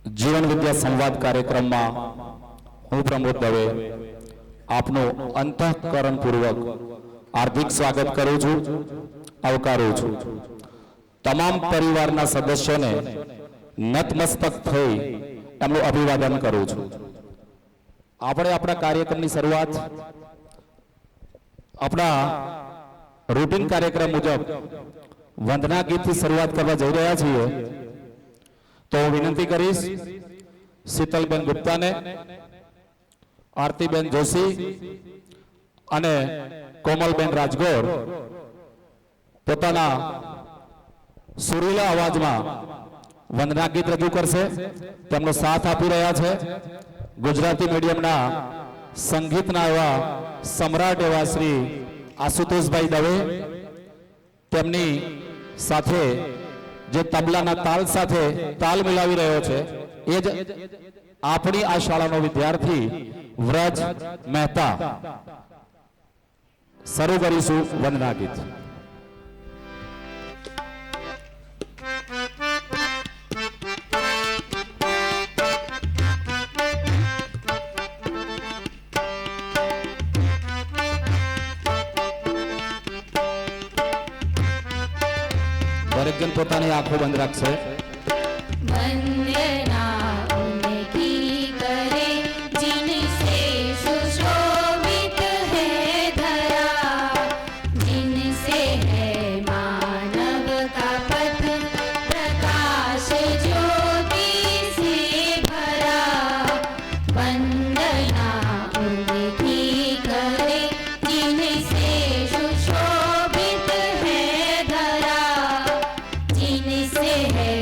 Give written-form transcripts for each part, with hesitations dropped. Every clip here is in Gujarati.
जीवन विद्या संवाद कार्यक्रम में हूँ प्रमोद दवे आपनो अंतःकरणपूर्वक हार्दिक स्वागत करूँ छूं, आवकारूं छूं। तमाम परिवारना सदस्योने नतमस्तक थई एमनुं अभिवादन करूँ छूं। आपणे आपणा कार्यक्रमनी शरूआत अपना रूटीन कार्यक्रम मुजब वंदना गीत थी शुरुआत करवा जई रह्या छीए। तो विनंती करीश शीतलबेन गुप्ता ने, आरतीबेन जोशी अने कोमलबेन राजगोर पोताना सुरीला अवाज में वंदना गीत रजू करशे। तेमनो साथ आपी रह्या छे गुजराती मीडियमना संगीतना एवा सम्राट एवा श्री आशुतोषभाई दवे, तेमनी साथे जे तबलाना ताल साथे ताल मिलावी रह्यो छे ए ज आपणी आ शाळानो विद्यार्थी व्रज मेहता। शरू करीशुं वंदना गीत। दरेक जन पोतानी आंखों बंद रखशे। वंदना उनकी करे जिनसे सुशोभित है धरा, जिनसे है मानव का पथ प्रकाश ज्योति से भरा। वंदना उनकी करे जिनसे सुशोभित है धरा, जिनसे है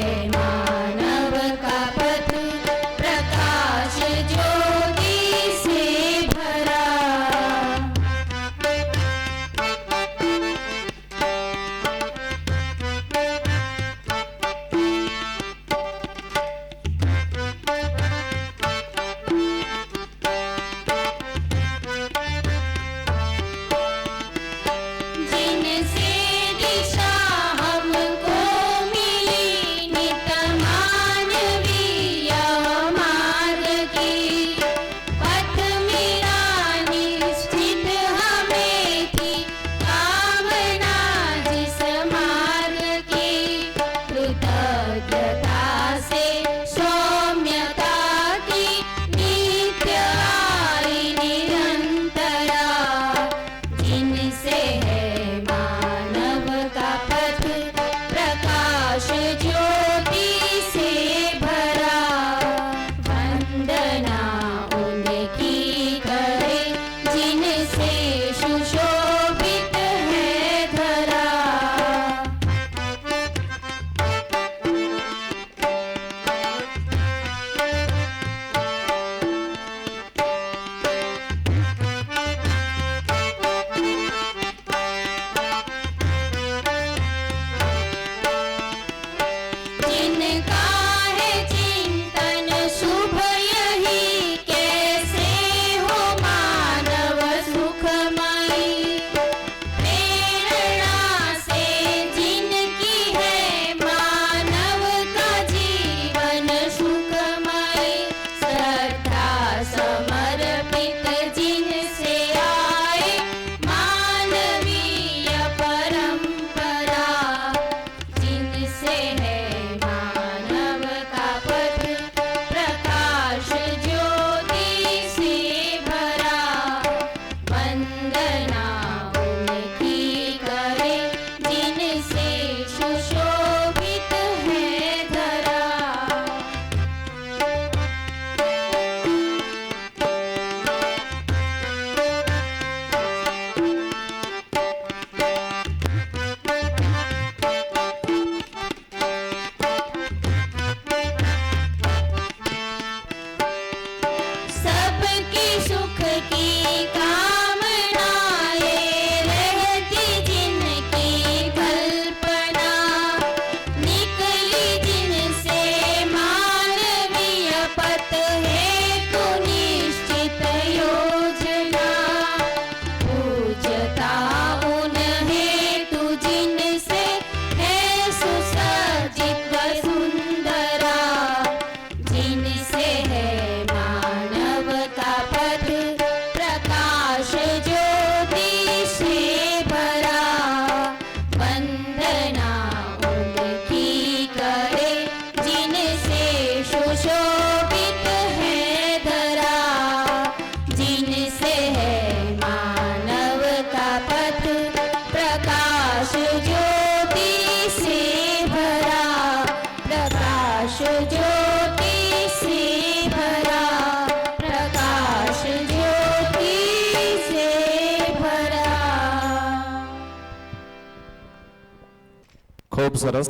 ખૂબ સરસ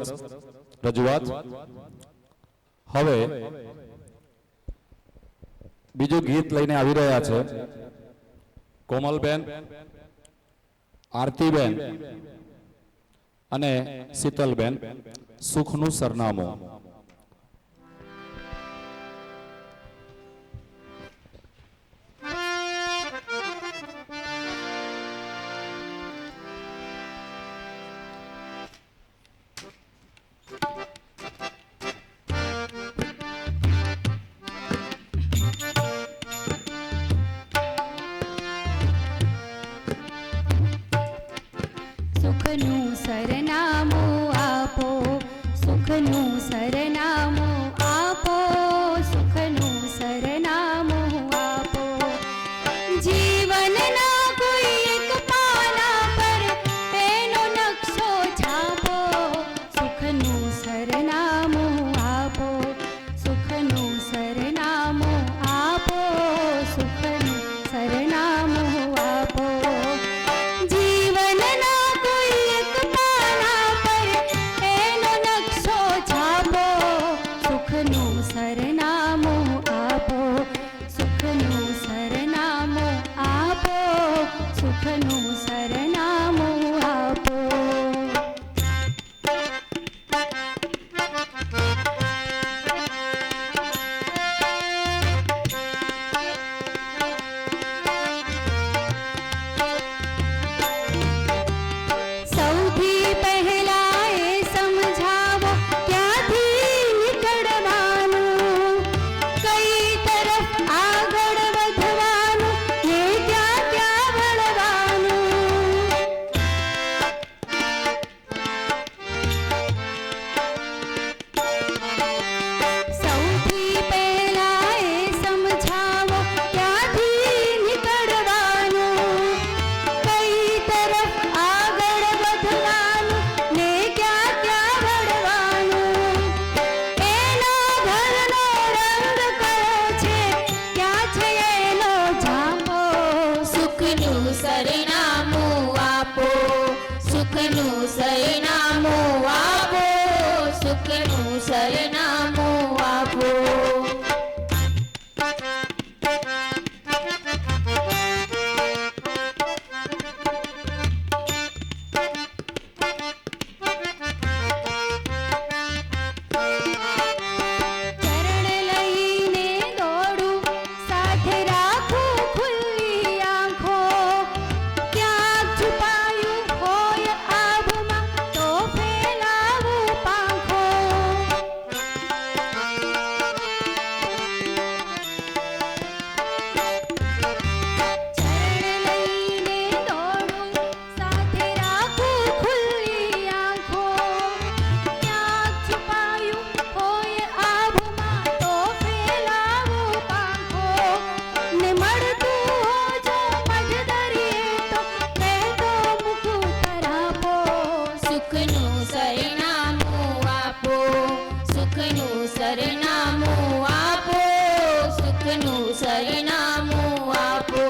રજૂઆત. હવે બીજું ગીત લઈને આવી રહ્યા છે કોમલબેન, આરતીબેન અને શીતલબેન. સુખનું સરનામું. સુખનું સરનામું આપો, સુખનું સરનામું આપો, સુખનું સરનામું આપો. જીવનના કોઈ એક પાના પર એનો નકશો છાપો. સુખનું સરનામું આપો, સુખનું સરનામું આપો, સુખનું સરનામું આપો. જીવનના કોઈ એક પાના પર એનો નકશો છાપો. સુખનું સરનામું આપો, સુખનું સરનામું આપો, સુખનું સરનામું આપો. સૌથી પહેલા એ સમજાવો ક્યાંથી નીકળવાનું, કઈ તરફ આગળ વધવાનું ને ક્યાં ક્યાં વળવાનું. સૌથી પહેલા એ સમજાવો ક્યાંથી નીકળવાનું, કઈ તરફ આગળ વધવાનું ને ક્યાં ક્યાં વળવાનું. એના ઘરનો રંગ કયો છે, ક્યાં છે એનો ઝાંખો. સુખનું સરનામું આપો, સુખનું સરનામું આપો, સુખનું સરનામું આપો. ચરણ લઈને દોડું, સાથે રાખું ખુલ્લી આંખો. ક્યાંક છુપાયું હોય આભમાં તો ફેલાવું પાંખો. ચરણ લઈને દોડું, સાથે રાખું ખુલ્લી આંખો. ક્યાંક છુપાયું હોય આભમાં તો ફેલાવું પાંખો. ને મળતું હોજો મજદરીએ તો કહેતો મૂકું તરાપો. સુખનું સરનામું આપો, સુખનું સરનામું આપો, સુખનું સરનામું આપો.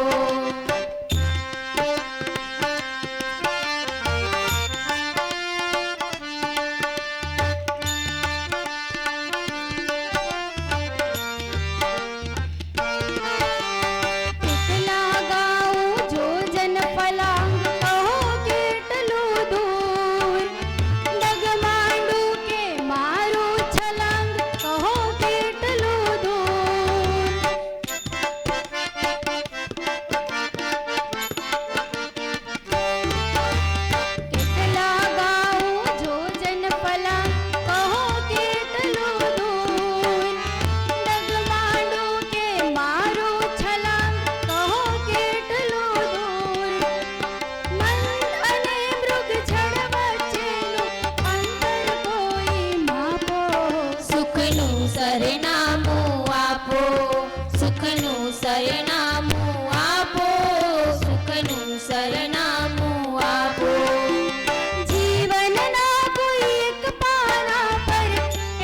કેટલા ગાઉં જોજન પલાંગ, કહો કેટલું દૂર. ડગમાંડું કે મારું છલાંગ, કહો કેટલું દૂર. કેટલા ગાઉં જોજન પલાંગ, કહો કેટલું દૂર. ડગમાંડું કે મારું છલાંગ, કહો કેટલું દૂર. મન અને મૃગ જળ વચ્ચેનું અંતર કોઈ માપો. સુખનું સરનામું આપો, સુખનું સરનામું આપો, સુખનું સરનામું આપો. જીવનના કોઈ એક પાના પર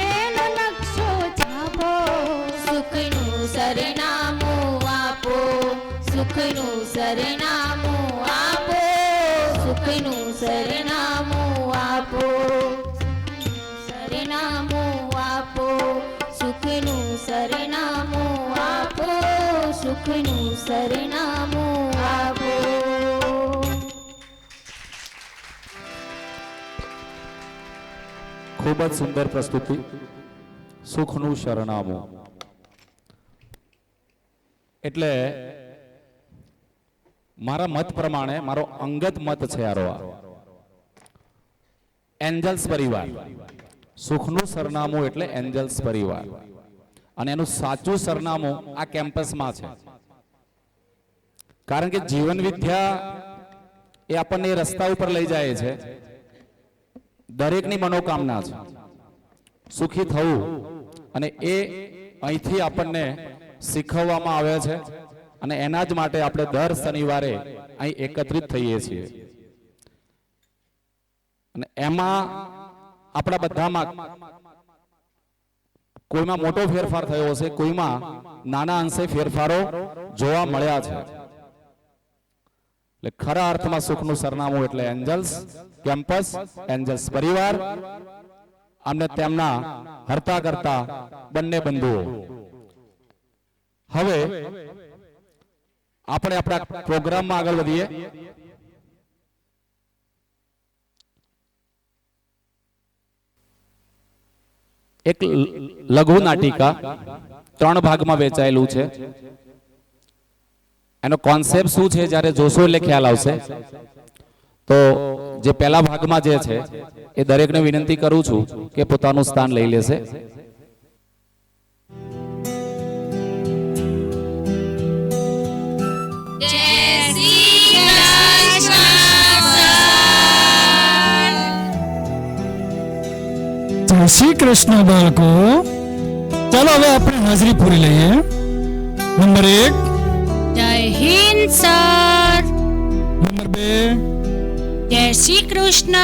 એનો નકશો છાપો. સુખનું સરનામું આપો, સુખનું સરનામું આપો, સુખનું સરનામું આપો. સરનામું આપો, સુખનું સરનામું આપો. ખૂબ જ સુંદર પ્રસ્તુતિ. સુખનું સરનામું એટલે મારા મત પ્રમાણે, મારો અંગત મત છે આરો આ એન્જલ્સ પરિવાર. સુખનું સરનામું એટલે એન્જલ્સ પરિવાર, અને એનું સાચું સરનામું આ કેમ્પસમાં છે. કારણ કે જીવન વિદ્યા એ આપણને રસ્તા ઉપર લઈ જાય છે. દરેકની મનોકામના છે સુખી થવું, અને એ અહીંથી આપણને શીખવવામાં આવે છે, અને એના જ માટે આપણે દર શનિવારે અહીં એકત્રિત થઈએ છીએ. અને એમાં આપણા બધામાં કોઈમાં મોટો ફેરફાર થયો હશે, કોઈમાં નાના અંશે ફેરફારો જોવા મળ્યા છે. એટલે ખરા અર્થમાં સુખનું સરનામું એટલે એન્જલ્સ કેમ્પસ, એન્જલ્સ પરિવાર અને તેમના હરતા કરતા બંને બંધુઓ. હવે આપણે આપણા પ્રોગ્રામમાં આગળ વધીએ. એક લઘુ નાટિકા 3 ભાગમાં વહેંચાયેલું છે. એનો કોન્સેપ્ટ શું છે જ્યારે જોશો એટલે ખ્યાલ આવશે. તો જે પહેલા ભાગમાં જે છે એ દરેકને વિનંતી કરું છું કે પોતાનું સ્થાન લઈ લેશે. જય શ્રી કૃષ્ણ બાળકો. ચાલો હવે આપણે હાજરી પૂરી લઈએ. નંબર 1. જય હિન્દ સર. નંબર 2. જય શ્રી કૃષ્ણ.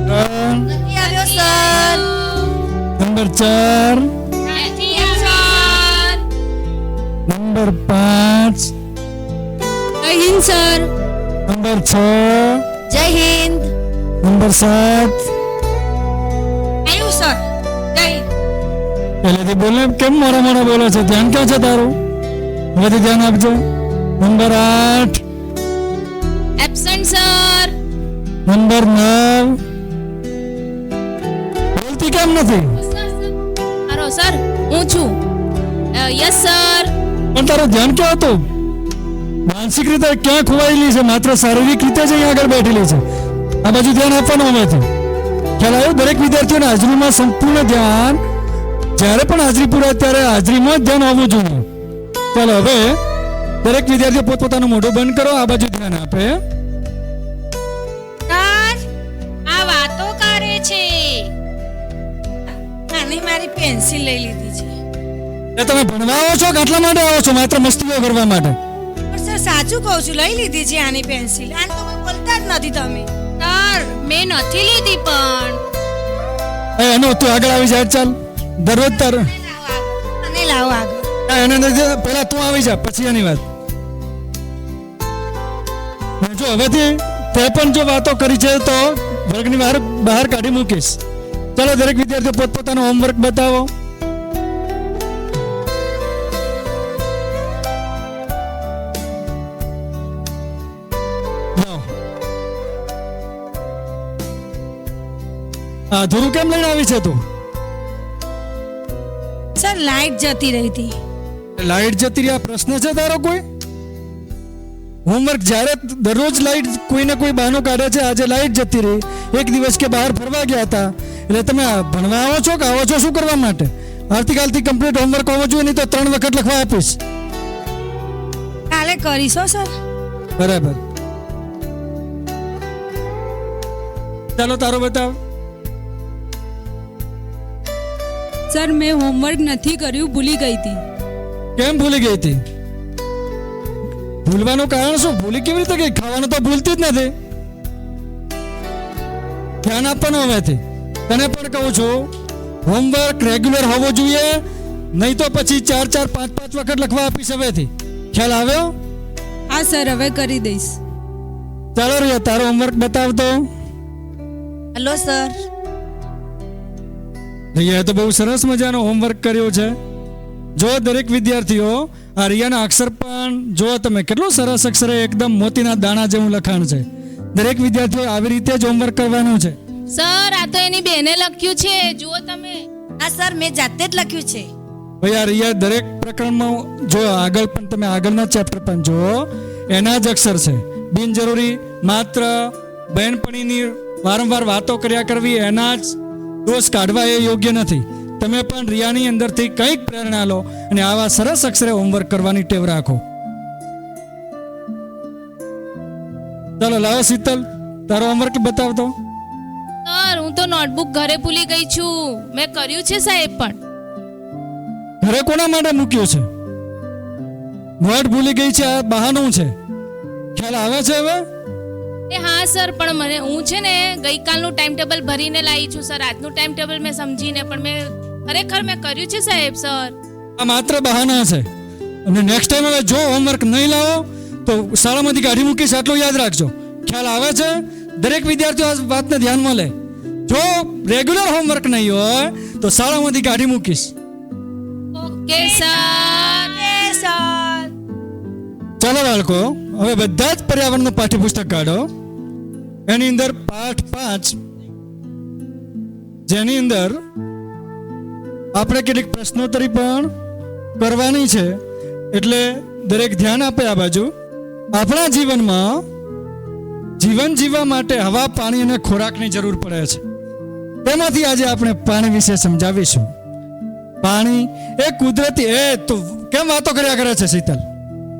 નથી આવ્યો સર. નંબર 4. નથી સર. નંબર 5. જય હિન્દ સર. નંબર 6. જય હિન્દ. નંબર 7. આવ્યું સર. જય હિન્દ. પહેલેથી બોલે કેમ મોડા મોડા બોલો છો? ધ્યાન ક્યાં છે તારું? હવેથી ધ્યાન આપજો. નંબર 8. Absent sir. નંબર 9. બોલતી કેમ નથી? હારો સર, હું છું. Yes sir. પણ તારું ધ્યાન ક્યાં હતું? માનસિક રીતે ક્યાં ખોવાયેલી છે? માત્ર શારીરિક રીતે જ અહીં આગળ બેઠેલી છે. આ બાજુ ધ્યાન આપવાનું હવેથી. ખ્યાલ આવ્યો? દરેક વિદ્યાર્થીઓને હાજરીમાં સંપૂર્ણ ધ્યાન, જ્યારે પણ હાજરી પૂરાય ત્યારે હાજરીમાં જ ધ્યાન આવવું જોઈએ. ચાલો હવે દરેક વિદ્યાર્થીઓ પોતપોતાનું મોઢું બંધ કરો, આ બાજુ ધ્યાન આપે. સર, આ વાતો કરે છે. આને મારી પેન્સિલ લઈ લીધી છે. એ તમે ભણવા આવો છો કે આટલા માટે આવો છો? માત્ર મસ્તીઓ કરવા માટે? પણ સર સાચું કહું છું, લઈ લીધી છે આની પેન્સિલ. આને તો કોઈ બોલતા જ નથી તમે. સર, મેં નથી લીધી પણ. એનો તું આગળ આવી જાય. ચાલ દરરોજ તાર અને લાવો આગળ. એને પહેલા તું આવી જા, પછી એની વાત. જો હવેથી તે પણ જો વાતો કરી છે તો વર્ગની બહાર કાઢી મૂકીશ. ચાલો દરેક વિદ્યાર્થીઓ પોતપોતાનો હોમવર્ક બતાવો. અધૂરું કેમ લઈને આવી છે તું? સર લાઈટ જતી રહી હતી. લાઈટ જતી રહી, આ પ્રશ્ન છે તારો કોઈ? હોમવર્ક જ્યારે દરરોજ લાઈટ કોઈને કોઈ બહાનો કાઢે છે. આજે લાઈટ જતી રહી, એક દિવસ કે બહાર ફરવા ગયા હતા, એટલે તમે ભણવા આવો છો કે આવો છો શું કરવા માટે? આવતીકાલથી કમ્પ્લીટ હોમવર્ક હોવો જોઈએ, નહીં તો 3 વખત લખવા આપીશ. કાલે કરીશો સર? બરાબર. ચાલો તારો બતાવ. સર, મેં હોમવર્ક નથી કર્યું, ભૂલી ગઈ હતી. કેમ ભૂલી ગઈ હતી? ભૂલવાનું કારણ શું? ભૂલી કેવી રીતે ગઈ? ખાવાનું તો ભૂલતી જ નથી. ધ્યાન આપવાનું હવેથી. તને પણ કહું છું, હોમવર્ક રેગ્યુલર હોવો જોઈએ, નહીં તો પછી 4-4, 5-5 વખત લખવા આપીશ હવેથી. ખ્યાલ આવ્યો? હા સર, હવે કરી દઈશ. ચાલો રિયા, તારો હોમવર્ક બતાવતો. Hello sir. રિયાએ તો બહુ સરસ મજાનો હોમવર્ક કર્યો છે. જો દરેક વિદ્યાર્થીઓ આ રિયાના અક્ષર પણ જો તમે કેટલું સરસ અક્ષરે એકદમ મોતીના દાણા જેવું લખાણ છે. દરેક વિદ્યાર્થીઓ આવી રીતે જ હોમવર્ક કરવાનું છે. સર આ તો એની બેને લખ્યું છે, જુઓ તમે. હા સર, મેં જાતે જ લખ્યું છે. ભાઈ આ રિયા દરેક પ્રકરણમાં જો આગળ પણ તમે આગળના ચેપ્ટર પણ જો એના જ અક્ષર છે. બિનજરૂરી માત્ર બહેનપણીની વારંવાર વાતો કર્યા કરવી, એના જ દોષ કાઢવા એ યોગ્ય નથી. તમે પણ રિયાની અંદરથી કંઈક પ્રેરણા લો અને આવા સરસ અક્ષરે હોમવર્ક કરવાની ટેવ રાખો. ચાલો લાવો શીતલ, તારો હોમવર્ક બતાવતો. સર હું તો નોટબુક ઘરે ભૂલી ગઈ છું. મેં કર્યું છે સાહેબ, પણ ઘરે કોના માટે મૂક્યું છે? નોટ ભૂલી ગઈ છે, આ બહાનું છે. ખ્યાલ આવે છે હવે? એ હા સર, પણ હું છે ને ગઈકાલનું ટાઈમ ટેબલ ભરીને લાવી છું સર. આજનું ટાઈમ ટેબલ મેં સમજીને, પણ ખરેખર મેં કર્યું છે સાહેબ. સર આ માત્ર બહાના છે અને નેક્સ્ટ ટાઈમ હવે જો હોમવર્ક નહીં લાવો તો શાળામાંથી કાઢી મૂકીશ, આટલું યાદ રાખજો. ખ્યાલ આવે છે? દરેક વિદ્યાર્થીઓ આ વાતને ધ્યાનમાં લે. જો રેગ્યુલર હોમવર્ક નહીં હોય તો શાળામાંથી કાઢી મૂકીશ. Okay sir. ચાલો બાળકો, હવે બધા જ પર્યાવરણનું પાઠ્યપુસ્તક કાઢો. એની અંદર પાઠ 5, જેની અંદર આપણે કેટલીક પ્રશ્નોત્તરી પણ કરવાની છે, એટલે દરેક ધ્યાન આપે આ બાજુ. આપણા જીવનમાં જીવન જીવવા માટે હવા, પાણી અને ખોરાકની જરૂર પડે છે. તેમાંથી આજે આપણે પાણી વિશે સમજાવીશું. પાણી એ કુદરતી. તો કેમ વાતો કર્યા કરે છે શીતલ?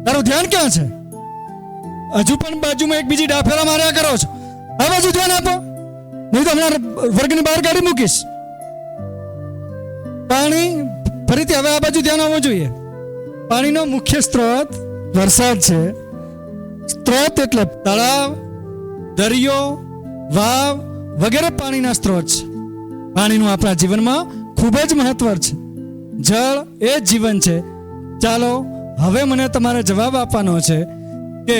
તારું ધ્યાન ક્યાં છે? હજુ પણ બાજુમાં એક બીજી ડાફેરા માર્યા કરો છો. આ બાજુ ધ્યાન આપો, નહીં તો હમણાં વર્ગની બહાર કાઢી મૂકીશ. પાણી ફરીથી હવે આ બાજુ ધ્યાન આવવું જોઈએ. પાણીનો મુખ્ય સ્ત્રોત વરસાદ છે. સ્ત્રોત એટલે તળાવ, દરિયો, વાવ વગેરે પાણીના સ્ત્રોત છે. પાણીનું આપણા જીવનમાં ખૂબ જ મહત્વ છે. જળ એ જ જીવન છે. ચાલો હવે મને તમારે જવાબ આપવાનો છે કે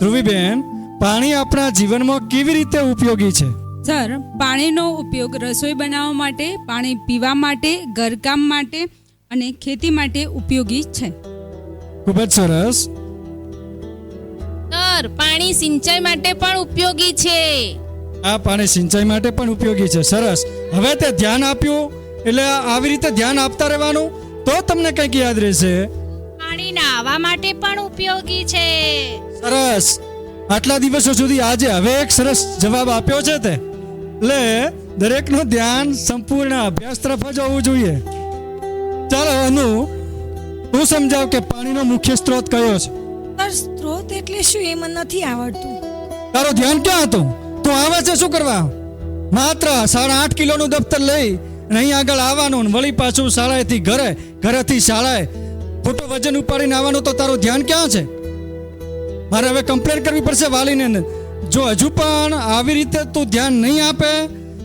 ધ્રુવીબેન, પાણી આપણા જીવનમાં કેવી રીતે ઉપયોગી છે? સર, પાણીનો ઉપયોગ રસોઈ બનાવવા માટે, પાણી પીવા માટે, ઘરકામ માટે અને ખેતી માટે ઉપયોગી છે. ખૂબ જ સરસ. સર પાણી સિંચાઈ માટે પણ ઉપયોગી છે. આ પાણી સિંચાઈ માટે પણ ઉપયોગી છે. સરસ. હવે તે ધ્યાન આપ્યું, એટલે આવી રીતે ધ્યાન આપતા રહેવાનું, તો તમને કંઈક યાદ રહેશે. પાણી નાહવા માટે પણ ઉપયોગી છે. સરસ. આટલા દિવસો સુધી આજે હવે એક સરસ જવાબ આપ્યો છે તે. એટલે દરેકનું ધ્યાન સંપૂર્ણ અભ્યાસ તરફ જ હોવું જોઈએ. ચાલો અનુ, તું સમજાવ કે પાણીનો મુખ્ય સ્ત્રોત કયો છે? સર, સ્ત્રોત એટલે શું એ મને નથી આવડતું. તારું ધ્યાન ક્યાં હતું? તું આવે છે શું કરવા? માત્ર 8.5 કિલોનું દફતર લઈ અને અહીં આગળ આવવાનું, વળી પાછું શાળાએથી ઘરે, ઘરેથી શાળાએ ખોટું વજન ઉપાડીને આવવાનું. તો તારું ધ્યાન ક્યાં છે? મારે હવે કમ્પ્લેન કરવી પડશે વાલીને. જો હજુ પણ આવી રીતે તું ધ્યાન નહીં આપે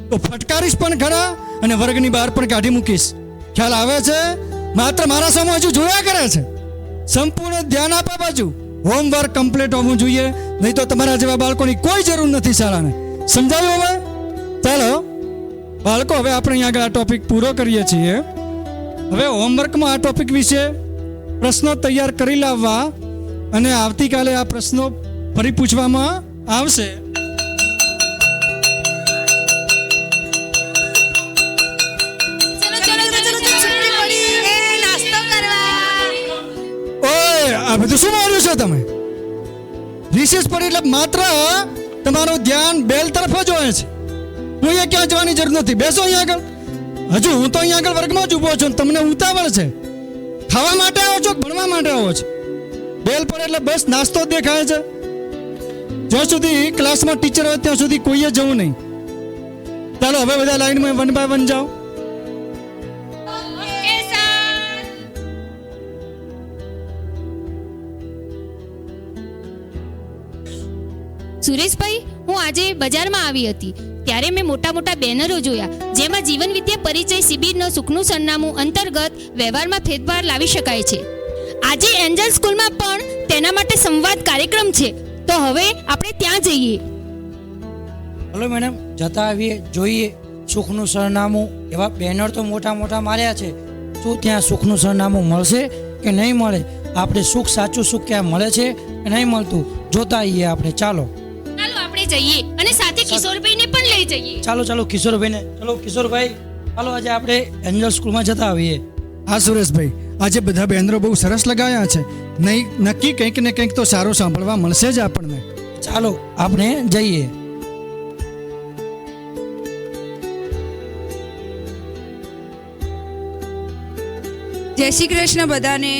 તો ફટકારીશ પણ ખરા અને વર્ગની બહાર પણ કાઢી મૂકીશ. ખ્યાલ આવે છે? માત્ર મારા સામે હજુ જોયા કરે છે. સંપૂર્ણ ધ્યાન આપવા બાજુ. હોમવર્ક કમ્પ્લીટ હોવું જોઈએ, નહીં તો તમારા જેવા બાળકોની કોઈ જરૂર નથી શાળાને. સમજાયું હવે? ચાલો બાળકો, હવે આપણે અહીં આગળ આ ટોપિક પૂરો કરીએ છીએ. હવે હોમવર્કમાં આ ટોપિક વિશે પ્રશ્નો તૈયાર કરી લાવવા અને આવતીકાલે આ પ્રશ્નો ફરી પૂછવામાં આવશે. નાસ્તો કરવા. ઓય, આ બધું શું માર્યું છે તમે? રિસેસ પડી એટલે માત્ર તમારું ધ્યાન બેલ તરફ જ હોય છે. હું અહીંયા ક્યાં જવાની જરૂર નથી. બેસો અહીં આગળ. હજુ હું તો અહીંયા આગળ વર્ગમાં જ ઊભો છું. તમને ઉતાવળ છે. ખાવા માટે આવો છો, ભણવા માટે આવો છો? બેલ પડે એટલે બસ નાસ્તો જ દેખાય છે. જ્યાં સુધી ક્લાસમાં ટીચર હોય ત્યાં સુધી કોઈએ જવું નહીં. ચાલો હવે બધા લાઈનમાં 1 by 1 જાઓ. Okay sir. સુરેશભાઈ, હું આજે બજારમાં આવી હતી ત્યારે મેં મોટા મોટા બેનરો જોયા જેમાં જીવન વિદ્યા પરિચય શિબિરનો સુખનું સરનામું અંતર્ગત વ્યવહારમાં ફેરફાર લાવી શકાય છે. આજે એન્જલ સ્કૂલમાં પણ તેના માટે સંવાદ કાર્યક્રમ છે, તો હવે આપણે ત્યાં જઈએ. હલો મેડમ, જતા આવીએ, જોઈએ સુખનું સરનામું એવા બેનર તો મોટા મોટા માર્યા છે. શું ત્યાં સુખનું સરનામું મળશે કે નહીં મળે? આપણે સુખ, સાચું સુખ ક્યાં મળે છે કે નહીં મળતું જોતા આવીએ આપણે. ચાલો આપણે જઈએ અને સાથે કિશોરભાઈને પણ લઈ જઈએ. ચાલો કિશોરભાઈને. ચલો કિશોરભાઈ, ચાલો આજે આપણે એન્જલ સ્કૂલમાં જતા આવીએ. હા સુરેશભાઈ, આજે બધા બેનરો બહુ સરસ લગાવ્યા છે. નહીં, નક્કી કંઈક ને કંઈક તો સારું સાંભળવા મળશે જ આપણને. ચાલો આપણે જઈએ. જય શ્રી કૃષ્ણ બધાને.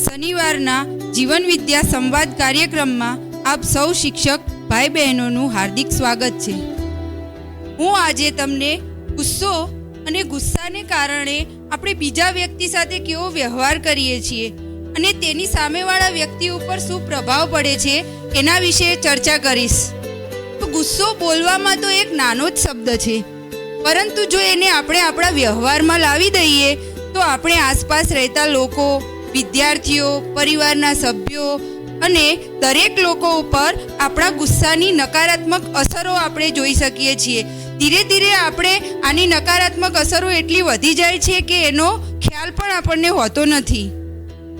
શનિવારના જીવન વિદ્યા સંવાદ કાર્યક્રમમાં આપ સૌ શિક્ષક ભાઈ બહેનોનું હાર્દિક સ્વાગત છે. હું આજે તમને ગુસ્સો અને ગુસ્સાને કારણે આપણે બીજા વ્યક્તિ સાથે કેવો વ્યવહાર કરીએ છીએ અને તેની સામેવાળા વ્યક્તિ ઉપર શું પ્રભાવ પડે છે એના વિશે ચર્ચા કરીશ. તો ગુસ્સો બોલવામાં તો એક નાનો જ શબ્દ છે, પરંતુ જો એને આપણે આપણા વ્યવહારમાં લાવી દઈએ તો આપણે આસપાસ રહેતા લોકો, વિદ્યાર્થીઓ, પરિવારના સભ્યો અને દરેક લોકો ઉપર આપણા ગુસ્સાની નકારાત્મક અસરો આપણે જોઈ શકીએ છીએ. ધીરે ધીરે આપણે આની નકારાત્મક અસરો એટલી વધી જાય છે કે એનો ખ્યાલ પણ આપણને હોતો નથી.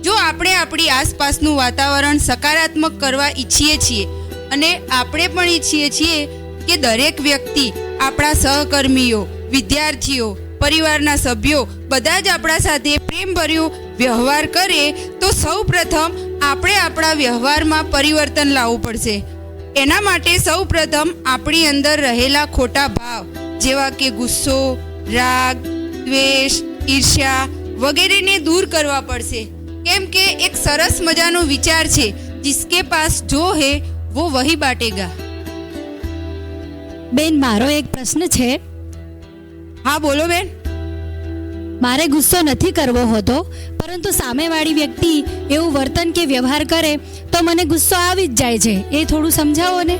જો આપણે આપણી આસપાસનું વાતાવરણ સકારાત્મક કરવા ઈચ્છીએ છીએ અને આપણે પણ ઈચ્છીએ છીએ કે દરેક વ્યક્તિ, આપણા સહકર્મીઓ, વિદ્યાર્થીઓ, પરિવારના સભ્યો બધા જ આપણા સાથે પ્રેમભર્યું વ્યવહાર કરે, તો સૌ પ્રથમ આપણે આપણા વ્યવહારમાં પરિવર્તન લાવવું પડશે. એના માટે સૌ પ્રથમ આપણી અંદર રહેલા ખોટા ભાવ જેવા કે ગુસ્સો, રાગ, દ્વેષ, ઈર્ષ્યા વગેરેને દૂર કરવા પડશે. કેમ કે એક સરસ મજાનો વિચાર છે, જિસકે પાસ જો હે વો વહી બાટેગા. બેન, મારો એક પ્રશ્ન છે. હા બોલો બેન. મારે ગુસ્સો નથી કરવો હોતો, પરંતુ સામેવાળી વ્યક્તિ એવું વર્તન કે વ્યવહાર કરે તો મને ગુસ્સો આવી જ જાય છે. એ થોડું સમજાવો ને.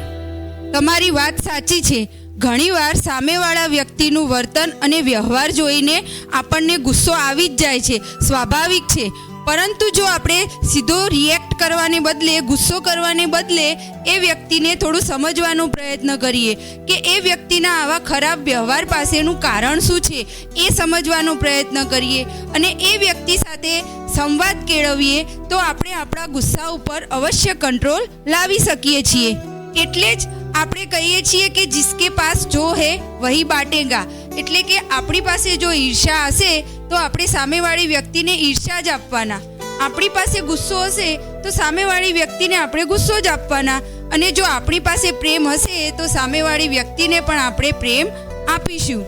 તમારી વાત સાચી છે. ઘણીવાર સામેવાળા વ્યક્તિનું વર્તન અને વ્યવહાર જોઈને આપણને ગુસ્સો આવી જ જાય છે, સ્વાભાવિક છે. પરંતુ જો આપણે સીધો રિએક્ટ કરવાને બદલે, ગુસ્સો કરવાને બદલે એ વ્યક્તિને થોડું સમજવાનો પ્રયત્ન કરીએ કે એ વ્યક્તિના આવા ખરાબ વ્યવહાર પાસેનું કારણ શું છે, એ સમજવાનો પ્રયત્ન કરીએ અને એ વ્યક્તિ સાથે સંવાદ કેળવીએ, તો આપણે આપણા ગુસ્સા ઉપર અવશ્ય કંટ્રોલ લાવી શકીએ છીએ. એટલે જ આપણે કહીએ છીએ કે જિસકે પાસ જો હે વહી બાટેગા. એટલે કે આપણી પાસે જો ઈર્ષ્યા હશે તો આપણે સામેવાળી વ્યક્તિને ઈર્ષ્યા જ આપવાના. આપણી પાસે ગુસ્સો હશે તો સામેવાળી વ્યક્તિને આપણે ગુસ્સો જ આપવાના. અને જો આપણી પાસે પ્રેમ હશે તો સામેવાળી વ્યક્તિને પણ આપણે પ્રેમ આપીશું.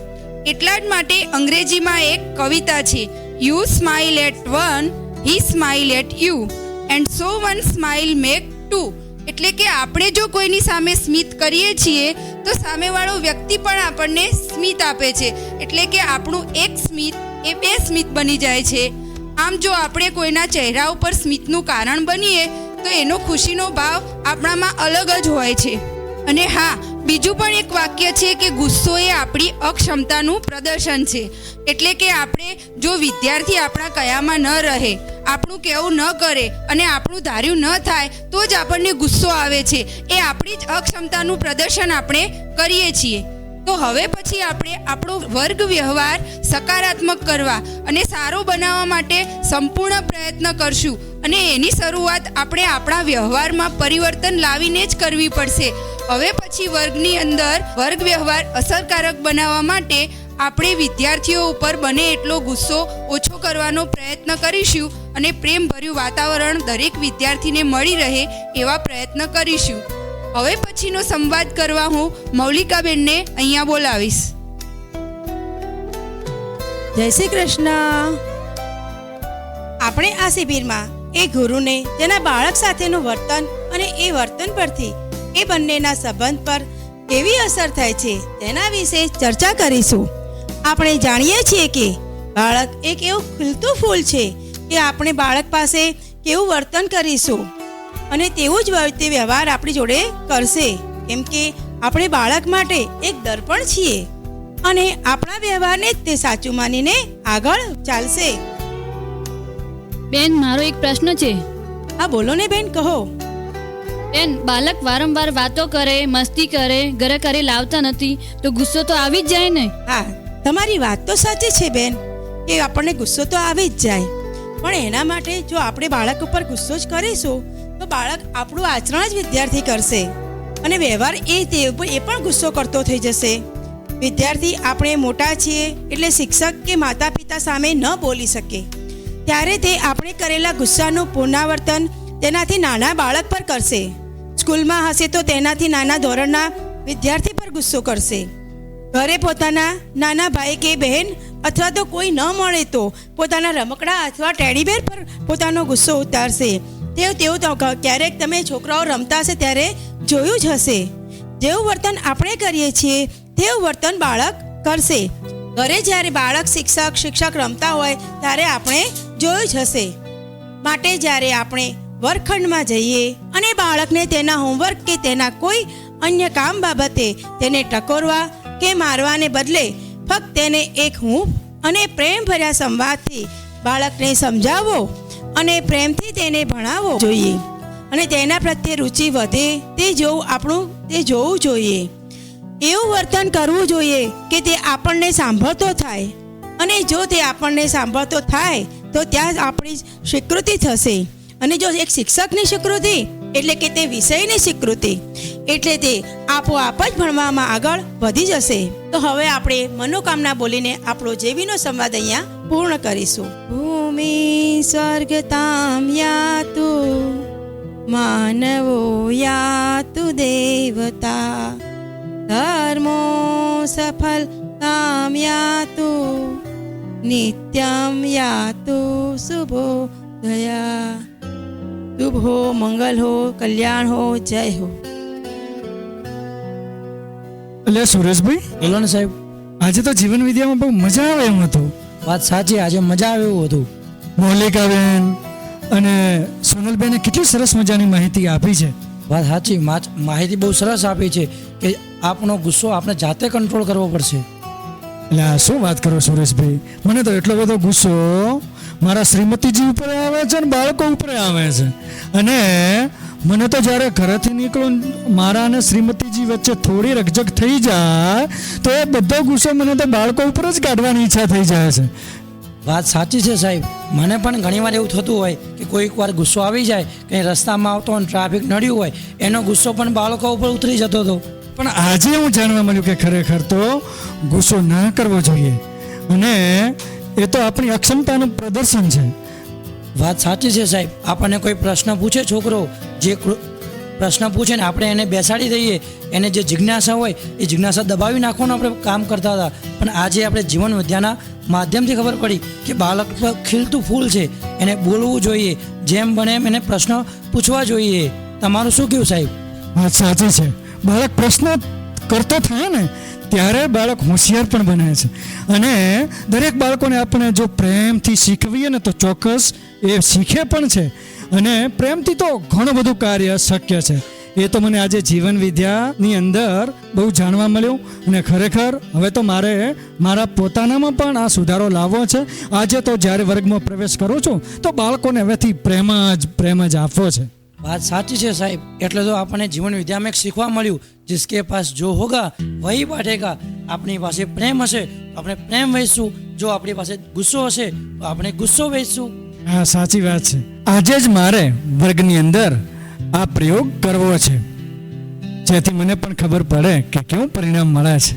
એટલા જ માટે અંગ્રેજીમાં એક કવિતા છે, you smile at one, he smile at you, and so one smile make two. એટલે કે આપણે જો કોઈની સામે સ્મિત કરીએ છીએ તો સામેવાળો વ્યક્તિ પણ આપણને સ્મિત આપે છે. એટલે કે આપણું એક સ્મિત એ બે સ્મિત બની જાય છે. આમ જો આપણે કોઈના ચહેરા ઉપર સ્મિતનું કારણ બનીએ તો એનો ખુશીનો ભાવ આપણામાં અલગ જ હોય છે. અને હા, બીજું પણ એક વાક્ય છે કે ગુસ્સો એ આપણી અક્ષમતાનું પ્રદર્શન છે. એટલે કે આપણે જો વિદ્યાર્થી આપણા કયામાં ન રહે, આપણું કહેવું ન કરે અને આપણું ધાર્યું ન થાય તો જ આપણને ગુસ્સો આવે છે. એ આપણી જ અક્ષમતાનું પ્રદર્શન આપણે કરીએ છીએ. તો હવે પછી આપણે આપણો વર્ગ વ્યવહાર સકારાત્મક કરવા અને સારો બનાવવા માટે સંપૂર્ણ પ્રયત્ન કરશું. અને એની શરૂઆત આપણે આપણા વ્યવહારમાં પરિવર્તન લાવીને જ કરવી પડશે. હવે પછી વર્ગની અંદર વર્ગ વ્યવહાર અસરકારક બનાવવા માટે આપણે વિદ્યાર્થીઓ ઉપર બને એટલો ગુસ્સો ઓછો કરવાનો પ્રયત્ન કરીશું અને પ્રેમભર્યું વાતાવરણ દરેક વિદ્યાર્થીને મળી રહે એવા પ્રયત્ન કરીશું. હવે પછીનો સંવાદ કરવા હું મૌલિકાબેનને અહીંયા બોલાવીશ. જય શ્રી કૃષ્ણ. આપણે આ શિબિરમાં એ ગુરુને તેના બાળક સાથેનું વર્તન અને એ વર્તન પરથી એ બંનેના સંબંધ પર કેવી અસર થાય છે તેના વિશે ચર્ચા કરીશું. આપણે જાણીએ છીએ કે બાળક એક એવું ખીલતું ફૂલ છે કે આપણે બાળક પાસે કેવું વર્તન કરીશું અને તેવું જ તે વ્યવહાર આપણી જોડે કરશે. કેમ કે આપણે બાળક માટે એક દર્પણ છીએ અને આપણા વ્યવહારને જ તે સાચું માનીને આગળ ચાલશે. બેન, મારો એક પ્રશ્ન છે. હા બોલો ને બેન, કહો. બેન, બાળક વારંવાર વાતો કરે, મસ્તી કરે, ઘરે કરી લાવતા નથી તો ગુસ્સો તો આવી જ જાય ને. હા, તમારી વાત તો સાચી છે બેન કે આપણને ગુસ્સો તો આવી જ જાય, પણ એના માટે જો આપણે બાળક ઉપર ગુસ્સો જ કરીશું તો બાળક આપણું આચરણ જ વિદ્યાર્થી કરશે અને વ્યવહાર એ પણ ગુસ્સો કરતો થઈ જશે. વિદ્યાર્થી આપણે મોટા છીએ એટલે શિક્ષક કે માતા પિતા સામે ન બોલી શકે, ત્યારે તે આપણે કરેલા ગુસ્સાનું પુનરાવર્તન તેનાથી નાના બાળક પર કરશે. સ્કૂલમાં હશે તો તેનાથી નાના ધોરણના વિદ્યાર્થી પર ગુસ્સો કરશે. ઘરે પોતાના નાના ભાઈ કે બહેન અથવા તો કોઈ ન મળે તો પોતાના રમકડા અથવા ટેડીબેર પર પોતાનો ગુસ્સો ઉતારશે. તેવું ક્યારેક તમે છોકરાઓ રમતા હશે ત્યારે જોયું જ હશે. જેવું વર્તન આપણે કરીએ છીએ તેવું વર્તન બાળક કરશે. ઘરે જ્યારે બાળક શિક્ષક રમતા હોય ત્યારે આપણે જોયું જ હશે. માટે જ્યારે આપણે વર્ગખંડમાં જઈએ અને બાળકને તેના હોમવર્ક કે તેના કોઈ અન્ય કામ બાબતે તેને ટકોરવા કે મારવાને બદલે ફક્ત તેને એક હૂંફ અને પ્રેમભર્યા સંવાદથી બાળકને સમજાવવો અને પ્રેમથી તેને ભણાવવો જોઈએ અને તેના પ્રત્યે રુચિ વધે તે જોવું જોઈએ. એવું વર્તન કરવું જોઈએ કે તે આપણને સાંભળતો થાય, અને જો તે આપણને સાંભળતો થાય તો ત્યાં આપણી સ્વીકૃતિ થશે. અને જો એક શિક્ષકની સ્વીકૃતિ એટલે કે તે વિષયની સ્વીકૃતિ એટલે તે આપોઆપ જ ભણવામાં આગળ વધી જશે. તો હવે આપણે મનોકામના બોલીને આપણો જેવીનો સંવાદ અહીંયા પૂર્ણ કરીશું. ભૂમિ સ્વર્ગતામ યાતુ માનવો યાતુ દેવતા, ધર્મો સફલતામ યાતુ નિત્યમ યાતુ શુભો દયા. શુભ હો, મંગલ હો, કલ્યાણ હો, જય હો. એટલે સુરેશભાઈ, બોલો ને સાહેબ. આજે તો જીવન વિદ્યામાં બહુ મજા આવે એમ હતું. વાત સાચી, આજે મજા આવે એવું હતું. મોલિકાબેન અને સોનલબેને કેટલી સરસ મજાની માહિતી આપી છે. વાત સાચી, માહિતી બહુ સરસ આપી છે કે આપણો ગુસ્સો આપણે જાતે કંટ્રોલ કરવો પડશે. એટલે આ શું વાત કરો સુરેશભાઈ, મને તો એટલો બધો ગુસ્સો મારા શ્રીમતીજી ઉપર આવે છે ને બાળકો ઉપર આવે છે. અને મને તો જ્યારે ઘરેથી નીકળું મારા અને શ્રીમતીજી વચ્ચે થોડી રકઝક થઈ જાય તો એ બધો ગુસ્સો મને તો બાળકો ઉપર જ કાઢવાની ઈચ્છા થઈ જાય છે. વાત સાચી છે સાહેબ. મને પણ ઘણીવાર એવું થતું હોય કે કોઈક વાર ગુસ્સો આવી જાય, કંઈ રસ્તામાં આવતો અને ટ્રાફિક નડ્યું હોય, એનો ગુસ્સો પણ બાળકો ઉપર ઉતરી જતો હતો. પણ આજે હું જાણવા મળ્યું કે ખરેખર તો ગુસ્સો ના કરવો જોઈએ, અને એ તો આપણી અક્ષમતાનું પ્રદર્શન છે. વાત સાચી છે સાહેબ. આપણને કોઈ પ્રશ્ન પૂછે છોકરો, જે પ્રશ્ન પૂછે ને આપણે એને બેસાડી દઈએ, એને જે જિજ્ઞાસા હોય એ જિજ્ઞાસા દબાવી નાખવાનું આપણે કામ કરતા હતા. પણ આજે આપણે જીવન વિદ્યાના માધ્યમથી ખબર પડી કે બાળક પર ખીલતું ફૂલ છે, એને બોલવું જોઈએ, જેમ બને એમ એને પ્રશ્ન પૂછવા જોઈએ. તમારું શું કહેવું સાહેબ? વાત સાચી છે. બાળક પ્રશ્ન કરતો થાય ને ત્યારે બાળક હોશિયાર પણ બને છે. અને દરેક બાળકોને આપણે જો પ્રેમથી શીખવીએ ને તો ચોક્કસ એ શીખે પણ છે. અને પ્રેમથી તો ઘણું બધું કાર્ય શક્ય છે. એ તો મને આજે જીવન વિદ્યાની અંદર બહુ જાણવા મળ્યું. અને ખરેખર હવે તો મારે મારા પોતાનામાં પણ આ સુધારો લાવવો છે. આજે તો જ્યારે વર્ગમાં પ્રવેશ કરું છું તો બાળકોને હવેથી પ્રેમ જ આપવો છે. बात साची है साहेब. એટલે તો આપણને જીવન વિદ્યા में શીખવા મળ્યું, जिसके पास जो होगा वही बांटेगा. આપણી પાસે પ્રેમ હશે તો આપણે પ્રેમ વહેંચશું, જો આપણી પાસે ગુસ્સો હશે તો આપણે ગુસ્સો વહેંચશું. હા, સાચી વાત છે. આજે જ મારે વર્ગની અંદર આ પ્રયોગ કરવો છે, જેથી મને પણ ખબર પડે કે કેવું પરિણામ મળે છે.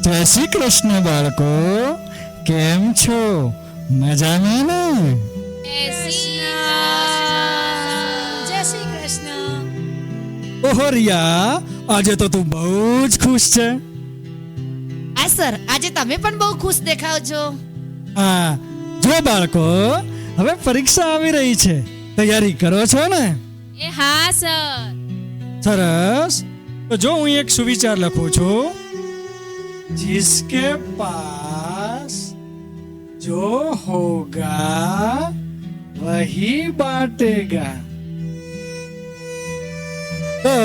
જય શ્રી કૃષ્ણ બાળકો, કેમ છો? મજામાં ને? જય શ્રી કૃષ્ણ. ઓહો રિયા, આજે તો તું બહુ જ ખુશ છે. હા સર, આજે તમે પણ બહુ ખુશ દેખાવ છો. હા, જો બાળકો, હવે પરીક્ષા આવી રહી છે, તૈયારી કરો છો ને? એ હા સર. સરસ. તો જો હું એક સુવિચાર લખું છું, जिसके पास जो होगा वही बांटेगा. તો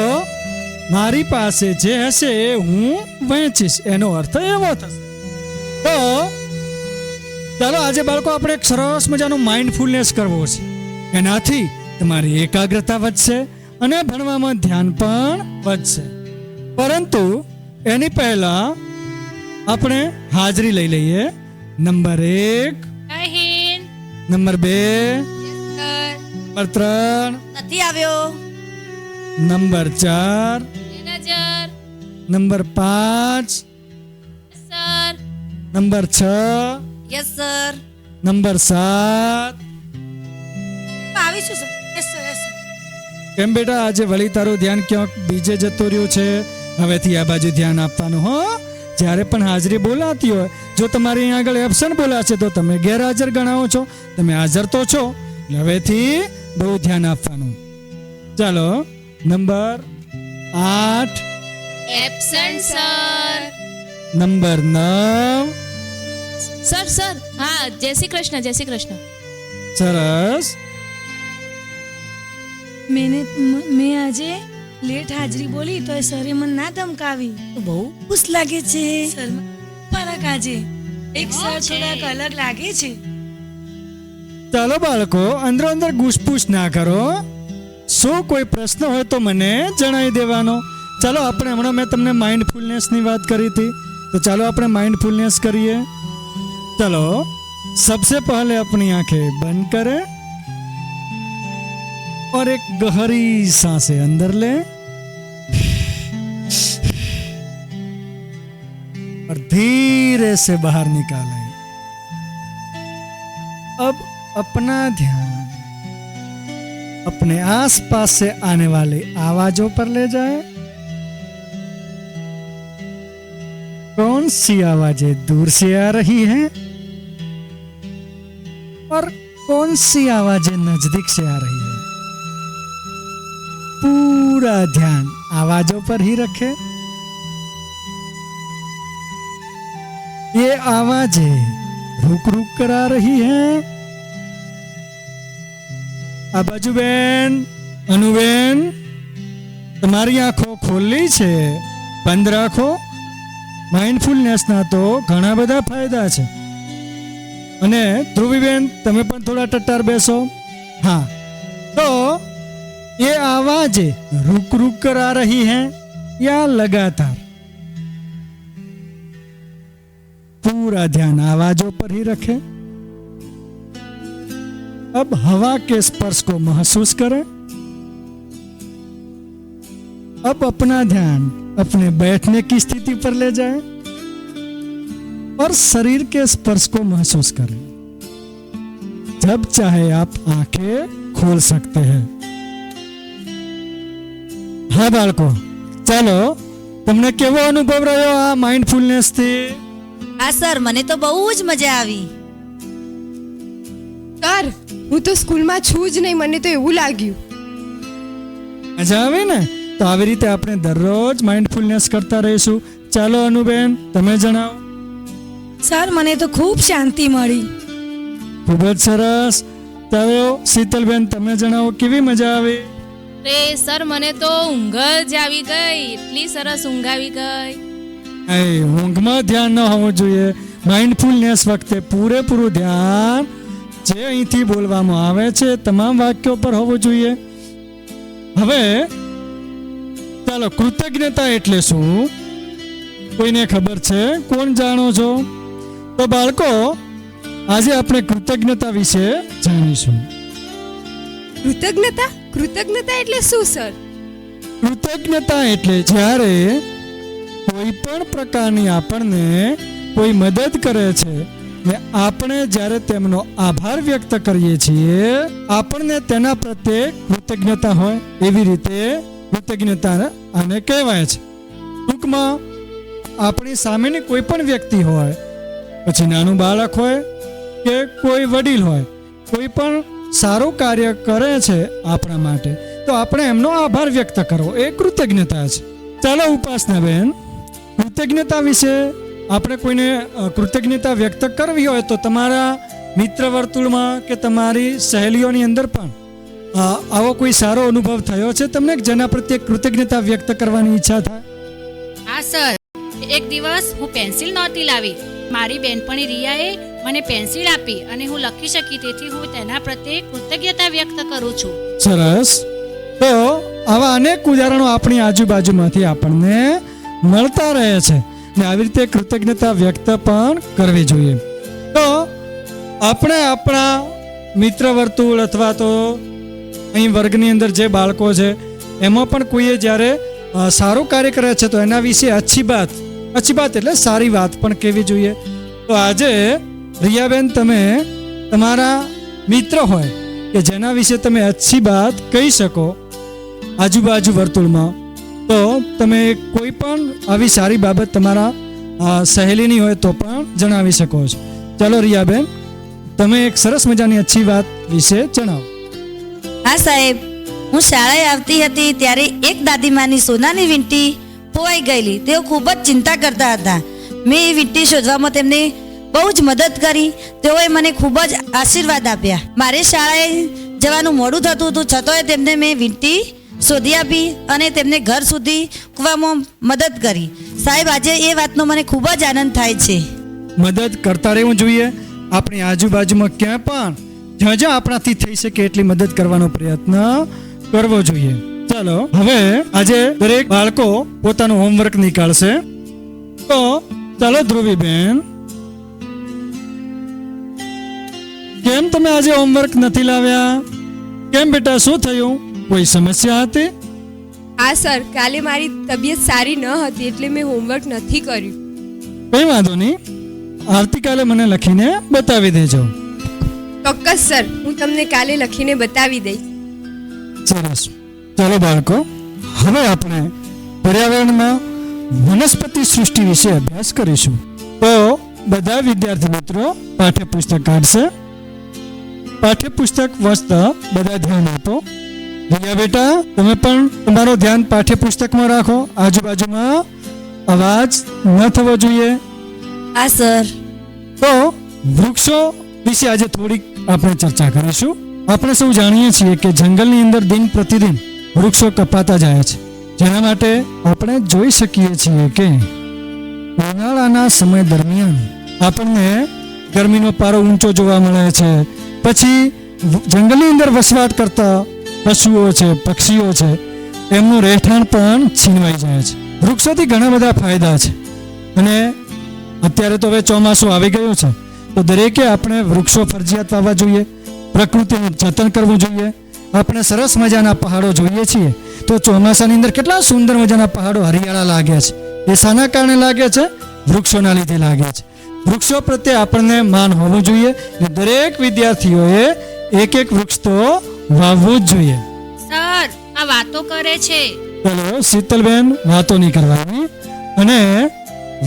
મારી પાસે જે હશે હું વહેંચીશ, એનો અર્થ એવો થશે. તો ચાલો આજે બાળકો આપણે એક સરસ મજાનો માઇન્ડફુલનેસ કરવો છે. એનાથી તમારી એકાગ્રતા વધશે અને ભણવામાં ધ્યાન પણ વધશે. પરંતુ એની પહેલા આપણે હાજરી લઈ લઈએ. નંબર 1, નંબર 2, નંબર 3, નથી આવ્યો. Number 4, number 5, number 6, yes sir. Number 7. આવીશું sir. Yes sir, yes sir. કેમ બેટા આજે વળી તારું ધ્યાન ક્યાંક બીજે જતું રહ્યું છે? હવેથી આ બાજુ ધ્યાન આપવાનું હો. જ્યારે પણ હાજરી બોલાતી હોય, જો તમારે અહીંયા આગળ એબસન્ટ બોલાશે તો તમે ગેરહાજર ગણાવો છો. તમે હાજર તો છો, એટલે હવેથી બહુ ધ્યાન આપવાનું. ચાલો number 8, absent sir. Number 9. Sir sir હા, જય શ્રી કૃષ્ણ, જય શ્રી કૃષ્ણ. સરસ. મેં આજે લેટ હાજરી બોલી તો એ સરે મને ના ધમકાવી. બહુ ખુશ લાગે છે. સર ફરક આજે એક સર થોડાક અલગ લાગે છે. ચાલો બાળકો, અંદરો અંદર ઘૂસપૂસ ના કરો. શું કોઈ પ્રશ્ન હોય તો મને જણાવી દેવાનો. ચાલો આપણે હમણાં મેં તમને માઇન્ડફુલનેસની વાત કરી હતી, તો ચાલો આપણે माइंडफुलनेस करिए. चलो सबसे पहले अपनी आंखें बंद करें और एक गहरी सांसें अंदर लें और धीरे से बाहर निकालें. अब अपना ध्यान अपने आसपास से आने वाली आवाजों पर ले जाएं. कौन सी आवाजें दूर से आ रही हैं और कौन सी आवाजें नजदीक से आ रही हैं. पूरा ध्यान आवाजों पर ही रखें. ये आवाजें रुक रुक कर आ रही हैं. આ બાજુ બેન, અનુબેન, તમારી આંખો ખોલી છે, બંધ રાખો. માઇન્ડફુલનેસના તો ઘણા બધા ફાયદા છે. અને ધ્રુવીબેન તમે પણ થોડા ટટ્ટાર બેસો. हाँ, तो ये आवाजें रुक रुक कर आ रही हैं या लगातार? पूरा ध्यान आवाजों पर ही रखें. अब हवा के स्पर्श को महसूस करें. अब अपना ध्यान अपने बैठने की स्थिति पर ले जाएं और शरीर के स्पर्श को महसूस करें. जब चाहे आप आंखें खोल सकते हैं. हाँ बाळको, ચાલો તમને કેવો અનુભવ રહ્યો આ માઇન્ડફુલનેસ થી? હા સર, મને તો બહુ જ મજા આવી. સર, હું તો સ્કૂલમાં છું જ નહીં, મને તો એવું લાગ્યું. મજા આવે ને? તો આવી રીતે આપણે દરરોજ માઇન્ડફુલનેસ કરતા રહીશું. ચાલો અનુબેન, તમે જણાવો. સર મને તો ખૂબ શાંતિ મળી. ખૂબ જ સરસ. ચાલો શીતલબેન, તમે જણાવો કેવી મજા આવી? રે સર, મને તો ઊંઘ જ આવી ગઈ. એટલી સરસ ઊંઘ આવી ગઈ. ઊંઘમાં ધ્યાન ન હોવું જોઈએ. માઇન્ડફુલનેસ વખતે પૂરેપૂરું ધ્યાન જે અહીંથી બોલવામાં આવે છે તમામ વાક્યો પર હોવું જોઈએ. હવે ચાલો, કૃતજ્ઞતા એટલે શું કોઈને ખબર છે? કોણ જાણો છો? તો બાળકો, આજે આપણે કૃતજ્ઞતા વિશે જાણીશું. કૃતજ્ઞતા? કૃતજ્ઞતા એટલે શું સર? કૃતજ્ઞતા એટલે જ્યારે કોઈ પણ પ્રકારની આપણને કોઈ મદદ કરે છે ને આપણે જ્યારે તેમનો આભાર વ્યક્ત કરીએ છીએ, આપણને તેના પ્રત્યે કૃતજ્ઞતા હોય, એવી રીતે કૃતજ્ઞતા આને કહેવાય છે. ટૂંકમાં આપણી સામેની કોઈ પણ વ્યક્તિ હોય, પછી નાનું બાળક હોય કે કોઈ વડીલ હોય, કોઈ પણ સારું કાર્ય કરે છે આપણા માટે, તો આપણે એમનો આભાર વ્યક્ત કરવો એ કૃતજ્ઞતા છે. ચાલો ઉપાસનાબેન, કૃતજ્ઞતા વિશે આપણે કોઈને કૃતજ્ઞતા વ્યક્ત કરવી હોય તો તમારા મિત્ર વર્તુળમાં કે તમારી સહેલીઓની અંદર પણ આવો કોઈ સારો અનુભવ થયો છે તમને જેના પ્રત્યે કૃતજ્ઞતા વ્યક્ત કરવાની ઈચ્છા થાય? હા સર, એક દિવસ હું પેન્સિલ નહોતી લાવી. મારી બેનપણી રિયાએ મને પેન્સિલ આપી અને હું લખી શકી, તેથી હું તેના પ્રત્યે કૃતજ્ઞતા વ્યક્ત કરું છું. સરસ. તો આવા અનેક ઉદાહરણો આપણી આજુબાજુમાંથી આપણને મળતા રહે છે ને આવી રીતે કૃતજ્ઞતા વ્યક્ત પણ કરવી જોઈએ. તો આપણે આપણા મિત્ર વર્તુળ અથવા તો અહીં વર્ગની અંદર જે બાળકો છે એમાં પણ કોઈએ જ્યારે સારું કાર્ય કરે છે તો એના વિશે અચ્છી બાત એટલે સારી વાત પણ કહેવી જોઈએ. તો આજે રિયાબેન, તમે તમારા મિત્ર હોય કે જેના વિશે તમે અચ્છી બાત કહી શકો આજુબાજુ વર્તુળમાં, તો તમે કોઈ પણ આવી સારી બાબત તમારા સહેલીની હોય તો પણ જણાવી શકો છો. ચાલો રિયાબેન, તમે એક સરસ મજાની અચ્છી વાત વિશે જણાવો. હા સાહેબ, હું શાળાએ આવતી હતી ત્યારે એક દાદીમાની સોનાની વીંટી ખોવાઈ ગયેલી. તેઓ ખૂબ જ ચિંતા કરતા હતા. મેં એ વીંટી શોધવામાં તેમને બહુ જ મદદ કરી. તેઓએ મને ખૂબ જ આશીર્વાદ આપ્યા. મારે શાળાએ જવાનું મોડું થતું હતું, છતાંય તેમને મેં વીંટી શોધી આપી અને તેમને ઘર સુધી મૂકવામાં મદદ કરી. સાહેબ, આજે એ વાતનો મને ખૂબ જ આનંદ થાય છે. મદદ કરતા રહેવું જોઈએ. આપણી આજુબાજુમાં ક્યાં પણ જ્યાં આપણાથી થઈ શકે એટલી મદદ કરવાનો પ્રયત્ન કરવો જોઈએ. ચાલો હવે આજે દરેક બાળકો પોતાનું હોમવર્ક નીકાળશે. તો ચાલો ધ્રુવીબેન, કેમ તમે આજે હોમવર્ક નથી લાવ્યા? કેમ બેટા, શું થયું? કોઈ સમસ્યા હતી? હા સર, કાલે મારી તબિયત સારી ન હતી એટલે મેં હોમવર્ક નથી કર્યું. કઈ વાંધો નહીં, આવતીકાલે મને લખીને બતાવી દેજો. ચોક્કસ સર, હું તમને કાલે લખીને બતાવી દઈશ. સરસ. ચાલો બાળકો, હવે આપણે પર્યાવરણમાં વનસ્પતિ સૃષ્ટિ વિશે અભ્યાસ કરીશું. તો બધા વિદ્યાર્થી મિત્રો પાઠ્યપુસ્તક કાઢશે. પાઠ્યપુસ્તક વાંચતા બધા ધ્યાન આપો. રિયા બેટા, તમે પણ તમારું ધ્યાન પાઠ્યપુસ્તકમાં રાખો. આજુબાજુમાં અવાજ ન થવો જોઈએ. હા સર. તો વૃક્ષો વિશે આજે થોડીક આપણે ચર્ચા કરીશું. આપણે સૌ જાણીએ છીએ કે જંગલની અંદર દિન પ્રતિદિન વૃક્ષો કપાતા જાય છે, જેના માટે આપણે જોઈ શકીએ છીએ કે ઉનાળાના સમય દરમિયાન આપણને ગરમીનો પારો ઊંચો જોવા મળે છે. પછી જંગલની અંદર વસવાટ કરતા પશુઓ છે, પક્ષીઓ છે, એમનું રહેઠાણ પણ છીનવાઈ જાય છે. વૃક્ષોથી ઘણા બધા ફાયદા છે અને અત્યારે તો હવે ચોમાસું આવી ગયું છે, તો દરેકે આપણે વૃક્ષો ફરજિયાત વાવવા જોઈએ. પ્રકૃતિનું જતન કરવું જોઈએ. આપણે સરસ મજાના પહાડો જોઈએ છીએ તો ચોમાસાની અંદર કેટલા સુંદર મજાના પહાડો હરિયાળા લાગે છે. એ શાના કારણે લાગે છે? વૃક્ષોના લીધે લાગે છે. વૃક્ષો પ્રત્યે આપણને માન હોવું જોઈએ અને દરેક વિદ્યાર્થીઓએ એક એક વૃક્ષ તો વાવવું જ જોઈએ. સર, આ વાતો કરે છે. ચલો શીતલબેન, વાતો નહીં કરવાની. અને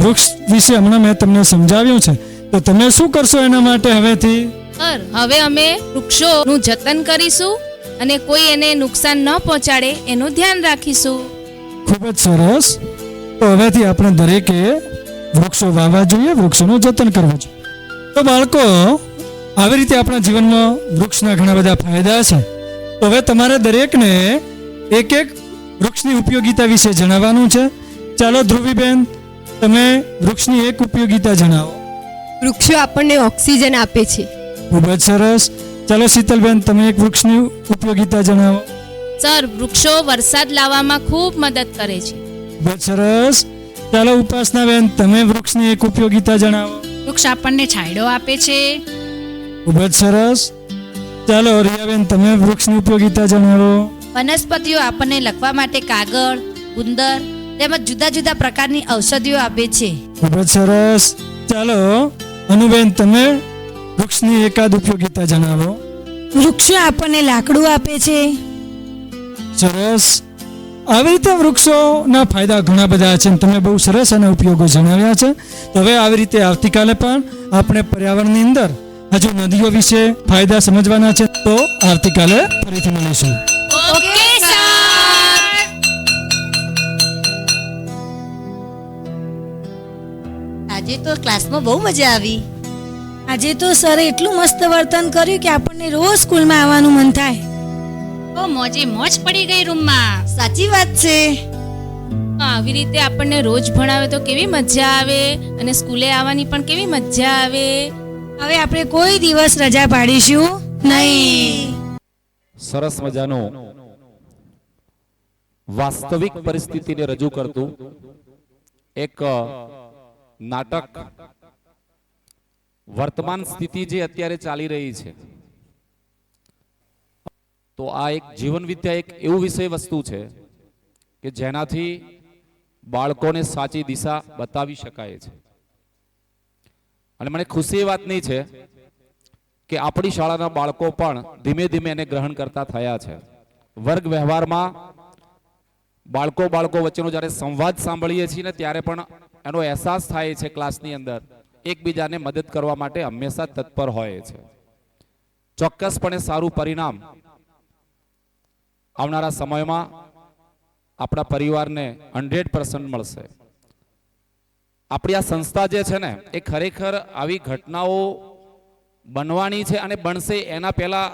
વૃક્ષ વિશે હમણાં મેં તમને સમજાવ્યું છે, તો તમે શું કરશો એના માટે હવેથી? સર, હવે અમે વૃક્ષોનું જતન કરીશું અને કોઈ એને નુકસાન ન પહોંચાડે એનું ધ્યાન રાખીશું. ખૂબ જ સરસ. તો હવેથી આપણે દરેકે વૃક્ષો વાવવા જોઈએ, વૃક્ષોનું જતન કરવું જોઈએ. તો બાળકો, આવી રીતે આપણા જીવનમાં વૃક્ષના ઘણા બધા ફાયદા છે. તો હવે તમારે દરેકને એક એક વૃક્ષની ઉપયોગિતા વિશે જણાવવાનું છે. ચાલો ધ્રુવીબેન, તમે વૃક્ષની એક ઉપયોગિતા જણાવો. વૃક્ષો આપણને ઓક્સિજન આપે છે. ખૂબ જ સરસ. ચાલો શીતલબેન, તમે એક વૃક્ષની ઉપયોગિતા જણાવો. સર, વૃક્ષો વરસાદ લાવવામાં ખૂબ મદદ કરે છે. ખૂબ જ સરસ. ચાલો ઉપાસનાબેન, તમે વૃક્ષની એક ઉપયોગિતા જણાવો. વૃક્ષ આપણને છાંયડો આપે છે. ખૂબ જ સરસ. ચાલો રિયાબેન, તમે વૃક્ષની ઉપયોગિતા જણાવો. વનસ્પતિઓ આપણને લખવા માટે કાગળ, ગુંદર તેમજ જુદા જુદા પ્રકારની ઔષધિઓ આપે છે. ખૂબ જ સરસ. ચાલો અનુબેન, તમે વૃક્ષની એકાદ ઉપયોગિતા જણાવો. વૃક્ષો આપણને લાકડું આપે છે. સરસ. આવી રીતે વૃક્ષોના ફાયદા ઘણા બધા છે. તમે બહુ સરસ એના ઉપયોગો જણાવ્યા છે. તો હવે આવી રીતે આવતીકાલે પણ આપણે પર્યાવરણની અંદર હજુ નદીઓ વિશે ફાયદા સમજવાના છે. તો આવતીકાલે ફરીથી મળીશું. Okay sir. આજે તો ક્લાસમાં બહુ મજા આવી. આજે તો સરે એટલું મસ્ત વર્તન કર્યું કે આપણને રોજ સ્કૂલમાં આવવાનું મન થાય. તો મોજે મોજ પડી ગઈ રૂમમાં. સાચી વાત છે. આવી રીતે આપણને રોજ ભણાવે તો કેવી મજા આવે અને સ્કૂલે આવવાની પણ કેવી મજા આવે. હવે આપણે કોઈ દિવસ રજા પાડીશું નહીં. સરસ મજાનું વાસ્તવિક પરિસ્થિતિને રજૂ કરતું એક નાટક, વર્તમાન સ્થિતિ જે અત્યારે ચાલી રહી છે, તો આ એક જીવન વિદ્યા એક એવું વિષય વસ્તુ છે કે જેનાથી બાળકોને સાચી દિશા બતાવી શકાય છે. અને મને ખુશી એ વાતની છે કે આપણી શાળાના બાળકો પણ ધીમે ધીમે એને ગ્રહણ કરતા થયા છે. વર્ગ વ્યવહારમાં બાળકો વચ્ચેનો જ્યારે સંવાદ સાંભળીએ છીએ ને ત્યારે પણ એનો અહેસાસ થાય છે ક્લાસની અંદર એકબીજાને મદદ કરવા માટે હંમેશા તત્પર હોય છે. ચોક્કસપણે સારું પરિણામ આવનારા સમયમાં આપણા પરિવારને 100% મળશે. આપણી આ સંસ્થા જે છે ને એ ખરેખર આવી ઘટનાઓ બનવાની છે અને બનશે એના પહેલા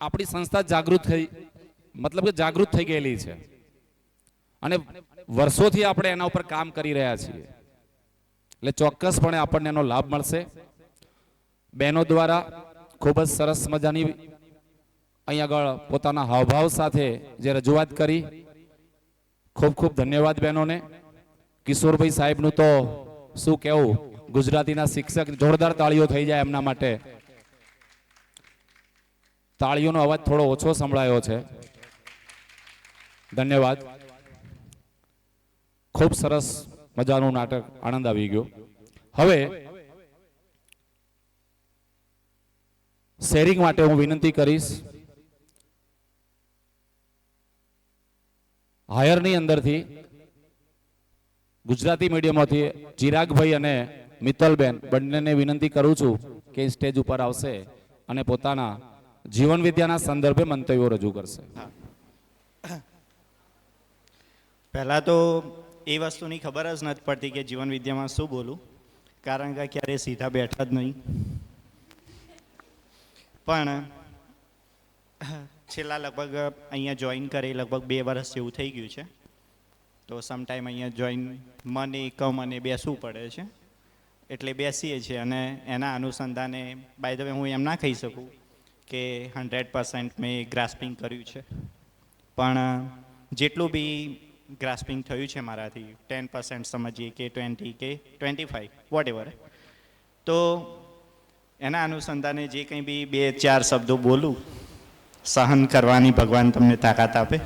આપણી સંસ્થા જાગૃત થઈ ગયેલી છે અને વર્ષોથી આપણે એના ઉપર કામ કરી રહ્યા છીએ. એટલે ચોક્કસપણે આપણને એનો લાભ મળશે. બહેનો દ્વારા ખૂબ જ સરસ મજાની અહીં આગળ પોતાના હાવભાવ સાથે જે રજૂઆત કરી, ખૂબ ખૂબ ધન્યવાદ બહેનોને. કિશોરભાઈ સાહેબનું તો શું કહેવું, ગુજરાતીના શિક્ષક, જોરદાર તાળીઓ થઈ જાય એમના માટે. તાળીઓનો અવાજ થોડો ઓછો સંભળાયો છે. ધન્યવાદ. ખૂબ સરસ મજાનું નાટક, આનંદ આવી ગયો. હવે શેરિંગ માટે હું વિનંતી કરીશ હાયરની અંદરથી ગુજરાતી મીડિયમમાંથી ચિરાગભાઈ અને મિત્તલબેન બંનેને વિનંતી કરું છું કે સ્ટેજ ઉપર આવશે અને પોતાના જીવન વિદ્યાના સંદર્ભે મંતવ્યો રજૂ કરશે. પહેલાં તો એ વસ્તુની ખબર જ નથી પડતી કે જીવન વિદ્યામાં શું બોલું, કારણ કે ક્યારે સીધા બેઠા જ નહીં. પણ છેલ્લા લગભગ અહીંયા જોઈન કરી લગભગ 2 વર્ષ જેવું થઈ ગયું છે. તો સમટાઈમ અહીંયા જોઈન મને બેસવું પડે છે, એટલે બેસીએ છીએ. અને એના અનુસંધાને બાય ધ વે હું એમ ના કહી શકું કે 100% મેં ગ્રાસ્પિંગ કર્યું છે, પણ જેટલું બી ગ્રાસ્પિંગ થયું છે મારાથી 10% સમજીએ કે 20 કે 25 વોટ, તો એના અનુસંધાને જે કંઈ બી 2-4 શબ્દો બોલું, સહન કરવાની ભગવાન તમને તાકાત આપે.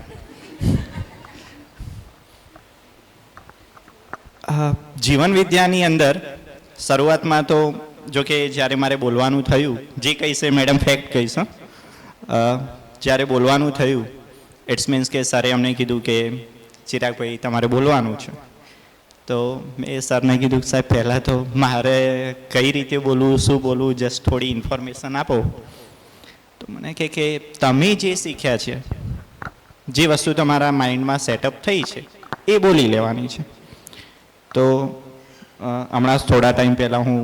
જીવન વિદ્યાની અંદર શરૂઆતમાં તો જો કે જ્યારે મારે બોલવાનું થયું, જે કહીશ મેડમ ફેક્ટ કહીશ, જ્યારે બોલવાનું થયું ઇટ્સ મીન્સ કે સરે અમને કીધું કે ચિરાગભાઈ તમારે બોલવાનું છે. તો મેં સરને કીધું કે સાહેબ પહેલાં તો મારે કઈ રીતે બોલવું, શું બોલવું, જસ્ટ થોડી ઇન્ફોર્મેશન આપો. તો મને કે તમે જે શીખ્યા છે, જે વસ્તુ તમારા માઇન્ડમાં સેટઅપ થઈ છે એ બોલી લેવાની છે. તો હમણાં થોડા ટાઈમ પહેલાં હું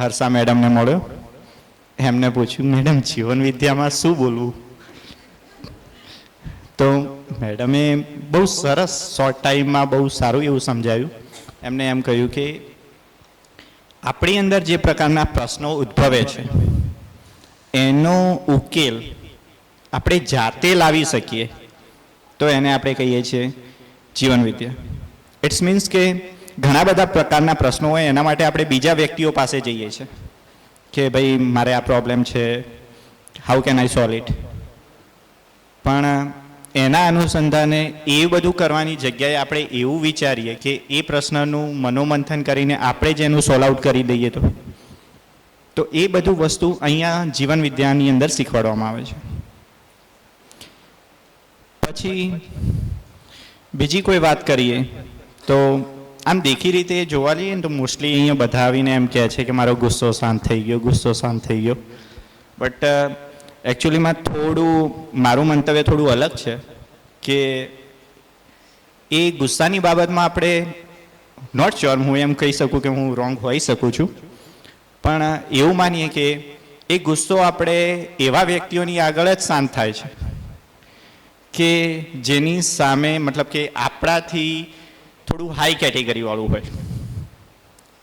હર્ષા મેડમને મળ્યો, એમને પૂછ્યું મેડમ જીવન વિદ્યામાં શું બોલવું. તો મેડમે બહુ સરસ શોર્ટ ટાઈમમાં બહુ સારું એવું સમજાવ્યું. એમને એમ કહ્યું કે આપણી અંદર જે પ્રકારના પ્રશ્નો ઉદ્ભવે છે એનો ઉકેલ આપણે જાતે લાવી શકીએ તો એને આપણે કહીએ છીએ જીવન વિદ્યા. ઇટ્સ મીન્સ કે ઘણા બધા પ્રકારના પ્રશ્નો હોય, એના માટે આપણે બીજા વ્યક્તિઓ પાસે જઈએ છીએ કે ભાઈ મારે આ પ્રોબ્લેમ છે, how can I solve it. પણ એના અનુસંધાને એ બધું કરવાની જગ્યાએ આપણે એવું વિચારીએ કે એ પ્રશ્નનું મનોમંથન કરીને આપણે જ એનું સોલ્વ આઉટ કરી દઈએ. તો એ બધું વસ્તુ અહીંયા જીવન વિદ્યાની અંદર શીખવાડવામાં આવે છે. પછી બીજી કોઈ વાત કરીએ તો આમ દેખી રીતે જોવા જઈએ ને તો મોસ્ટલી અહીંયા બધા આવીને એમ કહે છે કે મારો ગુસ્સો શાંત થઈ ગયો, ગુસ્સો શાંત થઈ ગયો. બટ એકચ્યુઅલીમાં થોડું મારું મંતવ્ય થોડું અલગ છે કે એ ગુસ્સાની બાબતમાં આપણે નોટ શ્યોર, હું એમ કહી શકું કે હું રોંગ હોઈ શકું છું, પણ એવું માનીએ કે એ ગુસ્સો આપણે એવા વ્યક્તિઓની આગળ જ શાંત થાય છે કે જેની સામે મતલબ કે આપણાથી થોડું હાઈ કેટેગરીવાળું હોય.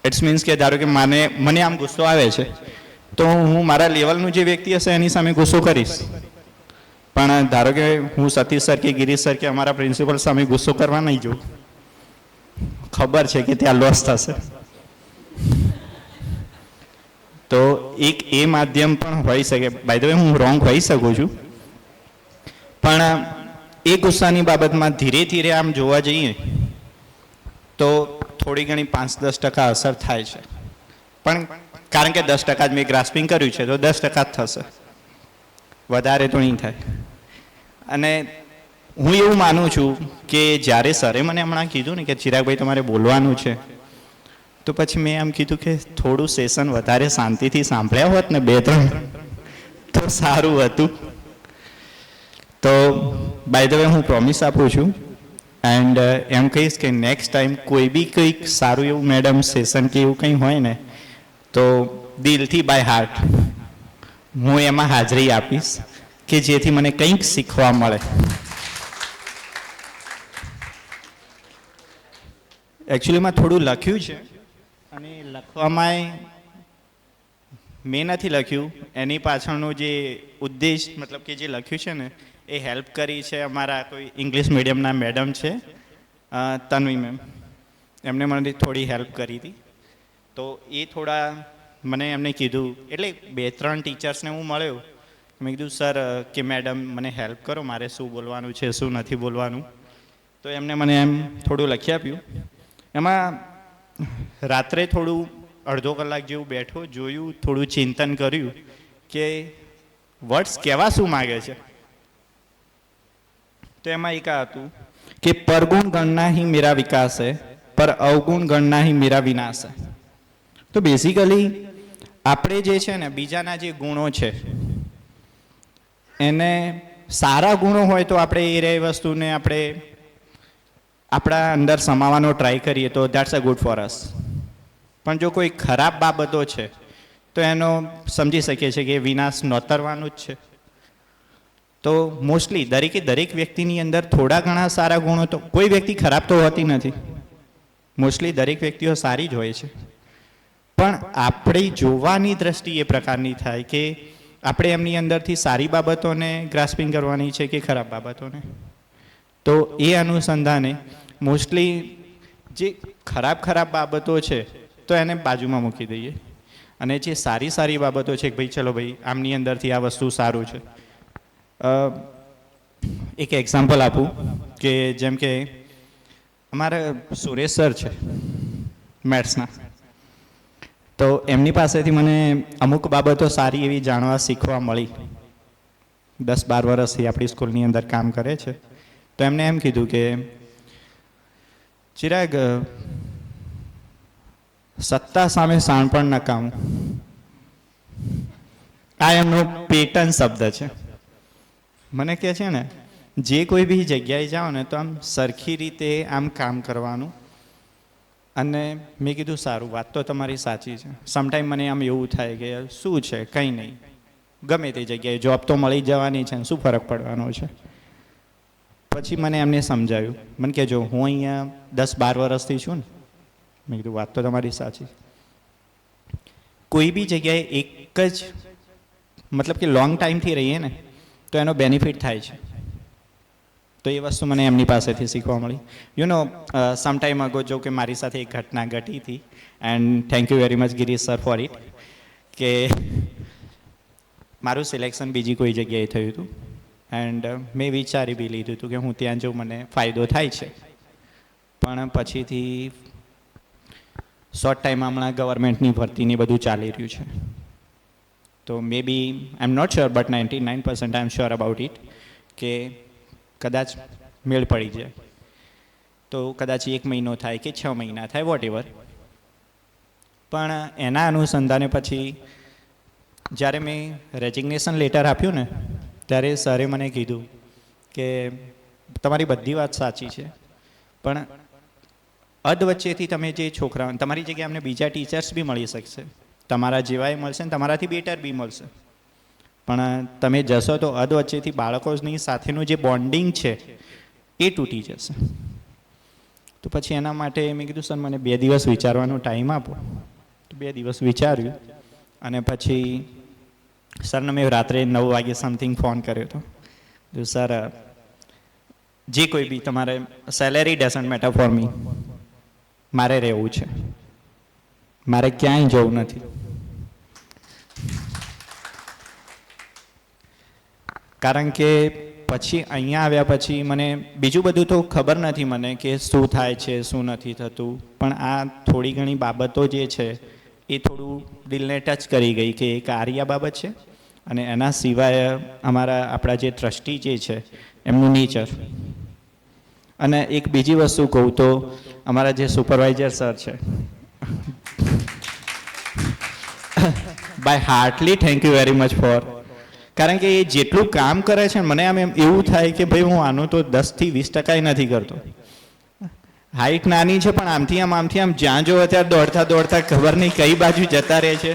ઇટ્સ મીન્સ કે ધારો કે મને આમ ગુસ્સો આવે છે, તો હું મારા લેવલનું જે વ્યક્તિ હશે એની સામે ગુસ્સો કરીશ. પણ ધારો કે હું સતીશ સર કે ગિરીશ સર કે અમારા પ્રિન્સિપલ સામે ગુસ્સો કરવા નહીં જઉં, ખબર છે કે ત્યાં લોસ થશે. તો એક એ માધ્યમ પણ હોઈ શકે. બાય ધ વે હું રોંગ હોઈ શકું છું, પણ એ ગુસ્સાની બાબતમાં ધીરે ધીરે આમ જોવા જઈએ તો થોડી ઘણી 5-10% અસર થાય છે. પણ કારણ કે 10% જ મેં ગ્રાસ્પિંગ કર્યું છે તો 10% જ થશે, વધારે તો નહીં થાય. અને હું એવું માનું છું કે જ્યારે સરે મને હમણાં કીધું ને કે ચિરાગભાઈ તમારે બોલવાનું છે, તો પછી મેં એમ કીધું કે થોડું સેશન વધારે શાંતિથી સાંભળ્યા હોત ને 2-3 તો સારું હતું. તો બાય ધ વે હું પ્રોમિસ આપું છું એન્ડ એમ કહીશ કે નેક્સ્ટ ટાઈમ કોઈ બી કંઈક સારું એવું મેડમ સેશન કે એવું કંઈ હોય ને તો દિલથી બાય હાર્ટ હું એમાં હાજરી આપીશ કે જેથી મને કંઈક શીખવા મળે. એકચ્યુઅલીમાં થોડું લખ્યું છે અને લખવામાં મેં નથી લખ્યું, એની પાછળનો જે ઉદ્દેશ મતલબ કે જે લખ્યું છે ને એ હેલ્પ કરી છે અમારા કોઈ ઇંગ્લિશ મીડિયમના મેડમ છે તન્વી મેમ, એમને મને થોડી હેલ્પ કરી હતી. તો એ થોડા મને એમને કીધું, એટલે 2-3 ટીચર્સને હું મળ્યો, મેં કીધું સર કે મેડમ મને હેલ્પ કરો, મારે શું બોલવાનું છે શું નથી બોલવાનું. તો એમને મને એમ થોડું લખી આપ્યું. એમાં રાત્રે થોડું અડધો કલાક જેવું બેઠો, જોયું, થોડું ચિંતન કર્યું કે વર્ડ્સ કહેવા શું માગે છે. તો એમાં એક આ હતું કે પરગુણ ગણના ही मेरा विकास है, पर अवगुण गणना ही मेरा विनाश है. તો બેઝિકલી આપણે જે છે ને બીજાના જે ગુણો છે એને સારા ગુણો હોય તો આપણે એ વસ્તુને આપણે આપણા અંદર સમાવવાનો ટ્રાય કરીએ તો that's a good for us. પણ જો કોઈ ખરાબ બાબતો છે તો એનો સમજી શકીએ છીએ કે વિનાશ નોતરવાનું જ છે. તો મોસ્ટલી દરેક વ્યક્તિની અંદર થોડા ઘણા સારા ગુણો, તો કોઈ વ્યક્તિ ખરાબ તો હોતી નથી, મોસ્ટલી દરેક વ્યક્તિઓ સારી જ હોય છે. પણ આપણી જોવાની દ્રષ્ટિ એ પ્રકારની થાય કે આપણે એમની અંદરથી સારી બાબતોને ગ્રાસ્પિંગ કરવાની છે કે ખરાબ બાબતોને. તો એ અનુસંધાને મોસ્ટલી જે ખરાબ બાબતો છે તો એને બાજુમાં મૂકી દઈએ, અને જે સારી બાબતો છે કે ભાઈ ચલો ભાઈ આમની અંદરથી આ વસ્તુ સારું છે. એક એક્ઝામ્પલ આપું કે જેમ કે અમારા સુરેશ સર છે મેથ્સના, તો એમની પાસેથી મને અમુક બાબતો સારી એવી જાણવા શીખવા મળી. 10-12 વર્ષથી આપણી સ્કૂલની અંદર કામ કરે છે. તો એમને એમ કીધું કે ચિરાગ, સત્તા સામે શાણપણ નકામું, આ એમનો પેટર્ન શબ્દ છે. મને કહે છે ને જે કોઈ બી જગ્યાએ જાઓ ને તો આમ સરખી રીતે આમ કામ કરવાનું. અને મેં કીધું સારું, વાત તો તમારી સાચી છે. સમટાઈમ મને આમ એવું થાય કે શું છે, કંઈ નહીં, ગમે તે જગ્યાએ જોબ તો મળી જવાની છે, શું ફરક પડવાનો છે. પછી મને એમને સમજાવ્યું, મને કે જો હું અહીંયા 10-12 વર્ષથી છું ને, મેં કીધું વાત તો તમારી સાચી. કોઈ બી જગ્યાએ એક જ મતલબ કે લોંગ ટાઈમથી રહીએ ને તો એનો બેનિફિટ થાય છે. તો એ વસ્તુ મને એમની પાસેથી શીખવા મળી. યુ નો સમટાઈમ અગો જો કે મારી સાથે એક ઘટના ઘટી હતી, and thank you very much Girish sir for it, કે મારું સિલેક્શન બીજી કોઈ જગ્યાએ થયું હતું એન્ડ મેં વિચારી બી લીધું હતું કે હું ત્યાં જો મને ફાયદો થાય છે. પણ પછીથી શોર્ટ ટાઈમમાં હમણાં ગવર્મેન્ટની ભરતીની બધું ચાલી રહ્યું છે. તો may be I am not sure but 99% I am sure about it કે કદાચ મેળ પડી જાય. તો કદાચ 1 મહિનો થાય કે 6 મહિના થાય, વોટ એવર. પણ એના અનુસંધાને પછી જ્યારે મેં રેઝિગ્નેશન લેટર આપ્યું ને ત્યારે સરે મને કીધું કે તમારી બધી વાત સાચી છે, પણ અધ વચ્ચેથી તમે જે છોકરાઓ, તમારી જગ્યાએ અમને બીજા ટીચર્સ બી મળી શકશે, તમારા જેવાય મળશે ને તમારાથી બેટર બી મળશે, પણ તમે જશો તો અધ વચ્ચેથી બાળકોની સાથેનું જે બોન્ડિંગ છે એ તૂટી જશે. તો પછી એના માટે મેં કીધું સર મને 2 દિવસ વિચારવાનો ટાઈમ આપો. તો 2 દિવસ વિચાર્યું અને પછી સરને મેં રાત્રે 9 વાગે સમથિંગ ફોન કર્યો હતો. સર, જે કોઈ બી તમારે salary doesn't matter for me, મારે રહેવું છે, મારે ક્યાંય જવું નથી. કારણ કે પછી અહીંયા આવ્યા પછી મને બીજું બધું તો ખબર નથી મને કે શું થાય છે શું નથી થતું, પણ આ થોડી ઘણી બાબતો જે છે એ થોડું દિલને ટચ કરી ગઈ કે એક આર્યા બાબત છે અને એના સિવાય આપણા જે ટ્રસ્ટી જે છે એમનું નેચર. અને એક બીજી વસ્તુ કહું તો અમારા જે સુપરવાઇઝર સર છે, by heartly thank you very much for, કારણ કે એ જેટલું કામ કરે છે મને આમ એવું થાય કે ભાઈ હું આનું તો 10 થી 20% નથી કરતો. હાઈટ નાની છે પણ આમથી આમ જ્યાં જો અત્યારે દોડતા ખબર નહીં કઈ બાજુ જતા રહે છે,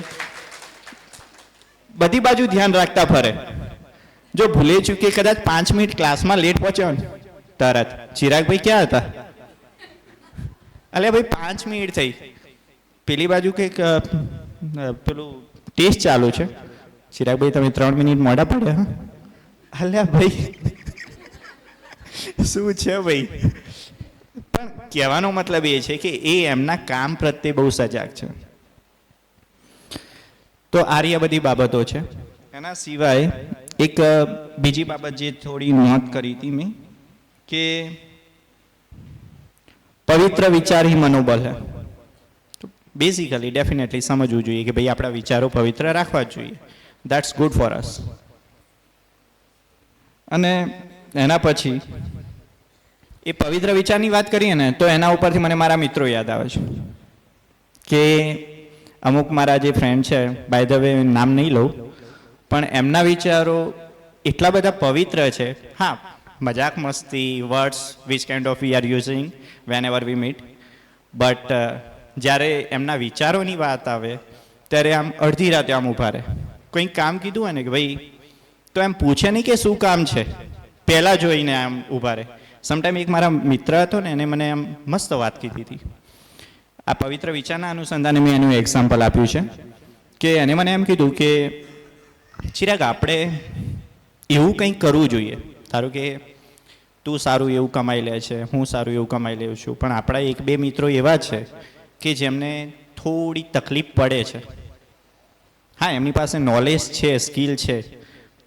બધી બાજુ ધ્યાન રાખતા ફરે. જો ભૂલે ચૂકે કદાચ 5 મિનિટ ક્લાસમાં લેટ પહોંચ્યો ને તરત ચિરાગભાઈ ક્યાં હતા, અલે ભાઈ 5 મિનિટ થઈ, પેલી બાજુ કંઈક પેલું ટેસ્ટ ચાલુ છે, ચિરાગભાઈ તમે 3 મિનિટ મોડા પડ્યા. અલ્યા ભાઈ શું છે ભાઈ. પણ કહેવાનો મતલબ એ છે કે એ એમના કામ પ્રત્યે બહુ સજાગ છે. તો આ બધી બાબતો છે. એના સિવાય એક બીજી બાબત જે થોડી નોંધ કરી હતી મેં કે પવિત્ર વિચાર ही મનોબળ है. બેઝિકલી ડેફિનેટલી સમજવું જોઈએ કે ભાઈ આપણા વિચારો પવિત્ર રાખવા જ જોઈએ. That's good for us. અને એના પછી એ પવિત્ર વિચારની વાત કરીએ ને તો એના ઉપરથી મને મારા મિત્રો યાદ આવે છે કે અમુક મારા જે ફ્રેન્ડ છે, બાય ધ વે નામ નહીં લઉં, પણ એમના વિચારો એટલા બધા પવિત્ર છે. હા, મજાક મસ્તી words which kind of we are using whenever we meet, but જ્યારે એમના વિચારોની વાત આવે ત્યારે આમ અડધી રાતે આમ ઊભા રહે. કંઈક કામ કીધું હોય ને કે ભાઈ, તો એમ પૂછે નહીં કે શું કામ છે, પહેલાં જોઈને આમ ઊભા રહે. સમટાઈમ એક મારા મિત્ર હતો ને એને મને આમ મસ્ત વાત કીધી હતી. આ પવિત્ર વિચારના અનુસંધાને મેં એનું એક્ઝામ્પલ આપ્યું છે કે એને મને એમ કીધું કે ચિરાગ, આપણે એવું કંઈક કરવું જોઈએ. ધારો કે તું સારું એવું કમાઈ લે છે, હું સારું એવું કમાઈ લઉં છું, પણ આપણા 1-2 મિત્રો એવા છે કે જેમને થોડી તકલીફ પડે છે. હા, એમની પાસે નોલેજ છે, સ્કિલ છે,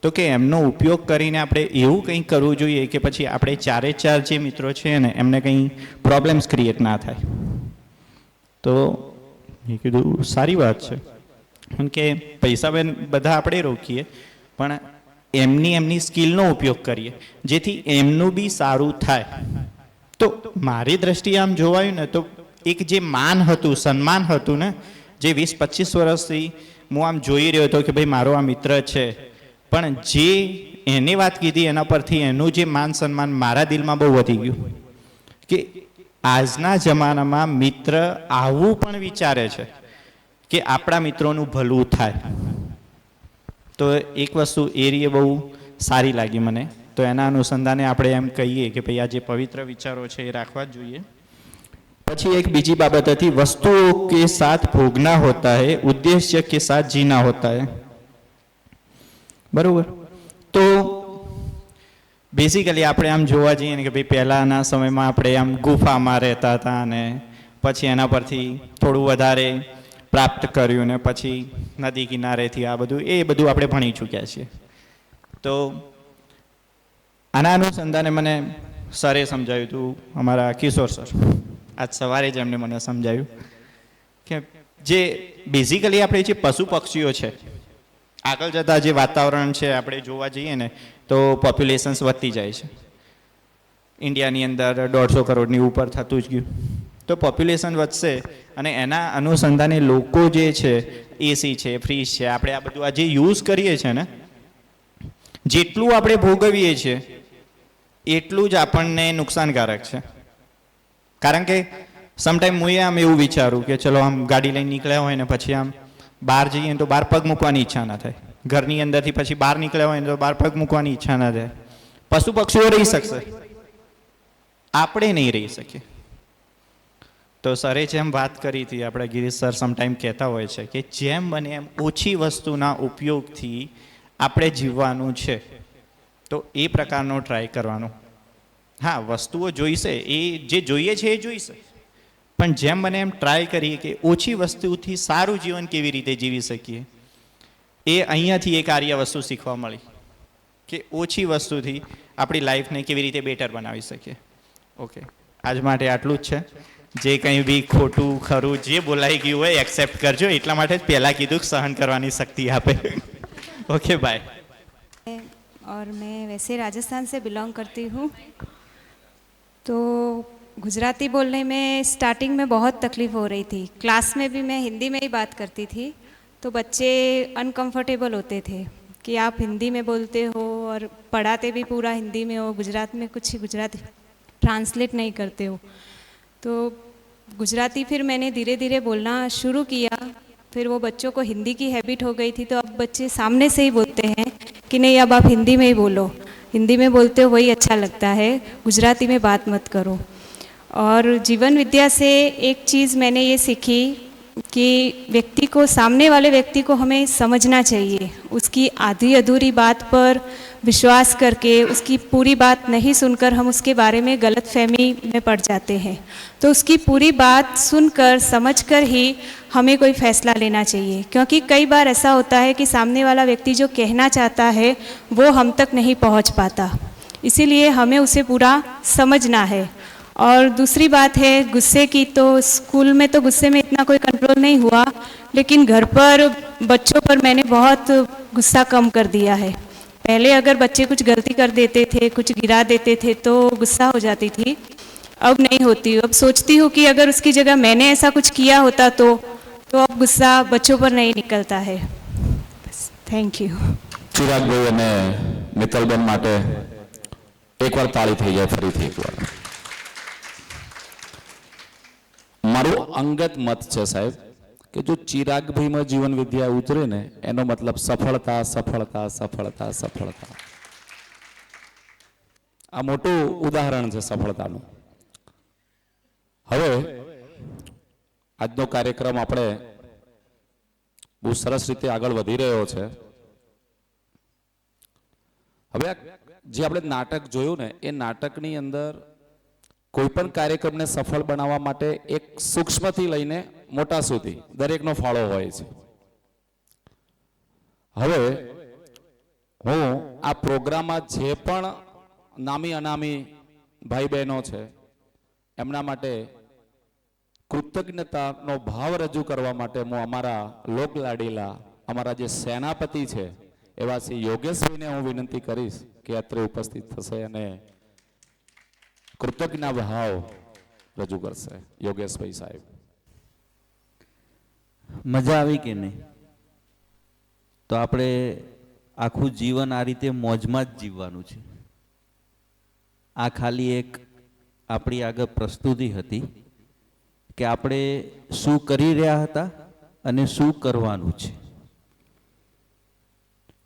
તો કે એમનો ઉપયોગ કરીને આપણે એવું કંઈક કરવું જોઈએ કે પછી આપણે 4 જે મિત્રો છે ને એમને કંઈ પ્રોબ્લેમ્સ ક્રિએટ ના થાય. તો મેં કીધું સારી વાત છે, કારણ કે પૈસા બધા આપણે રોકીએ પણ એમની સ્કિલનો ઉપયોગ કરીએ જેથી એમનું બી સારું થાય. તો મારી દ્રષ્ટિએ આમ જોવાયું ને તો એક જે માન હતું, સન્માન હતું ને, જે 20-25 વર્ષથી હું આમ જોઈ રહ્યો હતો કે ભાઈ મારો આ મિત્ર છે, પણ જે એને વાત કીધી એના પરથી એનું જે માન સન્માન મારા દિલમાં બહુ વધી ગયું કે આજના જમાનામાં મિત્ર આવું પણ વિચારે છે કે આપણા મિત્રોનું ભલું થાય. તો એક વસ્તુ એ રીએ બહુ સારી લાગી મને. તો એના અનુસંધાને આપણે એમ કહીએ કે ભાઈ આ જે પવિત્ર વિચારો છે એ રાખવા જ જોઈએ. પછી એક બીજી બાબત હતી, વસ્તુઓ કે સાથ ભોગના હોતા હૈ, ઉદ્દેશ્ય કે સાથ જીના હોતા હૈ. બરોબર. તો બેઝિકલી આપણે આમ જોવા જઈએ ને કે ભાઈ પહેલાંના સમયમાં આપણે આમ ગુફામાં રહેતા હતા અને પછી એના પરથી થોડું વધારે પ્રાપ્ત કર્યું ને પછી નદી કિનારેથી આ બધું આપણે ભણી ચૂક્યા છીએ. તો આના અનુસંધાને મને સરે સમજાવ્યું હતું, અમારા કિશોર સર, આજ સવારે જ એમને મને સમજાવ્યું કે જે બેઝિકલી આપણે જે પશુ પક્ષીઓ છે, આગળ જતાં જે વાતાવરણ છે આપણે જોવા જઈએ ને તો પોપ્યુલેશન્સ વધતી જાય છે. ઇન્ડિયાની અંદર 150 કરોડની ઉપર થતું જ ગયું. તો પોપ્યુલેશન વધશે અને એના અનુસંધાને લોકો જે છે, એસી છે, ફ્રીજ છે, આપણે આ બધું આ જે યુઝ કરીએ છીએ ને, જેટલું આપણે ભોગવીએ છીએ એટલું જ આપણને નુકસાનકારક છે. કારણ કે સમટાઈમ હું આમ એવું વિચારું કે ચલો આમ ગાડી લઈને નીકળ્યા હોય ને પછી આમ બહાર જઈએ તો બહાર પગ મૂકવાની ઈચ્છા ના થાય. ઘરની અંદરથી પછી બહાર નીકળ્યા હોય ને તો બહાર પગ મૂકવાની ઈચ્છા ના થાય. પશુ પક્ષીઓ રહી શકશે, આપણે નહીં રહી શકીએ. તો સરે જેમ વાત કરી હતી, આપણે ગિરીશ સર સમટાઈમ કહેતા હોય છે કે જેમ બને એમ ઓછી વસ્તુના ઉપયોગથી આપણે જીવવાનું છે, તો એ પ્રકારનો ટ્રાય કરવાનો. હા, વસ્તુઓ જોઈશે, એ જે જોઈએ છે એ જોઈશે, પણ જેમ બને એમ ટ્રાય કરીએ કે ઓછી વસ્તુથી સારું જીવન કેવી રીતે જીવી શકીએ. એ અહીંયાથી એક આર્ય વસ્તુ શીખવા મળી કે ઓછી વસ્તુથી આપણી લાઈફને કેવી રીતે બેટર બનાવી શકીએ. ઓકે, આજ માટે આટલું જ છે. જે કંઈ બી ખોટું ખરું જે બોલાઈ ગયું હોય એક્સેપ્ટ કરજો. એટલા માટે જ પહેલાં કીધું કે સહન કરવાની શક્તિ આપે. Okay bye. और मैं वैसे राजस्थान से बिलोंग करती हूँ, तो गुजराती बोलने में स्टार्टिंग में बहुत तकलीफ़ हो रही थी. क्लास में भी मैं हिंदी में ही बात करती थी, तो बच्चे अनकंफर्टेबल होते थे कि आप हिंदी में बोलते हो और पढ़ाते भी पूरा हिंदी में हो, गुजरात में कुछ गुजराती ट्रांसलेट नहीं करते हो. तो गुजराती फिर मैंने धीरे धीरे बोलना शुरू किया. फिर वो बच्चों को हिंदी की हैबिट हो गई थी, तो अब बच्चे सामने से ही बोलते हैं कि नहीं अब आप हिंदी में ही बोलो, हिंदी में बोलते हो वही अच्छा लगता है, गुजराती में बात मत करो. और जीवन विद्या से एक चीज़ मैंने ये सीखी कि व्यक्ति को, सामने वाले व्यक्ति को हमें समझना चाहिए. उसकी आधी अधूरी बात पर विश्वास करके उसकी पूरी बात नहीं सुनकर हम उसके बारे में गलत फहमी में पड़ जाते हैं. तो उसकी पूरी बात सुनकर समझकर ही हमें कोई फैसला लेना चाहिए, क्योंकि कई बार ऐसा होता है कि सामने वाला व्यक्ति जो कहना चाहता है वो हम तक नहीं पहुंच पाता. इसीलिए हमें उसे पूरा समझना है. और दूसरी बात है गुस्से की, तो स्कूल में तो गुस्से में इतना कोई कंट्रोल नहीं हुआ, लेकिन घर पर बच्चों पर मैंने बहुत गुस्सा कम कर दिया है. पहले अगर बच्चे कुछ गलती कर देते थे, कुछ गिरा देते थे, तो गुस्सा हो जाती थी. अब नहीं होती. अब सोचती हूँ कि अगर उसकी जगह मैंने ऐसा कुछ किया होता तो अब गुस्सा बच्चों पर नहीं निकलता है. बस, थैंक यू. ચિરાગભાઈ અને મિત્તલબેન માટે એકવાર તાળી થઈ જાય ફરીથી એકવાર. મારું અંગત મત છે સાહેબ કે જો ચિરાગભાઈમાં જીવન વિદ્યા ઉતરે ને એનો મતલબ સફળતા સફળતા સફળતા સફળતા. આ મોટું ઉદાહરણ છે સફળતાનું. હવે આજનો કાર્યક્રમ આપણે બહુ સરસ રીતે આગળ વધી રહ્યો છે. હવે જે આપણે નાટક જોયું ને એ નાટકની અંદર કોઈ પણ કાર્યક્રમને સફળ બનાવવા માટે એક સૂક્ષ્મથી લઈને મોટા સુધી દરેકનો ફાળો હોય છે. હવે હું આ પ્રોગ્રામમાં જે પણ નામી અનામી ભાઈ બહેનો છે એમના માટે કૃતજ્ઞતાનો ભાવ રજૂ કરવા માટે હું અમારા લોકલાડીલા અમારા જે સેનાપતિ છે એવા શ્રી યોગેશભાઈને હું વિનંતી કરીશ કે અત્રે ઉપસ્થિત થશે અને કૃતજ્ઞ ભાવ રજૂ કરશે. યોગેશભાઈ સાહેબ. મજા આવી કે નહીં? તો આપણે આખું જીવન આ રીતે મોજમાં જ જીવવાનું છે. આ ખાલી એક આપણી આગળ પ્રસ્તુતિ હતી કે આપણે શું કરી રહ્યા હતા અને શું કરવાનું છે.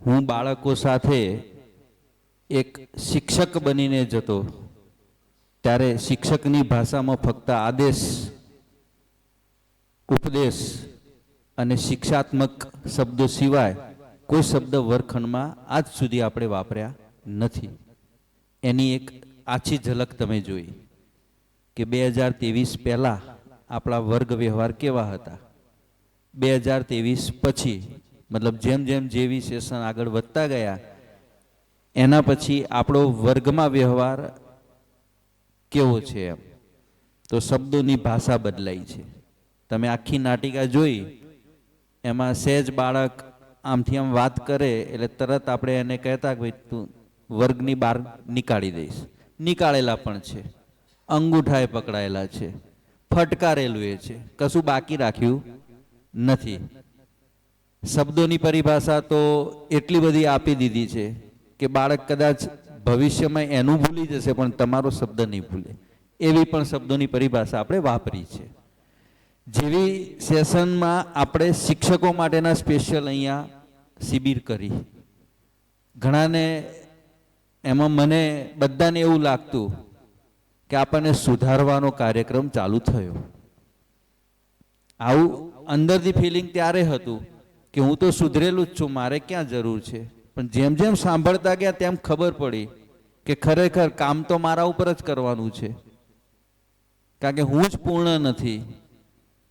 હું બાળકો સાથે એક શિક્ષક બનીને જતો ત્યારે શિક્ષકની ભાષામાં ફક્ત આદેશ, ઉપદેશ અને શિક્ષાત્મક શબ્દો સિવાય કોઈ શબ્દ વર્ગખંડમાં આજ સુધી આપણે વાપર્યા નથી. એની એક આછી ઝલક તમે જોઈ કે 2023 પહેલાં આપણા વર્ગ વ્યવહાર કેવા હતા, 2023 પછી મતલબ જેમ જેમ જેવી સેશન આગળ વધતા ગયા એના પછી આપણો વર્ગમાં વ્યવહાર કેવો છે એમ. તો શબ્દોની ભાષા બદલાઈ છે. તમે આખી નાટિકા જોઈ એમાં સહેજ બાળક આમથી આમ વાત કરે એટલે તરત આપણે એને કહેતા કે ભાઈ તું વર્ગની બહાર નીકાળી દઈશ. નીકાળેલા પણ છે, અંગૂઠાએ પકડાયેલા છે, ફટકારેલું એ છે, કશું બાકી રાખ્યું નથી. શબ્દોની પરિભાષા તો એટલી બધી આપી દીધી છે કે બાળક કદાચ ભવિષ્યમાં એનું ભૂલી જશે પણ તમારો શબ્દ નહીં ભૂલે. એવી પણ શબ્દોની પરિભાષા આપણે વાપરી છે. જેવી સેશનમાં આપણે શિક્ષકો માટેના સ્પેશિયલ અહીંયા શિબિર કરી, ઘણાને એમાં મને બધાને એવું લાગતું કે આપણને સુધારવાનો કાર્યક્રમ ચાલુ થયો. આવું અંદરથી ફિલિંગ ત્યારે હતું કે હું તો સુધરેલું જ છું, મારે ક્યાં જરૂર છે. પણ જેમ જેમ સાંભળતા ગયા તેમ ખબર પડી કે ખરેખર કામ તો મારા ઉપર જ કરવાનું છે, કારણ કે હું જ પૂર્ણ નથી.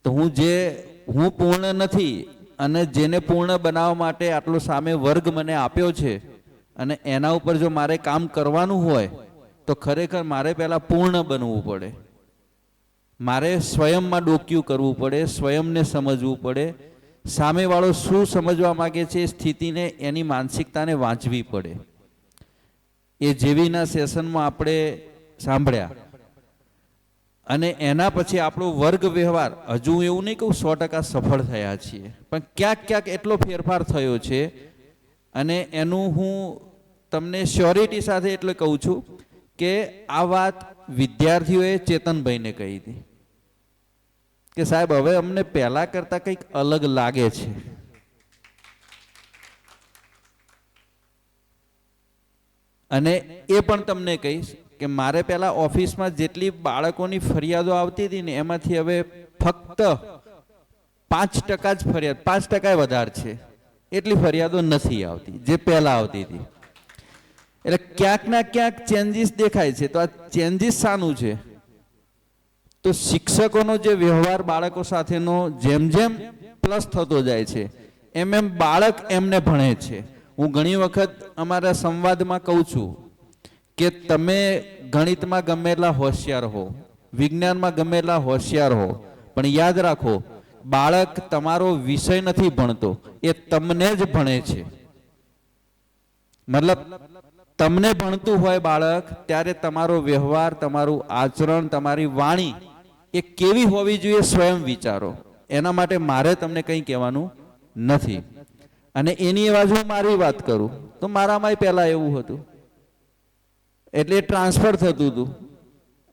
તો હું પૂર્ણ નથી અને જેને પૂર્ણ બનાવવા માટે આટલો સામે વર્ગ મને આપ્યો છે અને એના ઉપર જો મારે કામ કરવાનું હોય તો ખરેખર મારે પહેલાં પૂર્ણ બનવું પડે. મારે સ્વયંમાં ડોક્યું કરવું પડે, સ્વયંને સમજવું પડે, સામેવાળો શું સમજવા માગે છે એ સ્થિતિને, એની માનસિકતાને વાંચવી પડે. એ જેવીના સેશનમાં આપણે સાંભળ્યા અને એના પછી આપણો વર્ગ વ્યવહાર, હજુ એવું નહીં કહું 100% સફળ થયા છીએ, પણ ક્યાંક ક્યાંક એટલો ફેરફાર થયો છે. અને એનું હું તમને શ્યોરિટી સાથે એટલે કહું છું કે આ વાત વિદ્યાર્થીઓએ ચેતનભાઈને કહી હતી કે સાહેબ હવે અમને પહેલા કરતાં કંઈક અલગ લાગે છે. અને એ પણ તમને કહીશ કે મારે પહેલા ઓફિસમાં જેટલી બાળકોની ફરિયાદો આવતી હતી ને એમાંથી હવે ફક્ત 5% જ ફરિયાદ, 5% વધારે છે, એટલી ફરિયાદો નથી આવતી જે પહેલા આવતી હતી. એટલે ક્યાંક ના ક્યાંક ચેન્જીસ દેખાય છે. તો આ ચેન્જીસ શાનું છે? તો શિક્ષકોનો જે વ્યવહાર બાળકો સાથેનો જેમ જેમ પ્લસ થતો જાય છે એમ એમ બાળક એમને ભણે છે. હું ઘણી વખત અમારા સંવાદમાં કહું છું કે તમે ગણિતમાં ગમે એટલા હોશિયાર હો, વિજ્ઞાનમાં ગમે એટલા હોશિયાર હો, પણ યાદ રાખો બાળક તમારો વિષય નથી ભણતો, એ તમને જ ભણે છે. મતલબ તમને ભણતું હોય બાળક ત્યારે તમારો વ્યવહાર, તમારું આચરણ, તમારી વાણી એ કેવી હોવી જોઈએ સ્વયં વિચારો. એના માટે મારે તમને કંઈ કહેવાનું નથી. અને એની બાજુ મારી વાત કરું તો મારામાં પહેલા એવું હતું, એટલે ટ્રાન્સફર થતું હતું.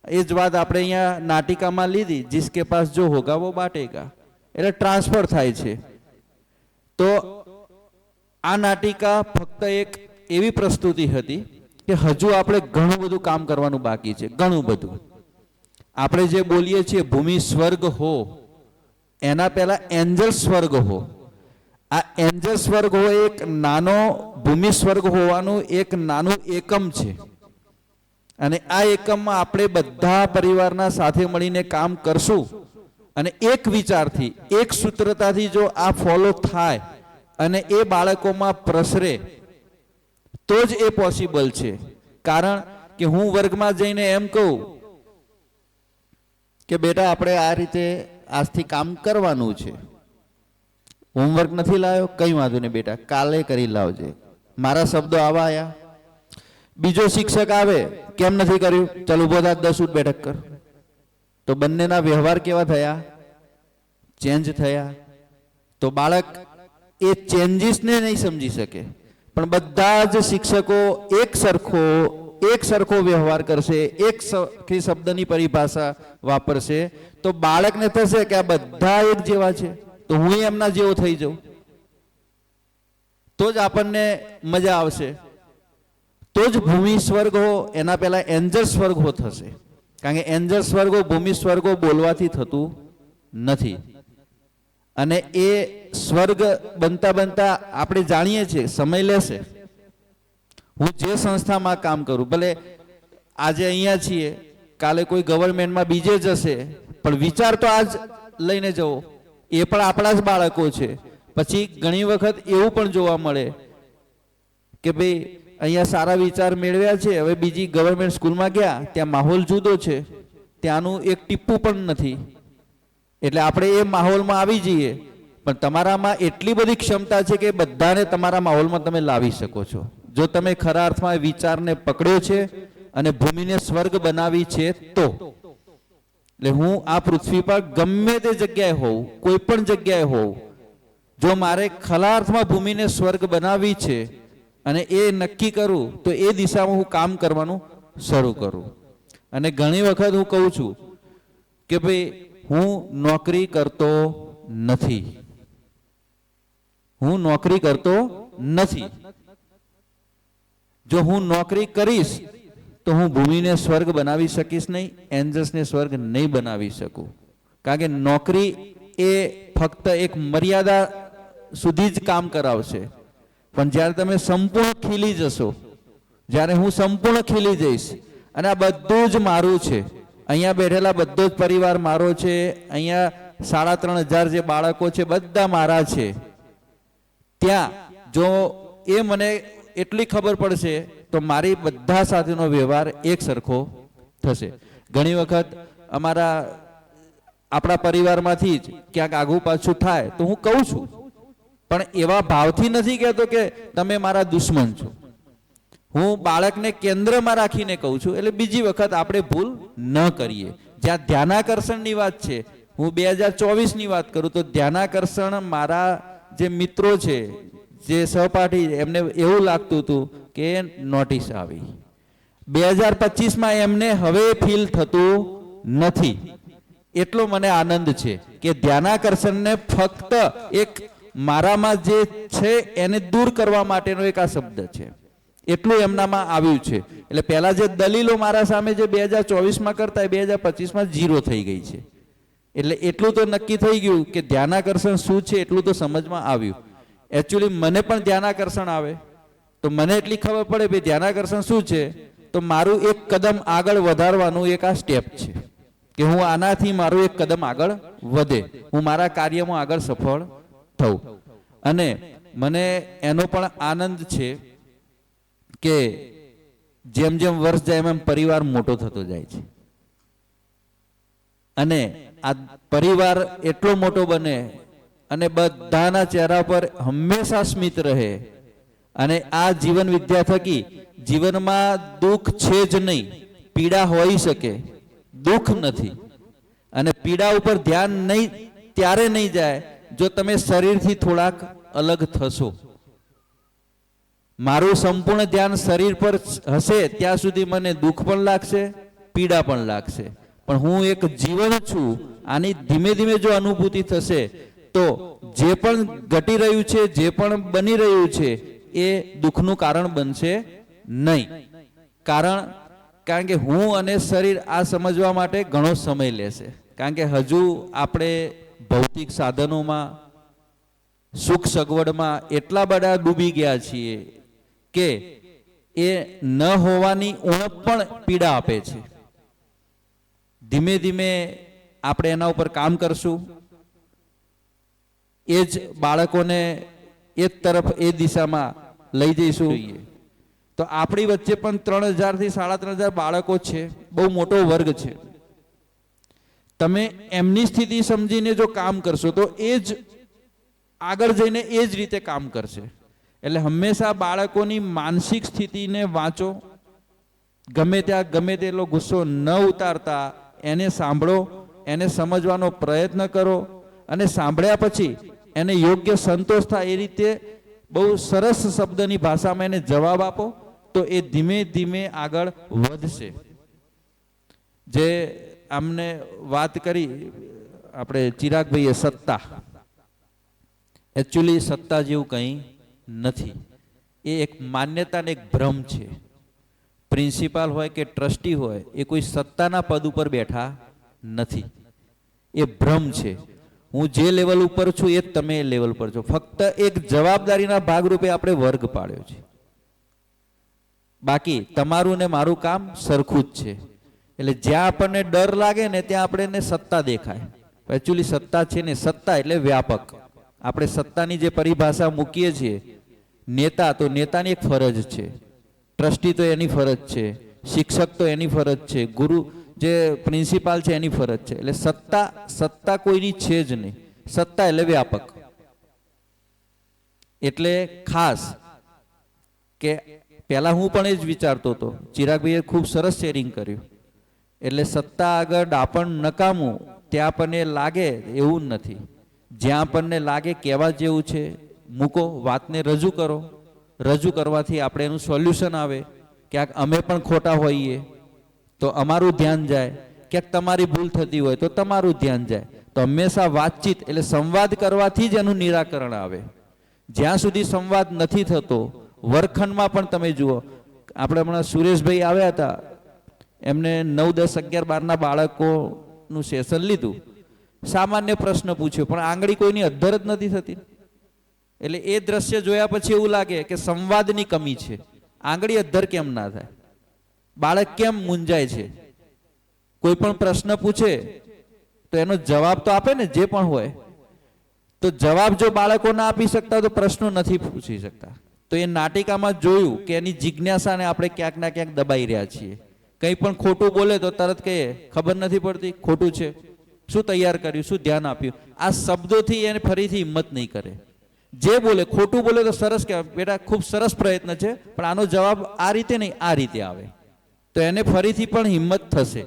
એ જ વાત આપણે અહીંયા નાટિકામાં લીધી, જિસકે પાસ જો હોગા વો બાટેગા, એટલે ટ્રાન્સફર થાય છે. તો આ નાટિકા ફક્ત એક એવી પ્રસ્તુતિ હતી કે હજુ આપણે ઘણું બધું કામ કરવાનું બાકી છે, ઘણું બધું. આપણે જે બોલીએ છીએ ભૂમિ સ્વર્ગ હો, એના પહેલા એન્જલ સ્વર્ગ હો. આ એન્જલ સ્વર્ગ હો એક નાનો ભૂમિ સ્વર્ગ હોવાનું એક નાનું એકમ છે. અને આ એકમમાં આપણે બધા પરિવારના સાથે મળીને કામ કરશું અને એક વિચારથી, એક સૂત્રતાથી જો આ ફોલો થાય અને એ બાળકોમાં પ્રસરે તો જ એ પોસિબલ છે. કારણ કે હું વર્ગમાં જઈને એમ કહું કે બેટા આપણે આ રીતે આજથી કામ કરવાનું છે, હોમવર્ક નથી લાવ્યો, કંઈ વાંધો નહીં બેટા, કાલે કરી લાવજે. મારા શબ્દો આવા આવ્યા. બીજો શિક્ષક આવે, કેમ નથી કર્યું, ચાલ ઉભો થા, 10 ઉઠ બેઠક કર. તો બંનેના વ્યવહાર કેવા થયા? ચેન્જ થયા. તો બાળક એ ચેન્જીસને નહીં સમજી શકે, પણ બધા જ શિક્ષકો એક સરખો વ્યવહાર કરશે, એક સરખી શબ્દની પરિભાષા વાપરશે, તો બાળકને થશે કે આ બધા એક જેવા છે, તો હું એમના જેવો થઈ જાઉં, તો જ આપણને મજા આવશે. તો જ ભૂમિ સ્વર્ગ હો એના પહેલા એન્જલ સ્વર્ગ હો થશે. કારણ કે એન્જલ સ્વર્ગો, ભૂમિ સ્વર્ગો બોલવાથી થતું નથી. અને એ સ્વર્ગ બનતા બનતા આપણે જાણીએ છીએ સમય લેશે. હું જે સંસ્થામાં કામ કરું, ભલે આજે અહીંયા છીએ, કાલે કોઈ ગવર્મેન્ટમાં બીજે જશે, પણ વિચાર તો આજ લઈને જવો, એ પણ આપણા જ બાળકો છે. પછી ઘણી વખત એવું પણ જોવા મળે કે ભાઈ અહીંયા સારા વિચાર મેળવ્યા છે, હવે બીજી ગવર્મેન્ટ સ્કૂલમાં ગયા, ત્યાં માહોલ જુદો છે, ત્યાંનું એક ટીપું પણ નથી, એટલે આપણે એ માહોલમાં આવી જઈએ. પણ તમારામાં એટલી બધી ક્ષમતા છે કે બધાને તમારા માહોલમાં તમે લાવી શકો છો, જો તમે ખરા અર્થમાં વિચારને પકડ્યો છે અને ભૂમિને સ્વર્ગ બનાવી છે તો. એટલે હું આ પૃથ્વી પર ગમે તે જગ્યાએ હોઉં, કોઈ પણ જગ્યાએ હોઉં, જો મારે ખરા અર્થમાં ભૂમિને સ્વર્ગ બનાવવી છે અને એ નક્કી કરું તો એ દિશામાં હું કામ કરવાનું શરૂ કરું. અને ઘણી વખત હું કહું છું કે ભાઈ હું નોકરી કરતો નથી, હું નોકરી કરતો નથી. જો હું નોકરી કરીશ તો હું ભૂમિને સ્વર્ગ બનાવી શકીશ નહીં, એન્જલ્સને સ્વર્ગ નહીં બનાવી શકું. કારણ કે નોકરી એ ફક્ત એક મર્યાદા સુધી જ કામ કરાવશે. પણ જ્યારે તમે સંપૂર્ણ ખીલી જશો, જ્યારે હું સંપૂર્ણ ખીલી જઈશ અને આ બધું જ મારું છે, અહીંયા બેઠેલા બધો જ પરિવાર મારો છે, અહીંયા 3,500 જે બાળકો છે બધા મારા છે, ત્યાં જો એ મને એટલી ખબર પડશે તો મારી બધા સાથેનો વ્યવહાર એક સરખો થશે. ઘણી વખત આપણા પરિવારમાંથી જ ક્યાંક આગુ પાછું થાય તો હું કહું છું, પણ એવા ભાવથી નથી કહેતો કે તમે મારા દુશ્મન છો. હું બાળકને કેન્દ્રમાં રાખીને કહું છું. એટલે બીજી વખત આપણે ભૂલ ન કરીએ. જ્યાં ધ્યાનાકર્ષણની વાત છે, હું 2024ની વાત કરું તો ધ્યાનાકર્ષણ મારા જે મિત્રો છે, જે સહપાઠી, એમને એવું લાગતું હતું કે નોટિસ આવી. 2025માં એમને હવે ફીલ થતું નથી. એટલો મને આનંદ છે કે ધ્યાનાકર્ષણને ફક્ત એક મારામાં જે છે એને દૂર કરવા માટેનો એક આ શબ્દ છે, એટલું એમનામાં આવ્યું છે. એટલે પહેલા જે દલીલો મારા સામે જે 2024માં કરતા એ 2025માં 0 થઈ ગઈ છે. એટલે એટલું તો નક્કી થઈ ગયું કે ધ્યાનાકર્ષણ શું છે એટલું તો સમજમાં આવ્યું. એકચ્યુઅલી મને પણ ધ્યાનાકર્ષણ આવે તો મને એટલી ખબર પડે કે ધ્યાનાકર્ષણ શું છે, તો મારું એક કદમ આગળ વધારવાનું એક આ સ્ટેપ છે કે હું આનાથી મારું એક કદમ આગળ વધે, હું મારા કાર્યમાં આગળ સફળ થઉં. અને મને એનો પણ આનંદ છે કે જેમ જેમ વર્ષ જાય એમ પરિવાર મોટો થતો જાય છે અને આ પરિવાર એટલો મોટો બને અને બધાના ચહેરા પર હંમેશા સ્મિત રહે. અને આ જીવન વિદ્યા થકી જીવનમાં દુઃખ છે જ નહીં, પીડા હોઈ શકે, દુઃખ નથી. અને પીડા ઉપર ધ્યાન નહીં ત્યારે નહીં જાય જો તમે શરીરથી થોડાક અલગ થશો. મારું સંપૂર્ણ ધ્યાન શરીર પર હશે ત્યાં સુધી મને દુઃખ પણ લાગશે, પીડા પણ લાગશે. પણ હું એક જીવન છું, આની ધીમે ધીમે જો અનુભૂતિ થશે તો જે પણ ઘટી રહ્યું છે, જે પણ બની રહ્યું છે એ દુઃખનું કારણ બનશે નહીં. કારણ કે હું અને શરીર આ સમજવા માટે ઘણો સમય લેશે. કારણ કે હજુ આપણે ભૌતિક સાધનોમાં, સુખ સગવડમાં એટલા બધા ડૂબી ગયા છીએ કે એ ન હોવાની ઉણપ પણ પીડા આપે છે. ધીમે ધીમે આપણે એના ઉપર કામ કરશું, એ જ બાળકોને એ તરફ, એ દિશામાં લઈ જઈશું. તો આપણી વચ્ચે પણ 3,000 થી 3,500 બાળકો છે, બહુ મોટો વર્ગ છે. તમે એમની સ્થિતિ સમજીને જો કામ કરશો તો એ જ આગળ જઈને એ જ રીતે કામ કરશે. એટલે હંમેશા બાળકોની માનસિક સ્થિતિને વાંચો, ગમે ત્યાં ગમે તેટલો ગુસ્સો ન ઉતારતા એને સાંભળો, એને સમજવાનો પ્રયત્ન કરો અને સાંભળ્યા પછી એને યોગ્ય સંતોષ થાય એ રીતે બહુ સરસ શબ્દની ભાષામાં એને જવાબ આપો તો એ ધીમે ધીમે આગળ વધશે. જે અમને વાત કરી આપણે ચિરાગભાઈએ સત્તા, એકચ્યુઅલી સત્તા જેવું કંઈ નથી. એ એક માન્યતા ને એક ભ્રમ છે. પ્રિન્સિપાલ હોય કે ટ્રસ્ટી હોય એ કોઈ સત્તાના પદ ઉપર બેઠા નથી, એ ભ્રમ છે. હું જે લેવલ ઉપર છું એ તમે લેવલ પર છો. ફક્ત એક જવાબદારીના ભાગરૂપે આપણે વર્ગ પાડ્યો છે. બાકી તમારું ને મારું કામ સરખું જ છે. એટલે જ્યાં આપણને ડર લાગે ને ત્યાં આપણે સત્તા દેખાય. એકચ્યુઅલી સત્તા છે ને, સત્તા એટલે વ્યાપક. આપણે સત્તાની જે પરિભાષા મૂકીએ છીએ, નેતા તો નેતાની એક ફરજ છે, ટ્રસ્ટી તો એની ફરજ છે, શિક્ષક તો એની ફરજ છે, ગુરુ જે પ્રિન્સિપાલ છે એની ફરજ છે. એટલે સત્તા કોઈની છે જ નહીં. સત્તા એટલે વ્યાપક. એટલે ખાસ કે પહેલા હું પણ એ જ વિચારતો હતો, ચિરાગભાઈએ ખૂબ સરસ શેરિંગ કર્યું. એટલે સત્તા આગળ ડાપણ નકામું ત્યાં આપણને લાગે એવું નથી. જ્યાં આપણને લાગે કહેવા જેવું છે મૂકો, વાતને રજૂ કરો. રજૂ કરવાથી આપણે એનું સોલ્યુશન આવે. ક્યાંક અમે પણ ખોટા હોઈએ તો અમારું ધ્યાન જાય, ક્યાંક તમારી ભૂલ થતી હોય તો તમારું ધ્યાન જાય. તો હંમેશા વાતચીત એટલે સંવાદ કરવાથી જ એનું નિરાકરણ આવે. જ્યાં સુધી સંવાદ નથી થતો, વર્ગખંડમાં પણ તમે જુઓ, આપણે હમણાં સુરેશભાઈ આવ્યા હતા, એમને 9, 10, 11, 12ના બાળકોનું સેશન લીધું. સામાન્ય પ્રશ્ન પૂછ્યો પણ આંગળી કોઈની અદ્ધર જ નથી થતી. એટલે એ દ્રશ્ય જોયા પછી એવું લાગે કે સંવાદની કમી છે. આંગળી અદ્ધર કેમ ના થાય? બાળક કેમ મૂંઝાય છે? કોઈ પણ પ્રશ્ન પૂછે તો એનો જવાબ તો આપે ને, જે પણ હોય. તો જવાબ જો બાળકો ના આપી શકતા તો પ્રશ્નો નથી પૂછી શકતા. તો એ નાટિકામાં જોયું કે એની જિજ્ઞાસાને આપણે ક્યાંક ના ક્યાંક દબાઈ રહ્યા છીએ. કંઈ પણ ખોટું બોલે તો તરત કહીએ ખબર નથી પડતી, ખોટું છે, શું તૈયાર કર્યું, શું ધ્યાન આપ્યું. આ શબ્દોથી એને ફરીથી હિંમત નહીં કરે. જે બોલે ખોટું બોલે તો સરસ કહેવાય, બેટા ખૂબ સરસ પ્રયત્ન છે, પણ આનો જવાબ આ રીતે નહીં આ રીતે આવે, તો એને ફરીથી પણ હિંમત થશે.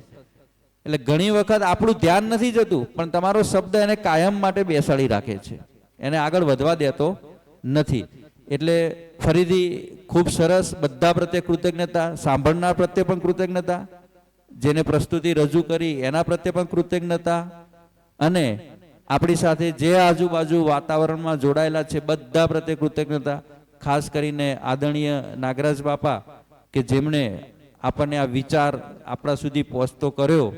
એટલે ઘણી વખત આપણું ધ્યાન નથી જતું, પણ તમારો શબ્દ એને કાયમ માટે બેસાડી રાખે છે, એને આગળ વધવા દેતો નથી. એટલે ફરીથી ખૂબ સરસ, બધા પ્રત્યે કૃતજ્ઞતા, સાંભળનાર પ્રત્યે પણ કૃતજ્ઞતા, જેને પ્રસ્તુતિ રજૂ કરી એના પ્રત્યે પણ કૃતજ્ઞતા, અને આપણી સાથે જે આજુબાજુ વાતાવરણમાં જોડાયેલા છે બધા પ્રત્યે કૃતજ્ઞતા. ખાસ કરીને આદરણીય નાગરાજ બાપા કે જેમણે આપણને આ વિચાર આપણા સુધી પહોંચતો કર્યો,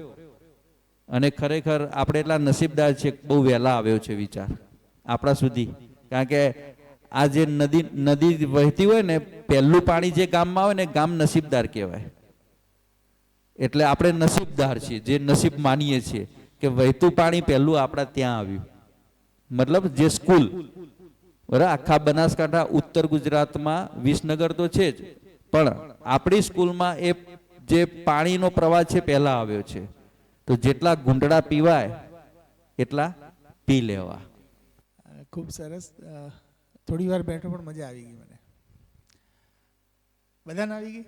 અને ખરેખર આપણે એટલા નસીબદાર છે, બહુ વહેલા આવ્યો છે વિચાર આપણા સુધી. કારણ કે આ જે નદી વહેતી હોય ને, પહેલું પાણી જે ગામમાં આવે ને, ગામ નસીબદાર કહેવાય. એટલે આપણે નસીબદાર છીએ, જે નસીબ માનીએ છીએ કે વહેતું પાણી પહેલું આપણા ત્યાં આવ્યું. મતલબ જે સ્કૂલ, બરાબર, આખા બનાસકાંઠા ઉત્તર ગુજરાતમાં વિસનગર તો છે જ, પણ આપણી સ્કૂલમાં એ જે પાણીનો પ્રવાહ છે પહેલા આવ્યો છે. તો જેટલા ગુંડડા પીવાય એટલા પી લેવા. ખૂબ સરસ. થોડી વાર બેઠો પણ મજા આવી ગઈ મને. બધાને આવી ગઈ?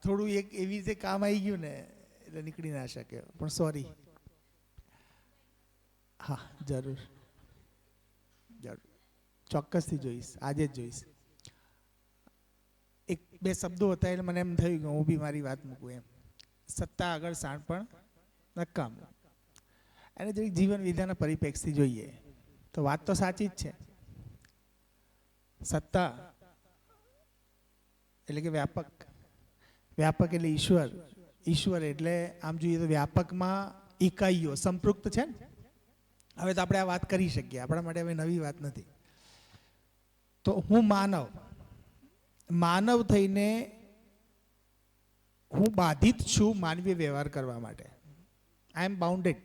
થોડું એક એવી રીતે કામ આવી ગયું ને એટલે નીકળી ના શકે, પણ સોરી. હા, જરૂર જરૂર, ચોક્કસથી જોઈશ, આજે જ જોઈશ. એક બે શબ્દો હતા એટલે મને એમ થયું કે હું બી મારી વાત મૂકું એમ. સત્તા આગળ શાણપણ નકામ. એને જો જીવન વિધાના પરિપ્રેક્ષથી જોઈએ તો વાત તો સાચી જ છે. સત્તા એટલે કે વ્યાપક, વ્યાપક એટલે ઈશ્વર, ઈશ્વર એટલે આમ જોઈએ તો વ્યાપકમાં ઇકાઈઓ સંપૃક્ત છે ને. હવે તો આપણે આ વાત કરી શકીએ, આપણા માટે હવે નવી વાત નથી. તો હું માનવ, માનવ થઈને હું બાધિત છું માનવીય વ્યવહાર કરવા માટે. આઈ એમ બાઉન્ડેડ.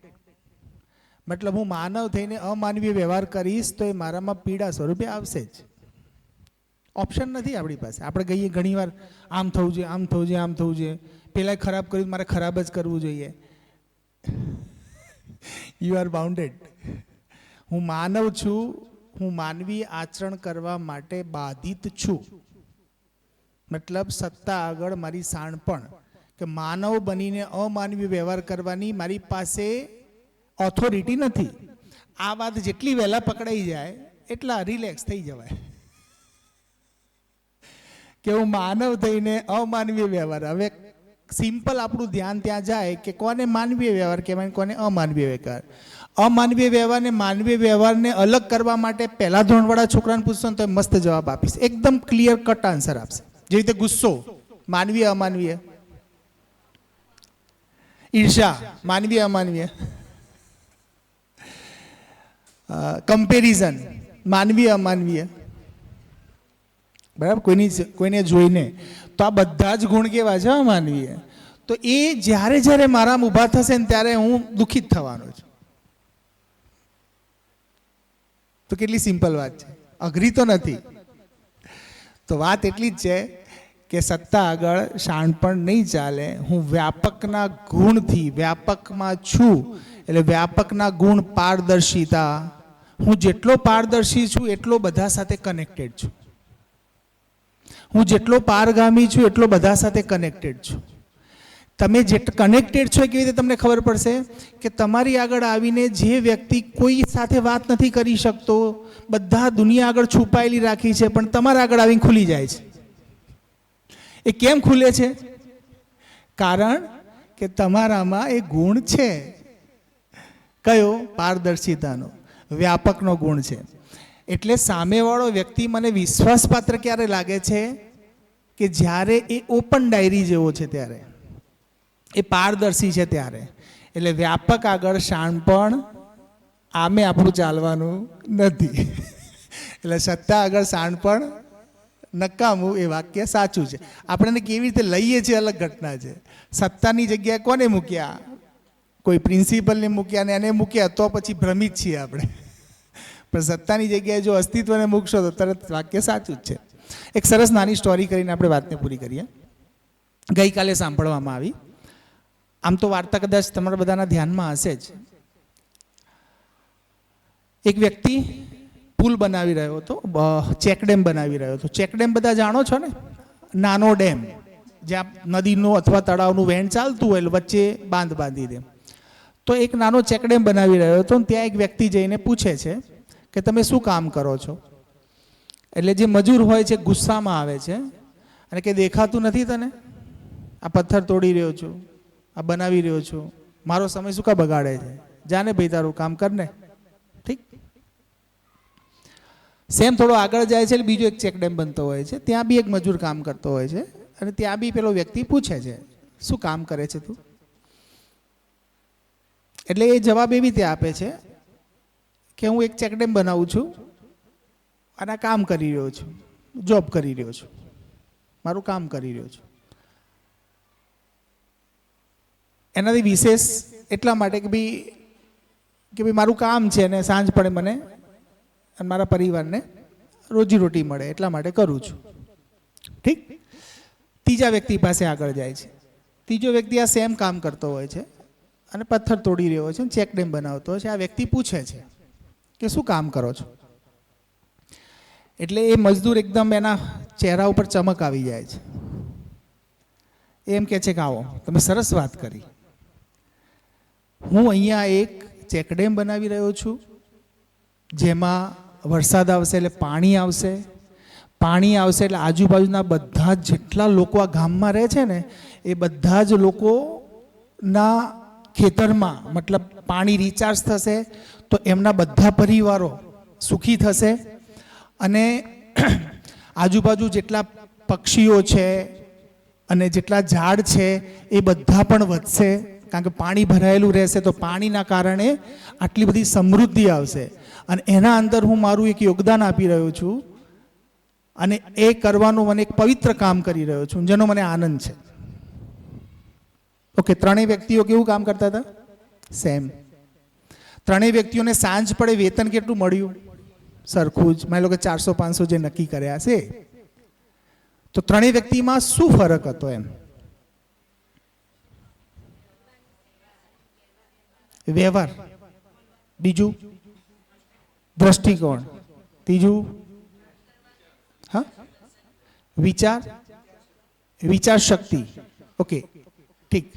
મતલબ હું માનવ થઈને અમાનવીય વ્યવહાર કરીશ તો એ મારામાં પીડા સ્વરૂપે આવશે જ. ઓપ્શન નથી આપણી પાસે. આપણે કહીએ ઘણીવાર આમ થવું જોઈએ, આમ થવું જોઈએ, આમ થવું જોઈએ, પેલા ખરાબ કર્યું મારે ખરાબ જ કરવું જોઈએ. You are bounded. હું માનવ છું, હું માનવી આચરણ કરવા માટે બાધિત છું. મતલબ સત્તા આગળ મારી શાણપણ કે માનવ બનીને અમાનવીય વ્યવહાર કરવાની મારી પાસે ઓથોરિટી નથી. આ વાત જેટલી વહેલા પકડાઈ જાય એટલા રિલેક્સ થઈ જવાય કે હું માનવ થઈને અમાનવીય વ્યવહાર. હવે સિમ્પલ આપણું ધ્યાન ત્યાં જાય કે કોને માનવીય વ્યવહાર કહેવાય, કોને અમાનવીય વ્યવહાર. અમાનવીય વ્યવહારને માનવીય વ્યવહારને અલગ કરવા માટે પહેલા ધોરણવાળા છોકરાને પૂછશો ને તો મસ્ત જવાબ આપીશ, એકદમ ક્લિયર કટ આન્સર આપશે. જેવી રીતે ગુસ્સો માનવીય અમાનવીય, ઈર્ષા માનવીય અમાનવીય, કમ્પેરિઝન માનવીય અમાનવીય, બરાબર, કોઈને જોઈને. તો આ બધા જ ગુણ કેવા છે માનવીય. તો એ જ્યારે જ્યારે મારામાં ઊભા થશે ને ત્યારે હું દુઃખિત થવાનો છું. તો કેટલી સિમ્પલ વાત છે, અઘરી તો નથી. તો વાત એટલી જ છે કે સત્તા આગળ શાણપણ નહીં ચાલે. હું વ્યાપકના ગુણથી વ્યાપકમાં છું, એટલે વ્યાપકના ગુણ પારદર્શિતા. હું જેટલો પારદર્શી છું એટલો બધા સાથે કનેક્ટેડ છું. હું જેટલો પારગામી છું એટલો બધા સાથે કનેક્ટેડ છું. તમે જે કનેક્ટેડ છો એ કેવી રીતે તમને ખબર પડશે કે તમારી આગળ આવીને જે વ્યક્તિ કોઈ સાથે વાત નથી કરી શકતો, બધા દુનિયા આગળ છુપાયેલી રાખી છે, પણ તમારા આગળ આવીને ખુલી જાય છે. એ કેમ ખુલે છે? કારણ કે તમારામાં એ ગુણ છે. કયો? પારદર્શિતાનો, વ્યાપકનો ગુણ છે. એટલે સામેવાળો વ્યક્તિ મને વિશ્વાસપાત્ર ક્યારે લાગે છે કે જ્યારે એ ઓપન ડાયરી જેવો છે ત્યારે. એ પારદર્શી છે ત્યારે. એટલે વ્યાપક આગળ શાણપણ આમે આપણું ચાલવાનું નથી. એટલે સત્તા આગળ શાણપણ નકામું એ વાક્ય સાચું છે. આપણને કેવી રીતે લઈએ છીએ અલગ ઘટના છે. સત્તાની જગ્યાએ કોને મૂક્યા? કોઈ પ્રિન્સિપલને મૂક્યા ને એને મૂક્યા તો પછી ભ્રમિત છીએ આપણે. પણ સત્તાની જગ્યાએ જો અસ્તિત્વને મૂકશો તો તરત વાક્ય સાચું જ છે. એક સરસ નાની સ્ટોરી કરીને આપણે વાતને પૂરી કરીએ. ગઈકાલે સાંભળવામાં આવી. આમ તો વાર્તા કદાચ તમારા બધાના ધ્યાનમાં હશે જ. એક વ્યક્તિ પુલ બનાવી રહ્યો હતો, ચેકડેમ બનાવી રહ્યો હતો. ચેકડેમ બધા જાણો છો ને, નાનો ડેમ જ્યાં નદીનું અથવા તળાવનું વહેણ ચાલતું હોય વચ્ચે બાંધ બાંધી દે. તો એક નાનો ચેકડેમ બનાવી રહ્યો હતો. ત્યાં એક વ્યક્તિ જઈને પૂછે છે કે તમે શું કામ કરો છો? એટલે જે મજૂર હોય છે ગુસ્સામાં આવે છે અને કે દેખાતું નથી તને? આ પથ્થર તોડી રહ્યો છું, આ બનાવી રહ્યો છું, મારો સમય શું કા બગાડે છે? જાને ભાઈ તારું કામ કર ને. ઠીક. સેમ થોડો આગળ જાય છે એટલે બીજો એક ચેકડેમ બનતો હોય છે. ત્યાં બી એક મજૂર કામ કરતો હોય છે અને ત્યાં બી પેલો વ્યક્તિ પૂછે છે શું કામ કરે છે તું? એટલે એ જવાબ એવી રીતે આપે છે કે હું એક ચેકડેમ બનાવું છું અને કામ કરી રહ્યો છું, જોબ કરી રહ્યો છું, મારું કામ કરી રહ્યો છું. એનાથી વિશેષ એટલા માટે કે ભાઈ મારું કામ છે અને સાંજ પડે મને અને મારા પરિવારને રોજીરોટી મળે એટલા માટે કરું છું. ઠીક. ત્રીજા વ્યક્તિ પાસે આગળ જાય છે. ત્રીજો વ્યક્તિ આ સેમ કામ કરતો હોય છે અને પથ્થર તોડી રહ્યો છે, ચેકડેમ બનાવતો હોય છે. આ વ્યક્તિ પૂછે છે કે શું કામ કરો છો? એટલે એ મજદૂર એકદમ એના ચહેરા ઉપર ચમક આવી જાય છે. એમ કહે છે કે આવો, તમે સરસ વાત કરી. હું અહીંયા એક ચેકડેમ બનાવી રહ્યો છું જેમાં વરસાદ આવશે એટલે પાણી આવશે. પાણી આવશે એટલે આજુબાજુના બધા જ જેટલા લોકો આ ગામમાં રહે છે ને એ બધા જ લોકોના ખેતરમાં મતલબ પાણી રિચાર્જ થશે તો એમના બધા પરિવારો સુખી થશે અને આજુબાજુ જેટલા પક્ષીઓ છે અને જેટલા ઝાડ છે એ બધા પણ વધશે કારણ કે પાણી ભરાયેલું રહેશે તો પાણીના કારણે આટલી બધી સમૃદ્ધિ આવશે અને એના અંદર હું મારું એક યોગદાન આપી રહ્યો છું અને એ કરવાનું મને એક પવિત્ર કામ કરી રહ્યો છું જેનો મને આનંદ છે. ઓકે, ત્રણેય વ્યક્તિઓ કેવું કામ કરતા હતા? સેમ. ત્રણેય વ્યક્તિઓને સાંજ પડે વેતન કેટલું મળ્યું? સરખું જ. માની લો કે 400-500 જે નક્કી કર્યા છે. તો ત્રણેય વ્યક્તિમાં શું ફરક હતો એમ? વ્યવહાર, બીજું દ્રષ્ટિકોણ, ત્રીજું હા વિચાર શક્તિ. ઓકે, ઠીક.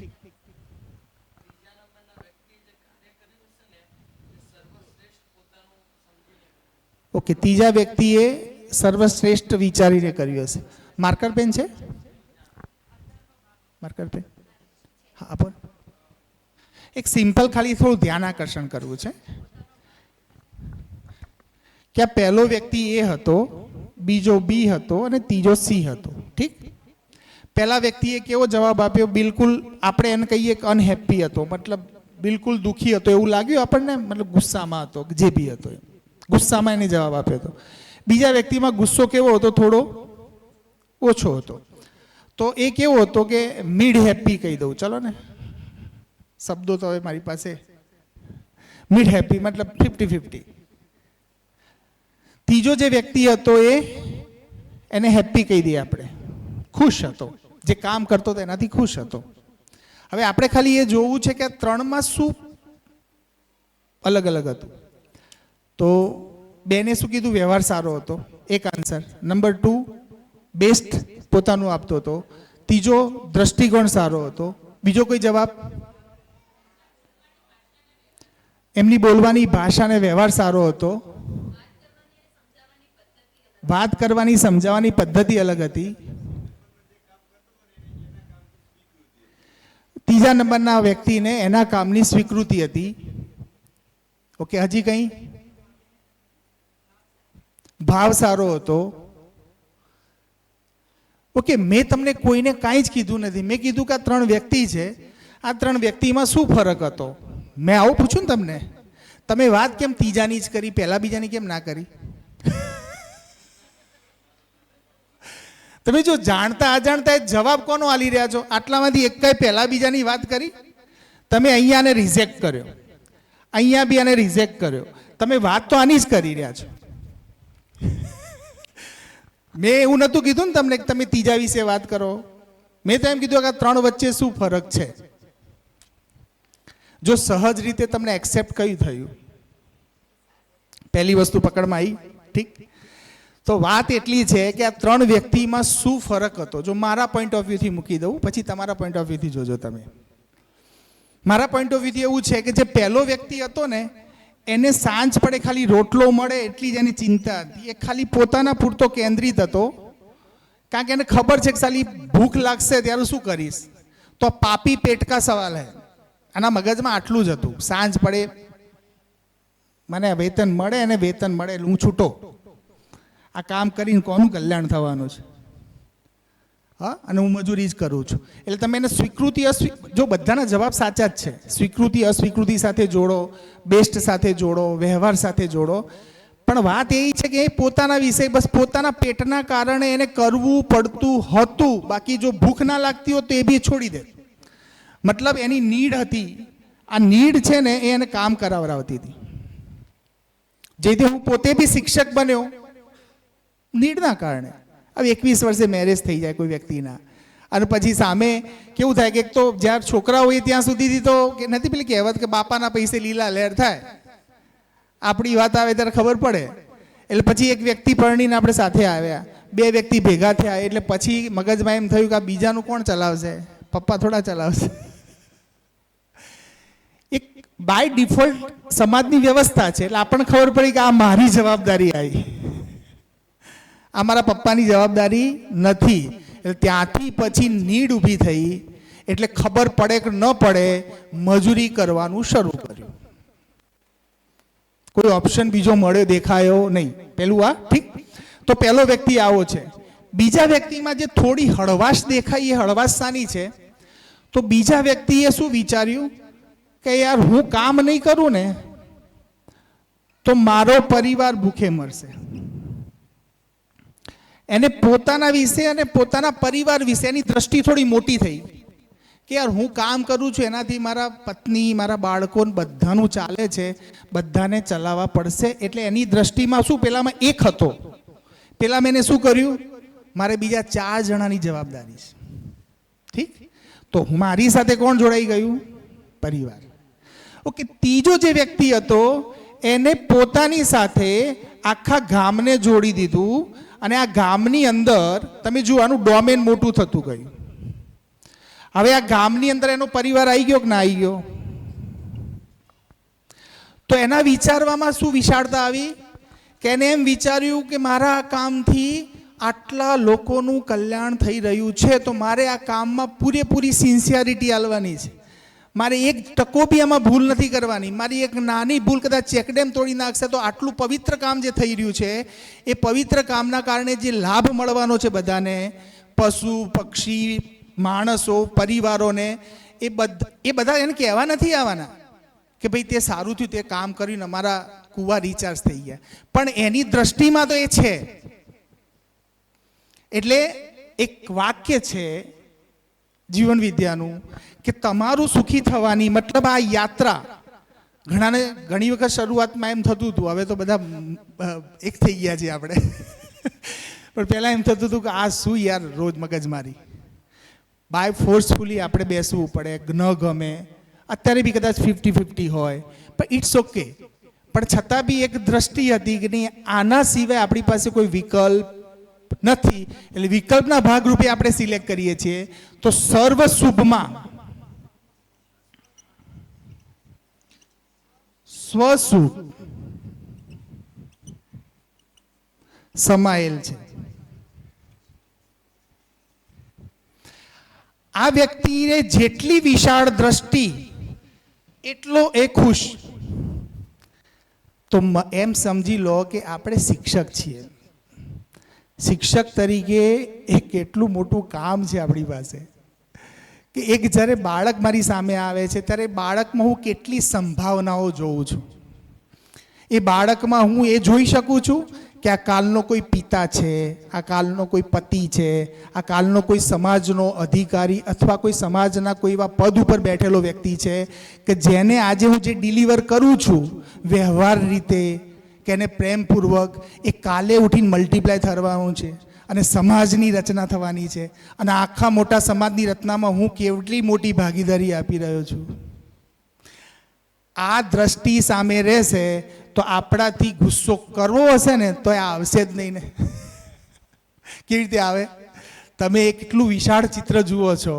ઓકે, ત્રીજા વ્યક્તિએ સર્વશ્રેષ્ઠ વિચારીને કર્યું હશે. માર્કર પેન છે? માર્કર પેન હા આપો. એક સિમ્પલ ખાલી થોડું ધ્યાન આકર્ષણ કરવું છે કે આ પહેલો વ્યક્તિ એ હતો, બીજો બી હતો અને ત્રીજો સી હતો. ઠીક. પહેલા વ્યક્તિએ કેવો જવાબ આપ્યો? બિલકુલ આપણે એને કહીએ કે અનહેપી હતો, મતલબ બિલકુલ દુઃખી હતો એવું લાગ્યું આપણને, મતલબ ગુસ્સામાં હતો, જે બી હતો ગુસ્સામાં એને જવાબ આપ્યો હતો. બીજા વ્યક્તિમાં ગુસ્સો કેવો હતો? થોડો ઓછો હતો. તો એ કેવો હતો કે મિડ હેપી કહી દઉં, ચલો ને, શબ્દો તો હવે મારી પાસે. મિડ હેપી મતલબ 50-50. ત્રીજો જે વ્યક્તિ હતો એને હેપી કહી દઈએ આપણે, ખુશ હતો, જે કામ કરતો હતો એનાથી ખુશ હતો. હવે આપણે ખાલી એ જોવું છે કે ત્રણમાં શું અલગ અલગ હતું. તો બેને શું કીધું? વ્યવહાર સારો હતો, એક આન્સર. નંબર 2 બેસ્ટ પોતાનું આપતો હતો. ત્રીજો દ્રષ્ટિકોણ સારો હતો. બીજો કોઈ જવાબ? એમની બોલવાની ભાષા અને વ્યવહાર સારો હતો. વાત કરવાની સમજાવવાની પદ્ધતિ અલગ હતી. ત્રીજા નંબરના વ્યક્તિને એના કામની સ્વીકૃતિ હતી. ઓકે, હજી કંઈ? ભાવ સારો હતો. ઓકે, મેં તમને કોઈને કાંઈ જ કીધું નથી. મેં કીધું કે આ ત્રણ વ્યક્તિ છે આ ત્રણ વ્યક્તિમાં શું ફરક હતો? મેં આવું પૂછ્યું ને તમને, તમે વાત કેમ ત્રીજાની જ કરી, પહેલા બીજાની કેમ ના કરી? તમે જો જાણતા અજાણતા જવાબ કોનો આલી રહ્યા છો? આટલામાંથી એક કઈ પહેલા બીજાની વાત કરી? તમે અહીંયાને રિજેક્ટ કર્યો, અહીંયા બી આને રિજેક્ટ કર્યો. તમે વાત તો આની જ કરી રહ્યા છો. મેં એવું નહોતું કીધું ને તમને કે તમે ત્રીજા વિશે વાત કરો. મેં તો એમ કીધું કે આ ત્રણ વચ્ચે શું ફરક છે. જો સહજ રીતે તમને એક્સેપ્ટ કયું થયું? પહેલી વસ્તુ પકડમાં આવી, ઠીક? તો વાત એટલી છે કે આ ત્રણ વ્યક્તિમાં શું ફરક હતો. જો મારા પોઈન્ટ ઓફ વ્યૂથી મૂકી દઉં, પછી તમારા પોઈન્ટ ઓફ વ્યૂથી જોજો તમે. મારા પોઈન્ટ ઓફ વ્યૂથી એવું છે કે જે પહેલો વ્યક્તિ હતો ને, એને સાંજ પડે ખાલી રોટલો મળે એટલી જ એની ચિંતા હતી. એ ખાલી પોતાના પૂરતો કેન્દ્રિત હતો, કારણ કે એને ખબર છે કે સાલી ભૂખ લાગશે ત્યારે શું કરીશ, તો પાપી પેટ કા સવાલ હે. આના મગજમાં આટલું જ હતું. સાંજ પડે મને વેતન મળે અને વેતન મળે એટલે હું છૂટો. આ કામ કરીને કોનું કલ્યાણ થવાનું છે? હા, અને હું મજૂરી જ કરું છું. એટલે તમે એને સ્વીકૃતિ જો બધાના જવાબ સાચા જ છે. સ્વીકૃતિ અસ્વીકૃતિ સાથે જોડો, બેસ્ટ સાથે જોડો, વ્યવહાર સાથે જોડો. પણ વાત એ છે કે એ પોતાના વિશે બસ પોતાના પેટના કારણે એને કરવું પડતું હતું. બાકી જો ભૂખ ના લાગતી હોત તો એ બી છોડી દે. મતલબ એની નીડ હતી. આ નીડ છે ને એ એને કામ કરાવરાવતી હતી. જેથી હું પોતે બી શિક્ષક બન્યો નીડના કારણે. હવે 21 વર્ષે મેરેજ થઈ જાય કોઈ વ્યક્તિના, અને પછી સામે કેવું થાય કે તો જ્યારે છોકરા હોય ત્યાં સુધીથી તો નથી પેલી કહેવત કે બાપાના પૈસે લીલા લહેર થાય. આપણી વાત આવે ત્યારે ખબર પડે. એટલે પછી એક વ્યક્તિ પરણીને આપણે સાથે આવ્યા, બે વ્યક્તિ ભેગા થયા, એટલે પછી મગજમાં એમ થયું કે આ બીજાનું કોણ ચલાવશે? પપ્પા થોડા ચલાવશે. એક બાય ડિફોલ્ટ સમાજની વ્યવસ્થા છે, એટલે આપણને ખબર પડી કે આ મારી જવાબદારી આવી, આ મારા પપ્પાની જવાબદારી નથી. એટલે ત્યાંથી પછી નીડ ઊભી થઈ. એટલે ખબર પડે કે ન પડે મજૂરી કરવાનું શરૂ કર્યું. કોઈ ઓપ્શન બીજો મળ્યો દેખાયો નહીં. પેલું આ ઠીક. તો પહેલો વ્યક્તિ આવો છે. બીજા વ્યક્તિમાં જે થોડી હળવાશ દેખાઈ, એ હળવાશ શાની છે? તો બીજા વ્યક્તિએ શું વિચાર્યું કે યાર હું કામ નહીં કરું ને તો મારો પરિવાર ભૂખે મરશે. એને પોતાના વિશે અને પોતાના પરિવાર વિશે એની દ્રષ્ટિ થોડી મોટી થઈ કે યાર હું કામ કરું છું એનાથી મારા પત્ની, મારા બાળકો બધાનું ચાલે છે, બધાને ચલાવવા પડશે. એટલે એની દ્રષ્ટિમાં શું, પેલામાં એક હતો, પેલા મેં શું કર્યું, મારે બીજા 4 જણાની જવાબદારી છે. ઠીક. તો મારી સાથે કોણ જોડાઈ ગયું? પરિવાર. ઓકે. ત્રીજો જે વ્યક્તિ હતો એને પોતાની સાથે આખા ગામને જોડી દીધું, અને આ ગામની અંદર તમે જુઓ આનું ડોમેન મોટું થતું ગયું. હવે આ ગામની અંદર એનો પરિવાર આવી ગયો કે ના આવી ગયો? તો એના વિચારવામાં શું વિશાળતા આવી કે એને એમ વિચાર્યું કે મારા કામથી આટલા લોકોનું કલ્યાણ થઈ રહ્યું છે, તો મારે આ કામમાં પૂરેપૂરી સિન્સિયરિટી આલવાની છે. મારે એક ટકો બી આમાં ભૂલ નથી કરવાની. મારી એક નાની ભૂલ કદાચ ચેકડેમ તોડી નાખશે તો આટલું પવિત્ર કામ જે થઈ રહ્યું છે એ પવિત્ર કામના કારણે જે લાભ મળવાનો છે બધાને, પશુ પક્ષી માણસો પરિવારોને, એ બધા એને કહેવા નથી આવવાના કે ભાઈ તે સારું થયું તે કામ કરીને અમારા કુવા રિચાર્જ થઈ ગયા. પણ એની દ્રષ્ટિમાં તો એ છે. એટલે એક વાક્ય છે જીવન વિદ્યાનું કે તમારું સુખી થવાની મતલબ આ યાત્રા. ઘણાને ઘણી વખત શરૂઆતમાં એમ થતું હતું, હવે તો બધા એક થઈ ગયા છે આપણે, પણ પહેલાં એમ થતું હતું કે આ શું યાર રોજ મગજમારી, બાય ફોર્સફુલી આપણે બેસવું પડે, ન ગમે. અત્યારે બી કદાચ 50-50 હોય, પણ ઇટ્સ ઓકે. પણ છતાં બી એક દ્રષ્ટિ હતી કે નહીં, આના સિવાય આપણી પાસે કોઈ વિકલ્પ નથી. એટલે વિકલ્પના ભાગરૂપે આપણે સિલેક્ટ કરીએ છીએ. તો સર્વ શુભમાં સ્વસુખ સમાયેલ છે. આ વ્યક્તિને જેટલી વિશાળ દ્રષ્ટિ એટલો એ ખુશ. તો એમ સમજી લો કે આપણે શિક્ષક છીએ. શિક્ષક તરીકે એક કેટલું મોટું કામ છે આપણી પાસે કે એક જ્યારે બાળક મારી સામે આવે છે ત્યારે બાળકમાં હું કેટલી સંભાવનાઓ જોઉં છું. એ બાળકમાં હું એ જોઈ શકું છું કે આ કાલનો કોઈ પિતા છે, આ કાલનો કોઈ પતિ છે, આ કાલનો કોઈ સમાજનો અધિકારી અથવા કોઈ સમાજના કોઈ એવા પદ ઉપર બેઠેલો વ્યક્તિ છે કે જેને આજે હું જે ડિલિવર કરું છું વ્યવહાર રીતે કે એને પ્રેમપૂર્વક એ કાલે ઉઠીને મલ્ટીપ્લાય થવાનું છે અને સમાજની રચના થવાની છે અને આખા મોટા સમાજની રચનામાં હું કેટલી મોટી ભાગીદારી આપી રહ્યો છું. આ દ્રષ્ટિ સામે રહેશે તો આપણાથી ગુસ્સો કરવો હશે ને તો એ આવશે જ નહીં ને. કેવી રીતે આવે? તમે એટલું વિશાળ ચિત્ર જુઓ છો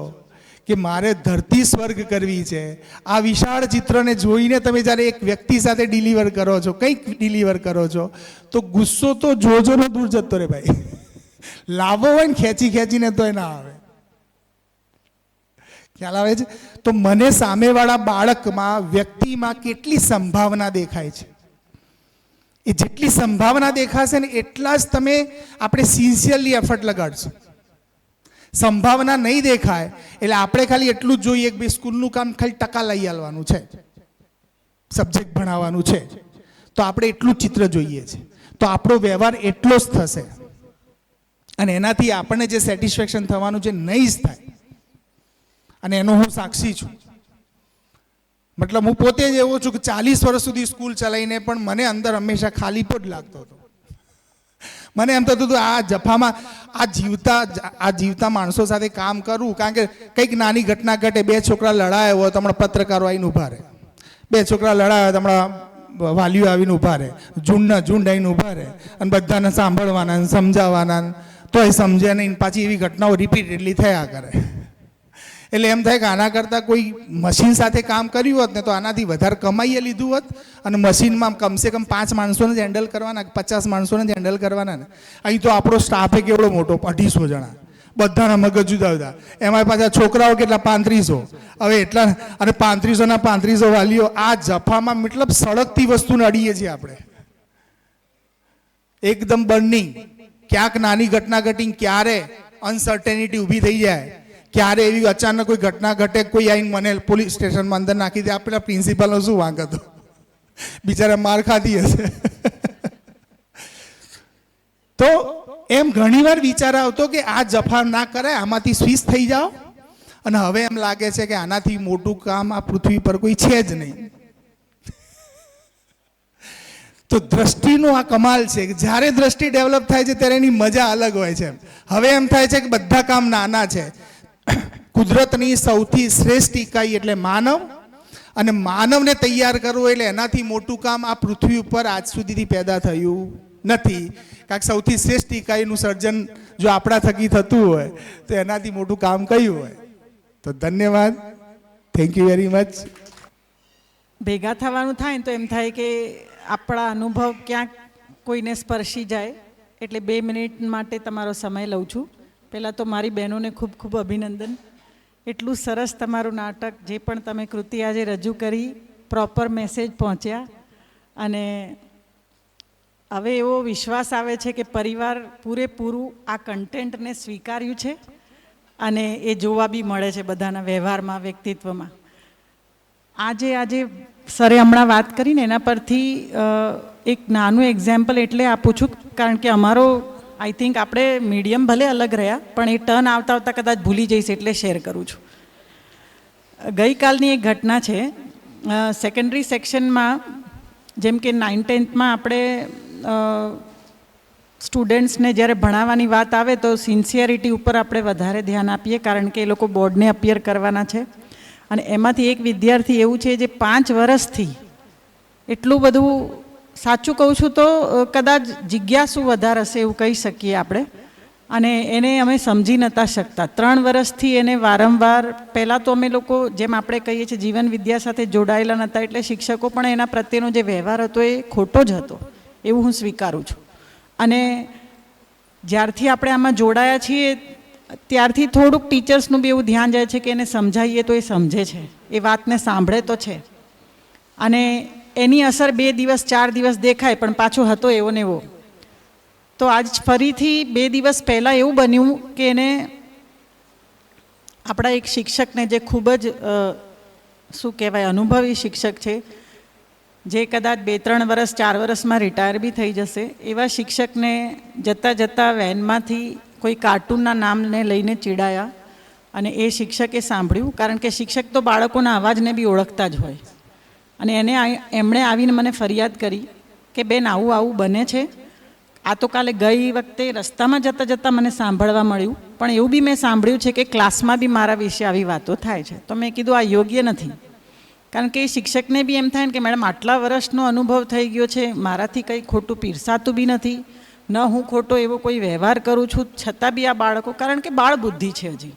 કે મારે ધરતી સ્વર્ગ કરવી છે. આ વિશાળ ચિત્રને જોઈને તમે જ્યારે એક વ્યક્તિ સાથે ડિલિવર કરો છો, કંઈક ડિલિવર કરો છો, તો ગુસ્સો તો જોજોનો દૂર જતો રહે ભાઈ. લાવો હોય ને ખેંચી ખેંચીને તો એ ના આવે. ખ્યાલ આવે છે? તો મને સામેવાળા બાળકમાં, વ્યક્તિમાં કેટલી સંભાવના દેખાય છે. એ જેટલી સંભાવના દેખાશે ને એટલા જ તમે આપણે સિન્સિયરલી એફર્ટ લગાડશું. સંભાવના નહીં દેખાય એટલે આપણે ખાલી એટલું જ જોઈએ કે ભાઈ સ્કૂલનું કામ ખાલી ટકા લઈ આવવાનું છે, સબ્જેક્ટ ભણાવવાનું છે, તો આપણે એટલું જ ચિત્ર જોઈએ છે, તો આપણો વ્યવહાર એટલો જ થશે અને એનાથી આપણને જે સેટિસ્ફેક્શન થવાનું છે નહીં જ થાય. અને એનો હું સાક્ષી છું. મતલબ હું પોતે જ એવો છું કે 40 વર્ષ સુધી સ્કૂલ ચલાવીને પણ મને અંદર હંમેશા ખાલીપો જ લાગતો હતો. મને એમ થતું હતું આ જફામાં આ જીવતા માણસો સાથે કામ કરવું, કારણ કે કંઈક નાની ઘટના ઘટે, 2 છોકરા લડાયા હોય તો હમણાં પત્રકારો આવીને ઊભા રહે, 2 છોકરા લડાયા હોય તો હમણાં વાલીઓ આવીને ઊભા રહે, ઝુંડ આવીને ઊભા રહે અને બધાને સાંભળવાના, સમજાવવાના, તો એ સમજે નહીં. પાછી એવી ઘટનાઓ રિપીટેડલી થયા કરે. એટલે એમ થાય કે આના કરતાં કોઈ મશીન સાથે કામ કર્યું હોત ને તો આનાથી વધારે કમાઈએ લીધું હોત અને મશીનમાં કમસે કમ 5 માણસોને જ હેન્ડલ કરવાના, 50 માણસોને જ હેન્ડલ કરવાના ને. અહીં તો આપણો સ્ટાફ કેવડો મોટો, 250 જણા, બધાના મગજ જુદા જુદા, એમાં પાછા છોકરાઓ કેટલા 3500. હવે એટલા અને 3500 વાલીઓ. આ જફામાં મતલબ સળગતી વસ્તુને અડીએ છીએ આપણે, એકદમ બર્નિંગ. ક્યાંક નાની ઘટના ઘટીને ક્યારે અનસર્ટેનિટી ઊભી થઈ જાય, ક્યારે એવી અચાનક કોઈ ઘટના ઘટે, કોઈ આવીને મને પોલીસ સ્ટેશનમાં અંદર નાખી દે, આપણા પ્રિન્સિપાલનો શું વાંક હતો, બિચારા માર ખાધી હશે. તો એમ ઘણીવાર વિચાર આવતો કે આ જફા ના કરાય, આમાંથી સ્વિચ થઈ જાઓ. અને હવે એમ લાગે છે કે આનાથી મોટું કામ આ પૃથ્વી પર કોઈ છે જ નહીં. તો દ્રષ્ટિનો આ કમાલ છે કે જ્યારે દ્રષ્ટિ ડેવલપ થાય છે ત્યારે એની મજા અલગ હોય છે. હવે એમ થાય છે કે બધા કામ નાના છે. કુદરતની સૌથી શ્રેષ્ઠ ઇકાઈ એટલે માનવ, અને માનવને તૈયાર કરવો એટલે એનાથી મોટું કામ આ પૃથ્વી ઉપર આજ સુધીથી પેદા થયું નથી. કારણ કે સૌથી શ્રેષ્ઠ ઇકાઈનું સર્જન જો આપણા થકી થતું હોય તો એનાથી મોટું કામ કયું હોય. તો ધન્યવાદ, થેન્ક યુ વેરી મચ. ભેગા થવાનું થાય ને તો એમ થાય કે આપણા અનુભવ ક્યાંક કોઈને સ્પર્શી જાય, એટલે 2 મિનિટ માટે તમારો સમય લઉં છું. પહેલાં તો મારી બહેનોને ખૂબ ખૂબ અભિનંદન. એટલું સરસ તમારું નાટક, જે પણ તમે કૃતિ આજે રજૂ કરી, પ્રોપર મેસેજ પહોંચ્યા. અને હવે એવો વિશ્વાસ આવે છે કે પરિવાર પૂરેપૂરું આ કન્ટેન્ટને સ્વીકાર્યું છે અને એ જોવા બી મળે છે બધાના વ્યવહારમાં, વ્યક્તિત્વમાં. આજે સરે હમણાં વાત કરીને એના પરથી એક નાનું એક્ઝામ્પલ એટલે આપું છું, કારણ કે અમારો આઈ થિંક આપણે મીડિયમ ભલે અલગ રહ્યા પણ એ ટર્ન આવતા આવતા કદાચ ભૂલી જઈશ એટલે શેર કરું છું. ગઈકાલની એક ઘટના છે. સેકન્ડરી સેક્શનમાં જેમ કે 9th-10thમાં આપણે સ્ટુડન્ટ્સને જ્યારે ભણાવવાની વાત આવે તો સિન્સિયરિટી ઉપર આપણે વધારે ધ્યાન આપીએ, કારણ કે એ લોકો બોર્ડને અપિયર કરવાના છે. અને એમાંથી એક વિદ્યાર્થી એવું છે જે 5 વર્ષથી એટલું બધું, સાચું કહું છું તો કદાચ જિજ્ઞાસુ વધારે હશે એવું કહી શકીએ આપણે, અને એને અમે સમજી નહોતા શકતા. 3 વર્ષથી એને વારંવાર, પહેલાં તો અમે લોકો જેમ આપણે કહીએ છીએ જીવન વિદ્યા સાથે જોડાયેલા નહોતા, એટલે શિક્ષકો પણ એના પ્રત્યેનો જે વ્યવહાર હતો એ ખોટો જ હતો એવું હું સ્વીકારું છું. અને જ્યારથી આપણે આમાં જોડાયા છીએ ત્યારથી થોડુંક ટીચર્સનું બી એવું ધ્યાન જાય છે કે એને સમજાવીએ તો એ સમજે છે, એ વાતને સાંભળે તો છે. અને એની અસર 2 દિવસ 4 દિવસ દેખાય પણ પાછો હતો એવો ને એવો. તો આજ ફરીથી 2 દિવસ પહેલાં એવું બન્યું કે એને આપણા એક શિક્ષકને જે ખૂબ જ શું કહેવાય અનુભવી શિક્ષક છે, જે કદાચ 2-3 વર્ષ 4 વર્ષમાં રિટાયર બી થઈ જશે, એવા શિક્ષકને જતાં જતાં વેનમાંથી કોઈ કાર્ટૂનના નામને લઈને ચીડાયા અને એ શિક્ષકે સાંભળ્યું, કારણ કે શિક્ષક તો બાળકોના અવાજને બી ઓળખતા જ હોય. અને એમણે આવીને મને ફરિયાદ કરી કે બેન આવું આવું બને છે. આ તો કાલે ગઈ વખતે રસ્તામાં જતાં જતાં મને સાંભળવા મળ્યું, પણ એવું બી મેં સાંભળ્યું છે કે ક્લાસમાં બી મારા વિશે આવી વાતો થાય છે. તો મેં કીધું આ યોગ્ય નથી, કારણ કે એ શિક્ષકને બી એમ થાય ને કે મેડમ આટલા વર્ષનો અનુભવ થઈ ગયો છે, મારાથી કંઈ ખોટું પીરસાતું બી નથી, ન હું ખોટો એવો કોઈ વ્યવહાર કરું છું, છતાં બી આ બાળકો, કારણ કે બાળ બુદ્ધિ છે હજી,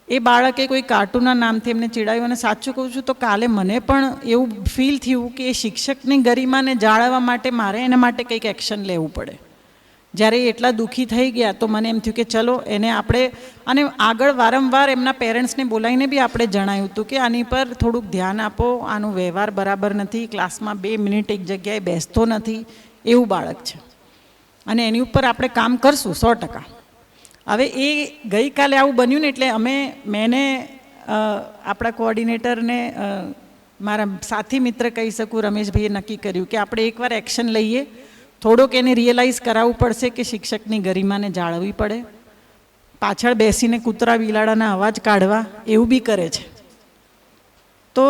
એ બાળકે કોઈ કાર્ટૂનના નામથી એમને ચીડાયું. અને સાચું કહું છું તો કાલે મને પણ એવું ફીલ થયું કે એ શિક્ષકની ગરિમાને જાળવવા માટે મારે એના માટે કંઈક એક્શન લેવું પડે. જ્યારે એ એટલા દુઃખી થઈ ગયા તો મને એમ થયું કે ચલો એને આપણે, અને આગળ વારંવાર એમના પેરેન્ટ્સને બોલાવીને બી આપણે જણાવ્યું હતું કે આની પર થોડુંક ધ્યાન આપો, આનો વ્યવહાર બરાબર નથી, ક્લાસમાં 2 મિનિટ એક જગ્યાએ બેસતો નથી, એવું બાળક છે અને એની ઉપર આપણે કામ કરશું 100%. હવે એ ગઈકાલે આવું બન્યું ને એટલે મેં આપણા કોઓર્ડિનેટરને, મારા સાથી મિત્ર કહી શકું, રમેશભાઈએ નક્કી કર્યું કે આપણે એકવાર એક્શન લઈએ, થોડોક એને રિયલાઇઝ કરાવવું પડશે કે શિક્ષકની ગરિમાને જાળવવી પડે. પાછળ બેસીને કૂતરા બિલાડાના અવાજ કાઢવા એવું બી કરે છે. તો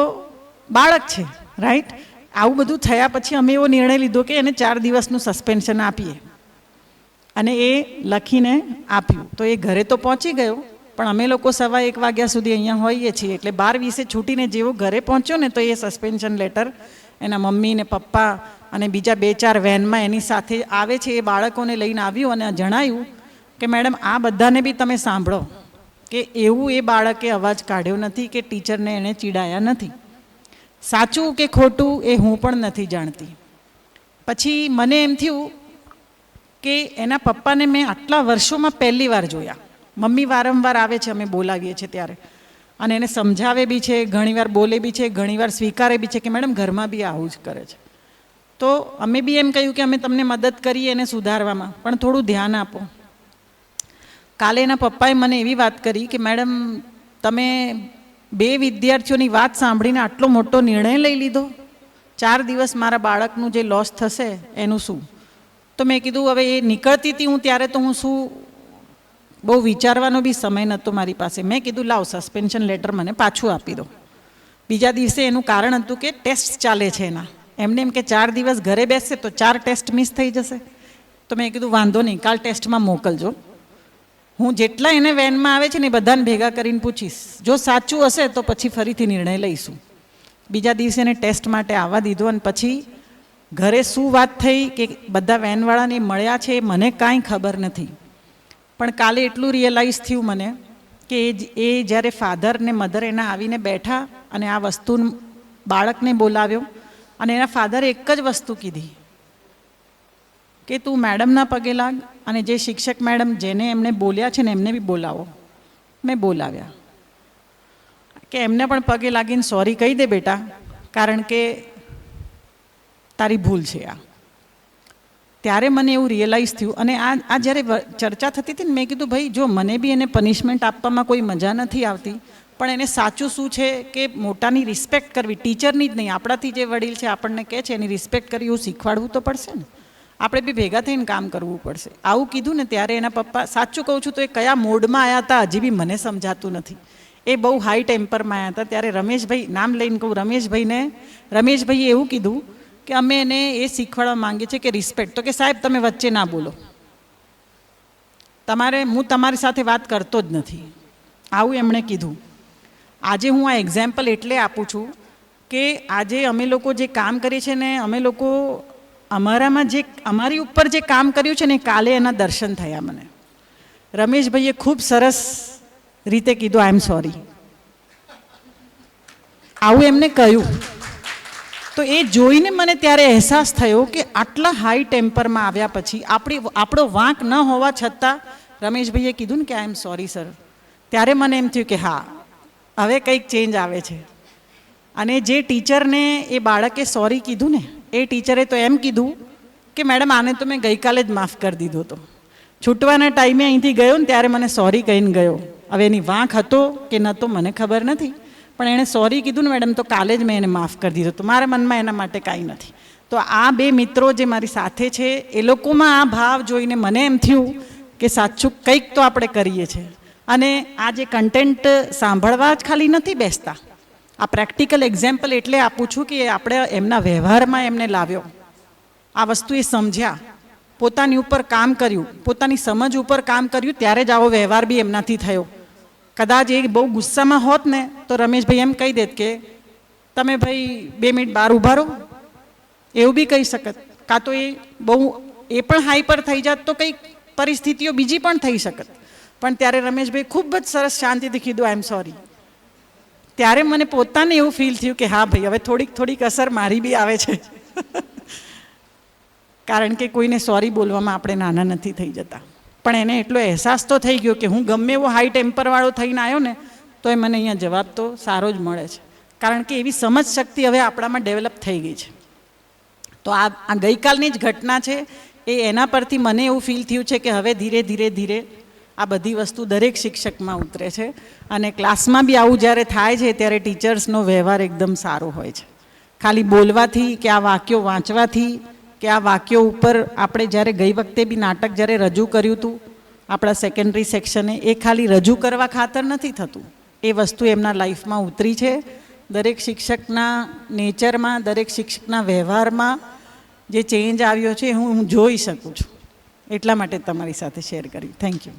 બાળક છે, રાઈટ. આવું બધું થયા પછી અમે એવો નિર્ણય લીધો કે એને 4 દિવસનું સસ્પેન્શન આપીએ, અને એ લખીને આપ્યું. તો એ ઘરે તો પહોંચી ગયો, પણ અમે લોકો 1:15 વાગ્યા સુધી અહીંયા હોઈએ છીએ, એટલે 12:20 છૂટીને જેવો ઘરે પહોંચ્યો ને તો એ સસ્પેન્શન લેટર એના મમ્મી ને પપ્પા અને બીજા 2-4 વેનમાં એની સાથે આવે છે એ બાળકોને લઈને આવ્યું અને જણાવ્યું કે મેડમ આ બધાને બી તમે સાંભળો કે એવું એ બાળકે અવાજ કાઢ્યો નથી કે ટીચરને એણે ચીડાયા નથી. સાચું કે ખોટું એ હું પણ નથી જાણતી. પછી મને એમ થયું કે એના પપ્પાને મેં આટલા વર્ષોમાં પહેલી વાર જોયા. મમ્મી વારંવાર આવે છે, અમે બોલાવીએ છીએ ત્યારે, અને એને સમજાવે બી છે, ઘણીવાર બોલે બી છે, ઘણીવાર સ્વીકારે બી છે કે મેડમ ઘરમાં બી આવું જ કરે છે. તો અમે બી એમ કહ્યું કે અમે તમને મદદ કરીએ એને સુધારવામાં, પણ થોડું ધ્યાન આપો. કાલે એના પપ્પાએ મને એવી વાત કરી કે મેડમ તમે 2 વિદ્યાર્થીઓની વાત સાંભળીને આટલો મોટો નિર્ણય લઈ લીધો, 4 દિવસ મારા બાળકનું જે લોસ થશે એનું શું? તો મેં કીધું હવે એ નીકળતી હતી હું ત્યારે તો હું શું, બહુ વિચારવાનો બી સમય નહોતો મારી પાસે. મેં કીધું લાવ સસ્પેન્શન લેટર મને પાછું આપી દો. બીજા દિવસે એનું કારણ હતું કે ટેસ્ટ ચાલે છે એના, એમને એમ કે 4 દિવસ ઘરે બેસશે તો 4 ટેસ્ટ મિસ થઈ જશે. તો મેં કીધું વાંધો નહીં, કાલ ટેસ્ટમાં મોકલજો. હું જેટલા એને વેનમાં આવે છે ને એ બધાને ભેગા કરીને પૂછીશ, જો સાચું હશે તો પછી ફરીથી નિર્ણય લઈશું. બીજા દિવસે એને ટેસ્ટ માટે આવવા દીધો, અને પછી ઘરે શું વાત થઈ કે બધા વેનવાળાને મળ્યા છે એ મને કાંઈ ખબર નથી. પણ કાલે એટલું રિયલાઇઝ થયું મને કે એ જ્યારે ફાધર ને મધર એના આવીને બેઠા અને આ વસ્તુ બાળકને બોલાવ્યો, અને એના ફાધરે એક જ વસ્તુ કીધી કે તું મેડમના પગે લાગ, અને જે શિક્ષક મેડમ જેને એમને બોલ્યા છે ને એમને બી બોલાવો. મેં બોલાવ્યા કે એમને પણ પગે લાગીને સોરી કહી દે બેટા, કારણ કે તારી ભૂલ છે આ. ત્યારે મને એવું રિયલાઇઝ થયું. અને આ જ્યારે ચર્ચા થતી હતી ને મેં કીધું ભાઈ જો મને બી એને પનિશમેન્ટ આપવામાં કોઈ મજા નથી આવતી, પણ એને સાચું શું છે કે મોટાની રિસ્પેક્ટ કરવી, ટીચરની જ નહીં, આપણાથી જે વડીલ છે આપણને કહે છે એની રિસ્પેક્ટ કરવી, એવું શીખવાડવું તો પડશે ને. આપણે બી ભેગા થઈને કામ કરવું પડશે. આવું કીધું ને ત્યારે એના પપ્પા, સાચું કહું છું તો એ કયા મોડમાં આવ્યા હતા હજી બી મને સમજાતું નથી. એ બહુ હાઈ ટેમ્પરમાં આવ્યા હતા. ત્યારે રમેશભાઈ, નામ લઈને કહું, રમેશભાઈએ એવું કીધું કે અમે એને એ શીખવાડવા માંગીએ છીએ કે રિસ્પેક્ટ. તો કે સાહેબ તમે વચ્ચે ના બોલો, હું તમારી સાથે વાત કરતો જ નથી, આવું એમણે કીધું. આજે હું આ એક્ઝામ્પલ એટલે આપું છું કે આજે અમે લોકો જે કામ કરીએ છીએ ને, અમે લોકો અમારી ઉપર જે કામ કર્યું છે ને કાલે એના દર્શન થયા મને. રમેશભાઈએ ખૂબ સરસ રીતે કીધું આઈ એમ સોરી, આવું એમને કહ્યું. તો એ જોઈને મને ત્યારે અહેસાસ થયો કે આટલા હાઈ ટેમ્પરમાં આવ્યા પછી આપણો વાંક ન હોવા છતાં રમેશભાઈએ કીધું ને કે આઈ એમ સોરી સર, ત્યારે મને એમ થયું કે હા હવે કંઈક ચેન્જ આવે છે. અને જે ટીચરને એ બાળકે સોરી કીધું ને એ ટીચરે તો એમ કીધું કે મેડમ આને તો મેં ગઈકાલે જ માફ કરી દીધો હતો. છૂટવાના ટાઈમે અહીંથી ગયો ને ત્યારે મને સોરી કહીને ગયો હવે એની વાંક હતો કે નહોતો મને ખબર નથી, પણ એણે સોરી કીધું ને મેડમ, તો કાલે જ મેં એને માફ કરી દીધો. તો મારા મનમાં એના માટે કાંઈ નથી. તો આ બે મિત્રો જે મારી સાથે છે એ લોકોમાં આ ભાવ જોઈને મને એમ થયું કે સાચું કંઈક તો આપણે કરીએ છીએ. અને આ જે કન્ટેન્ટ સાંભળવા જ ખાલી નથી બેસતા, આ પ્રેક્ટિકલ એક્ઝામ્પલ એટલે આપું છું કે આપણે એમના વ્યવહારમાં એમને લાવ્યો, આ વસ્તુ એ સમજ્યા, પોતાની ઉપર કામ કર્યું, પોતાની સમજ ઉપર કામ કર્યું, ત્યારે જ આવો વ્યવહાર બી એમનાથી થયો. કદાચ એ બહુ ગુસ્સામાં હોત ને તો રમેશભાઈ એમ કહી દેત કે તમે ભાઈ 2 મિનિટ બહાર ઊભા રહો, એવું બી કહી શકત. કાં તો એ બહુ એ પણ હાઈપર થઈ જાત તો કંઈક પરિસ્થિતિઓ બીજી પણ થઈ શકત. પણ ત્યારે રમેશભાઈ ખૂબ જ સરસ શાંતિથી કીધું આઈ એમ સોરી. ત્યારે મને પોતાને એવું ફીલ થયું કે હા ભાઈ, હવે થોડીક અસર મારી બી આવે છે. કારણ કે કોઈને સોરી બોલવામાં આપણે નાના નથી થઈ જતા. પણ એને એટલો અહેસાસ તો થઈ ગયો કે હું ગમે એવો હાઈ ટેમ્પરવાળો થઈને આવ્યો ને તો એ મને અહીંયા જવાબ તો સારો જ મળે છે. કારણ કે એવી સમજ શક્તિ હવે આપણામાં ડેવલપ થઈ ગઈ છે. તો આ ગઈકાલની જ ઘટના છે, એના પરથી મને એવું ફીલ થયું છે કે હવે ધીરે ધીરે આ બધી વસ્તુ દરેક શિક્ષકમાં ઉતરે છે. અને ક્લાસમાં બી આવું જ્યારે થાય છે ત્યારે ટીચર્સનો વ્યવહાર એકદમ સારો હોય છે. ખાલી બોલવાથી કે આ વાક્યો વાંચવાથી કે આ વાક્યો ઉપર આપણે જ્યારે ગઈ વખતે બી નાટક જ્યારે રજૂ કર્યું હતું આપણા સેકન્ડરી સેક્શને, એ ખાલી રજૂ કરવા ખાતર નથી થતું, એ વસ્તુ એમના લાઈફમાં ઉતરી છે. દરેક શિક્ષકના નેચરમાં, દરેક શિક્ષકના વ્યવહારમાં જે ચેન્જ આવ્યો છે હું જોઈ શકું છું. એટલા માટે તમારી સાથે શેર કરી. Thank you.